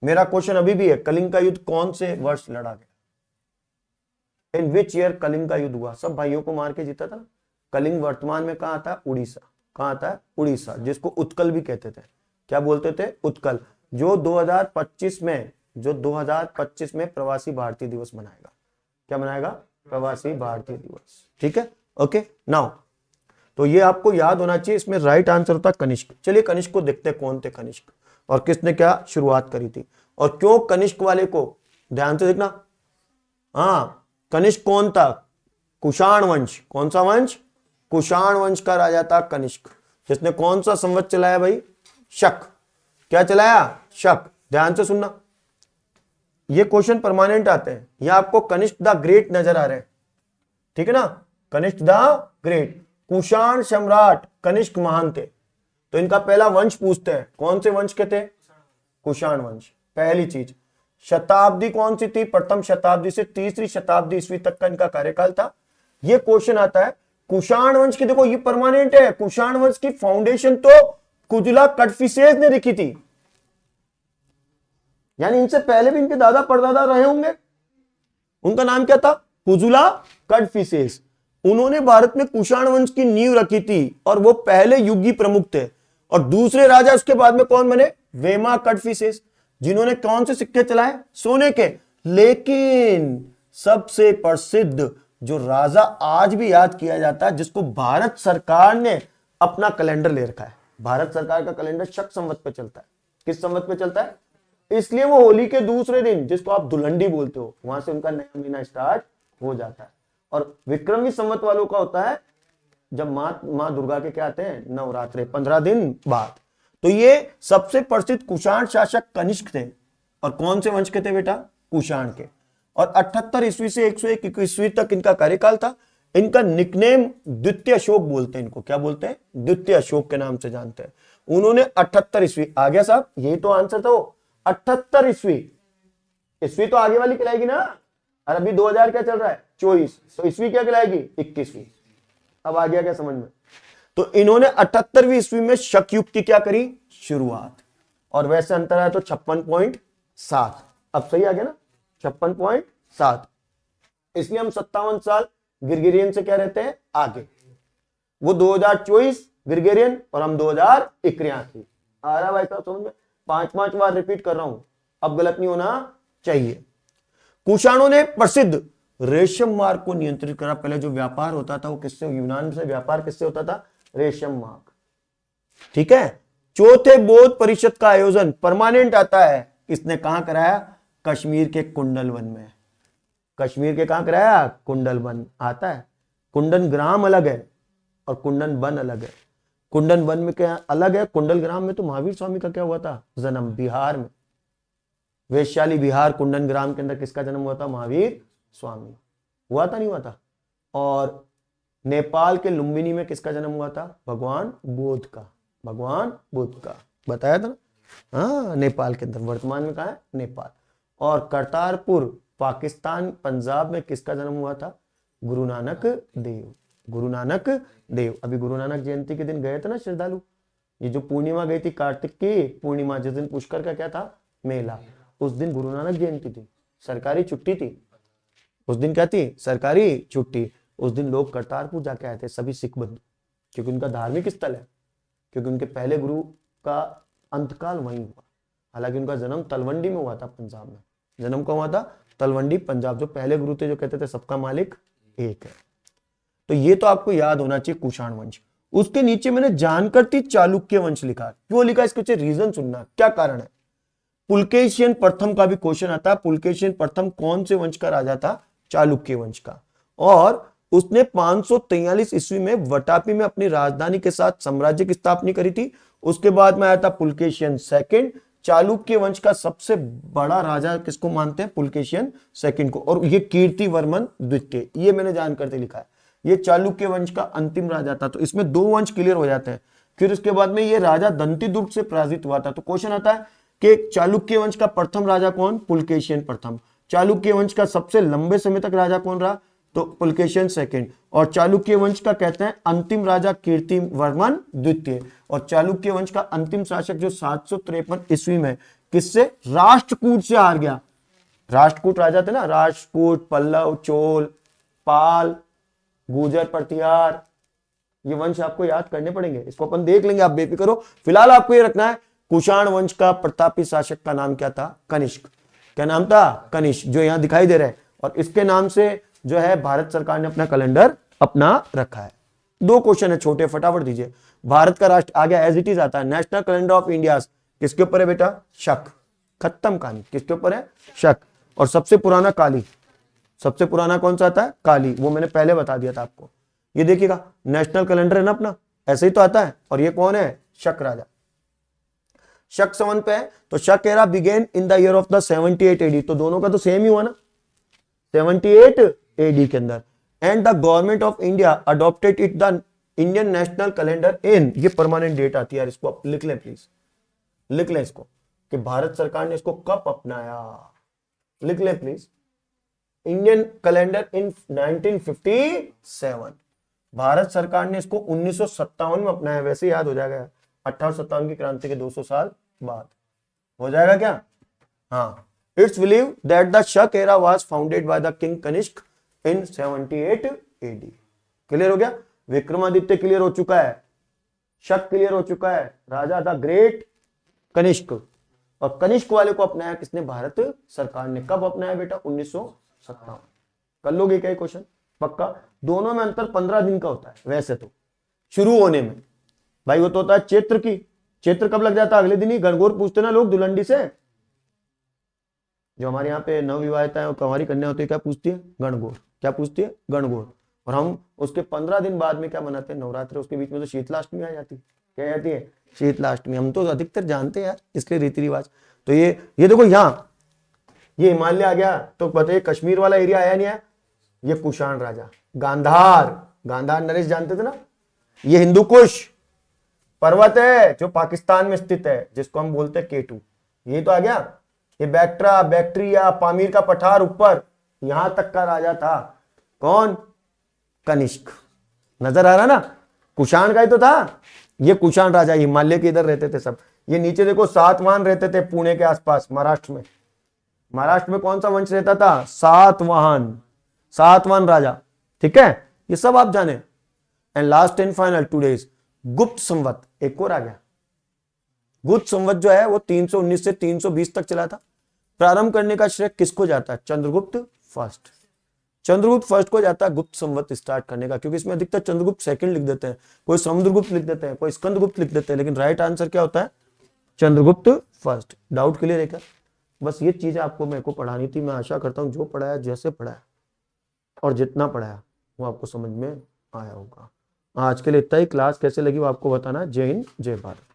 मेरा क्वेश्चन अभी भी है, कलिंग का युद्ध कौन से वर्ष लड़ा गया? इन विच ईयर कलिंग का युद्ध हुआ? सब भाइयों को मार के जीता था। कलिंग वर्तमान में कहां आता है? उड़ीसा। कहां आता है? उड़ीसा, जिसको उत्कल भी कहते थे। क्या बोलते थे? उत्कल। जो 2025 में प्रवासी भारतीय दिवस मनाएगा। क्या मनाएगा? प्रवासी भारतीय दिवस। ठीक है, ओके। नाउ तो ये आपको याद होना चाहिए। इसमें राइट आंसर होता कनिष्क। चलिए कनिष्क को देखते हैं, कौन थे कनिष्क और किसने क्या शुरुआत करी थी, और क्यों कनिष्क वाले को, ध्यान से देखना। हाँ, कनिष्क कौन था? कुषाण वंश। कौन सा वंश? कुषाण वंश का राजा था कनिष्क, जिसने कौन सा संवत चलाया भाई? शक। क्या चलाया? शक। ध्यान से सुनना, ये क्वेश्चन परमानेंट आते हैं। यह आपको कनिष्क द ग्रेट नजर आ रहे हैं, ठीक है ना? कनिष्क द ग्रेट, कुषाण सम्राट कनिष्क महान थे। तो इनका पहला वंश पूछते हैं, कौन से वंश के थे? कुषाण वंश। पहली चीज, शताब्दी कौन सी थी? प्रथम शताब्दी से तीसरी शताब्दी ईस्वी तक का इनका कार्यकाल था। यह क्वेश्चन आता है कुषाण वंश की। देखो ये परमानेंट है। कुषाण वंश की फाउंडेशन तो कुजला कटफिसेस ने लिखी थी, यानी इनसे पहले भी इनके दादा परदादा रहे होंगे। उनका नाम क्या था? कुजुला कटफिसेस। उन्होंने भारत में कुषाण वंश की नींव रखी थी और वो पहले युगी प्रमुख थे। और दूसरे राजा उसके बाद में कौन बने? वेमा कटफिसेस, जिन्होंने कौन से सिक्के चलाए? सोने के। लेकिन सबसे प्रसिद्ध जो राजा आज भी याद किया जाता है, जिसको भारत सरकार ने अपना कैलेंडर ले रखा है, भारत सरकार का कैलेंडर शक संवत पे चलता है। किस संवत पे चलता है? इसलिए वो होली के दूसरे दिन, जिसको आप धुलंडी बोलते हो, वहां से उनका नया महीना स्टार्ट हो जाता है। और विक्रमी संवत वालों का होता है जब मां दुर्गा के क्या आते हैं? नवरात्रे, 15 दिन बाद। तो ये सबसे प्रसिद्ध कुषाण शासक कनिष्क थे। और कौन से वंश के थे बेटा? कुषाण के। और 78 ईस्वी से 101 ईस्वी तक इनका कार्यकाल था। इनका निकनेम द्वितीय अशोक बोलते हैं। इनको क्या बोलते हैं? द्वितीय अशोक के नाम से जानते हैं। उन्होंने 78 ईस्वी, आ गया साहब, यही तो आंसर था वो। 78 ईस्वी, ईस्वी तो आगे वाली कहलाएगी ना। और अभी 2000 क्या चल रहा है? 24, तो ईस्वी क्या कहलाएगी? 21वीं। अब आ गया क्या समझ में? तो इन्होंने 78वीं ईस्वी में शक युग की क्या करी? शुरुआत। और वैसे अंतर है तो 56.7। अब सही आ गया ना? 56.7। इसलिए हम 57 साल ग्रिगोरियन से क्या रहते हैं? आगे। वो 2024 ग्रिगोरियन और हम 2081। आ रहा भाई साहब समझ में? 5 बार रिपीट कर रहा हूं, अब गलत नहीं होना चाहिए। कुषाणों ने प्रसिद्ध रेशम मार्ग को नियंत्रित करा। पहले जो व्यापार होता था वो किससे? यूनान से व्यापार किससे होता था? रेशम मार्ग। ठीक है। चौथे बौद्ध परिषद का आयोजन परमानेंट आता है, इसने कहां कराया? कश्मीर के कुंडल वन में। कश्मीर के कहां कराया? कुंडल वन आता है। कुंडन ग्राम अलग है और कुंडन वन अलग है। कुंडन वन में क्या अलग है? कुंडल ग्राम में तो महावीर स्वामी का क्या हुआ था? जन्म। बिहार में, वैशाली बिहार, कुंडन ग्राम के अंदर किसका जन्म हुआ था? महावीर स्वामी। हुआ था नहीं हुआ था? और नेपाल के लुम्बिनी में किसका जन्म हुआ था? भगवान बुद्ध का। भगवान बुद्ध का बताया था ना। हाँ, नेपाल के अंदर, वर्तमान में कहा है? नेपाल। और करतारपुर पाकिस्तान पंजाब में किसका जन्म हुआ था? गुरु नानक देव। गुरु नानक देव। अभी गुरु नानक जयंती के दिन गए थे ना श्रद्धालु, ये जो पूर्णिमा गई थी, कार्तिक की पूर्णिमा, जिस दिन पुष्कर का क्या था, मेला, उस दिन गुरु नानक जयंती थी, सरकारी छुट्टी थी उस दिन। क्या थी, सरकारी छुट्टी। उस दिन लोग करतारपुर जाके आए थे, सभी सिख बंधु, क्योंकि उनका धार्मिक स्थल है, क्योंकि उनके पहले गुरु का अंतकाल वहीं हुआ। हालांकि उनका जन्म तलवंडी में हुआ था, पंजाब में। जन्म कहाँ हुआ था, तलवंडी, पंजाब। जो पहले गुरु थे, जो कहते थे सबका मालिक एक है। तो ये तो आपको याद होना चाहिए, कुषाण वंश। उसके नीचे मैंने जानकर चालुक्य वंश लिखा। क्यों लिखा, इसके पीछे रीजन सुनना, क्या कारण है। पुलकेशियन प्रथम का भी क्वेश्चन आता है। पुलकेशियन प्रथम कौन से वंश का राजा था, चालुक्य वंश का। और उसने 543 ईस्वी में वटापी में अपनी राजधानी के साथ साम्राज्य की स्थापना करी थी। उसके बाद में आया था पुलकेशियन सेकंड। चालुक्य वंश का सबसे बड़ा राजा किसको मानते हैं, पुलकेशियन सेकंड को। और ये कीर्तिवर्मन द्वितीय, ये मैंने जानकर लिखा है। ये चालुक्य वंश का अंतिम राजा था। तो इसमें दो वंश क्लियर हो जाते हैं। फिर उसके बाद में ये राजा दंतीदुर्ग से पराजित हुआ था। तो क्वेश्चन आता है कि चालुक्य वंश का प्रथम राजा कौन, पुलकेशियन प्रथम। चालुक्य वंश का सबसे लंबे समय तक राजा कौन रहा, तो पुलकेशियन सेकंड। और चालुक्य वंश का कहते हैं अंतिम राजा कीर्तिवर्मन द्वितीय। और चालुक्य वंश का अंतिम शासक जो 753 ईस्वी में किससे, राष्ट्रकूट से हार गया। राष्ट्रकूट राजा थे ना, राष्ट्रकूट, पल्लव, चोल, पाल, गुर्जर, प्रतिहार, ये वंश आपको याद करने पड़ेंगे। इसको अपन देख लेंगे, आप बेफिक्र हो। फिलहाल आपको ये रखना है, कुषाण वंश का प्रतापी शासक का नाम क्या था, कनिष्क। क्या नाम था, कनिष्क, जो यहां दिखाई दे रहा है। और इसके नाम से जो है भारत सरकार ने अपना कैलेंडर अपना रखा है। दो क्वेश्चन है छोटे, फटाफट दीजिए। भारत का राष्ट्र आ गया, एज इट इज आता है। नेशनल कैलेंडर ऑफ इंडिया किसके ऊपर है बेटा, शक। खत्म कहानी, किसके ऊपर है, शक। और सबसे पुराना काली, सबसे पुराना कौन सा आता है, काली, वो मैंने पहले बता दिया था आपको। ये देखिएगा, नेशनल कैलेंडर है ना अपना, ऐसे ही तो आता है। और ये कौन है, शक राजा, शक संवत पे है। तो Shaka era began in the year of the 78 AD. तो दोनों का तो सेम ही हुआ ना, 78 एडी के अंदर। And the government of India adopted it the Indian national calendar in, ये परमानेंट डेट आती है यार, इसको आप लिख लें प्लीज, लिख लें इसको, कि भारत सरकार ने इसको कब अपनाया, लिख लें please. Indian calendar in 1957, Bharat सरकार ने इसको 1957 में अपनाया। वैसे याद हो जाएगा, 1857 की क्रांति के 200 साल बाद हो जाएगा क्या। हाँ, it's believe that the Shaka era was founded by the king Kanishka in 78 AD. Clear हो गया, विक्रमादित्य क्लियर हो चुका है, शक क्लियर हो चुका है, राजा द ग्रेट कनिष्क। और कनिष्क वाले को अपनाया किसने, भारत सरकार ने। कब अपनाया बेटा, 1957। कर लोगे क्या क्वेश्चन, पक्का। दोनों में अंतर 15 दिन का होता है वैसे तो, शुरू होने में भाई वो तो होता है चैत्र की। चैत्र कब लग जाता है, अगले दिन ही। गणगौर पूछते ना लोग दुलंडी से, जो हमारे यहाँ पे नवविवाहिताएं और कंवारी कन्या होती है, क्या पूछती है, गणगौर। क्या पूछती है, गणगौर। और हम उसके 15 दिन बाद में क्या मनाते हैं, नवरात्र। उसके बीच में तो शीतलाष्टमी आ जाती है। क्या जाती है, शीतलाष्टमी। हम तो अधिकतर जानते हैं यार इसके रीति रिवाज। तो ये देखो, यहाँ ये हिमालय आ गया तो बताइए कश्मीर वाला एरिया आया नहीं आया, ये कुषाण राजा। गांधार, गांधार नरेश जानते थे ना, ये हिंदू कुश पर्वत है जो पाकिस्तान में स्थित है, जिसको हम बोलते हैं केटू। ये तो आ गया। ये बैक्ट्रा, बैक्ट्रिया, पामीर का पठार ऊपर, यहां तक का राजा था कौन, कनिष्क। नजर आ रहा ना, कुषाण का ही तो था ये कुषाण राजा। हिमालय के इधर रहते थे सब। ये नीचे देखो सातवाहन रहते थे पुणे के आसपास, महाराष्ट्र में। महाराष्ट्र में कौन सा वंश रहता था, सातवाहन, सातवाहन राजा। ठीक है, ये सब आप जाने। And last and final today's, गुप्त संवत एक और आ गया। गुप्त संवत जो है वो 319 से 320 तक चला था। प्रारंभ करने का श्रेय किसको जाता है, चंद्रगुप्त फर्स्ट। चंद्रगुप्त फर्स्ट को जाता है गुप्त संवत स्टार्ट करने का, क्योंकि इसमें अधिकतर चंद्रगुप्त सेकंड लिख देते हैं, कोई समुद्रगुप्त लिख देते हैं, कोई स्कंदगुप्त लिख देते हैं, लेकिन राइट आंसर क्या होता है, चंद्रगुप्त फर्स्ट। डाउट क्लियर है क्या। बस ये चीज आपको मेरे को पढ़ानी थी। मैं आशा करता हूँ जो पढ़ाया, जैसे पढ़ाया और जितना पढ़ाया वो आपको समझ में आया होगा। आज के लिए इतना ही। क्लास कैसे लगी वो आपको बताना। जय हिंद, जय भारत।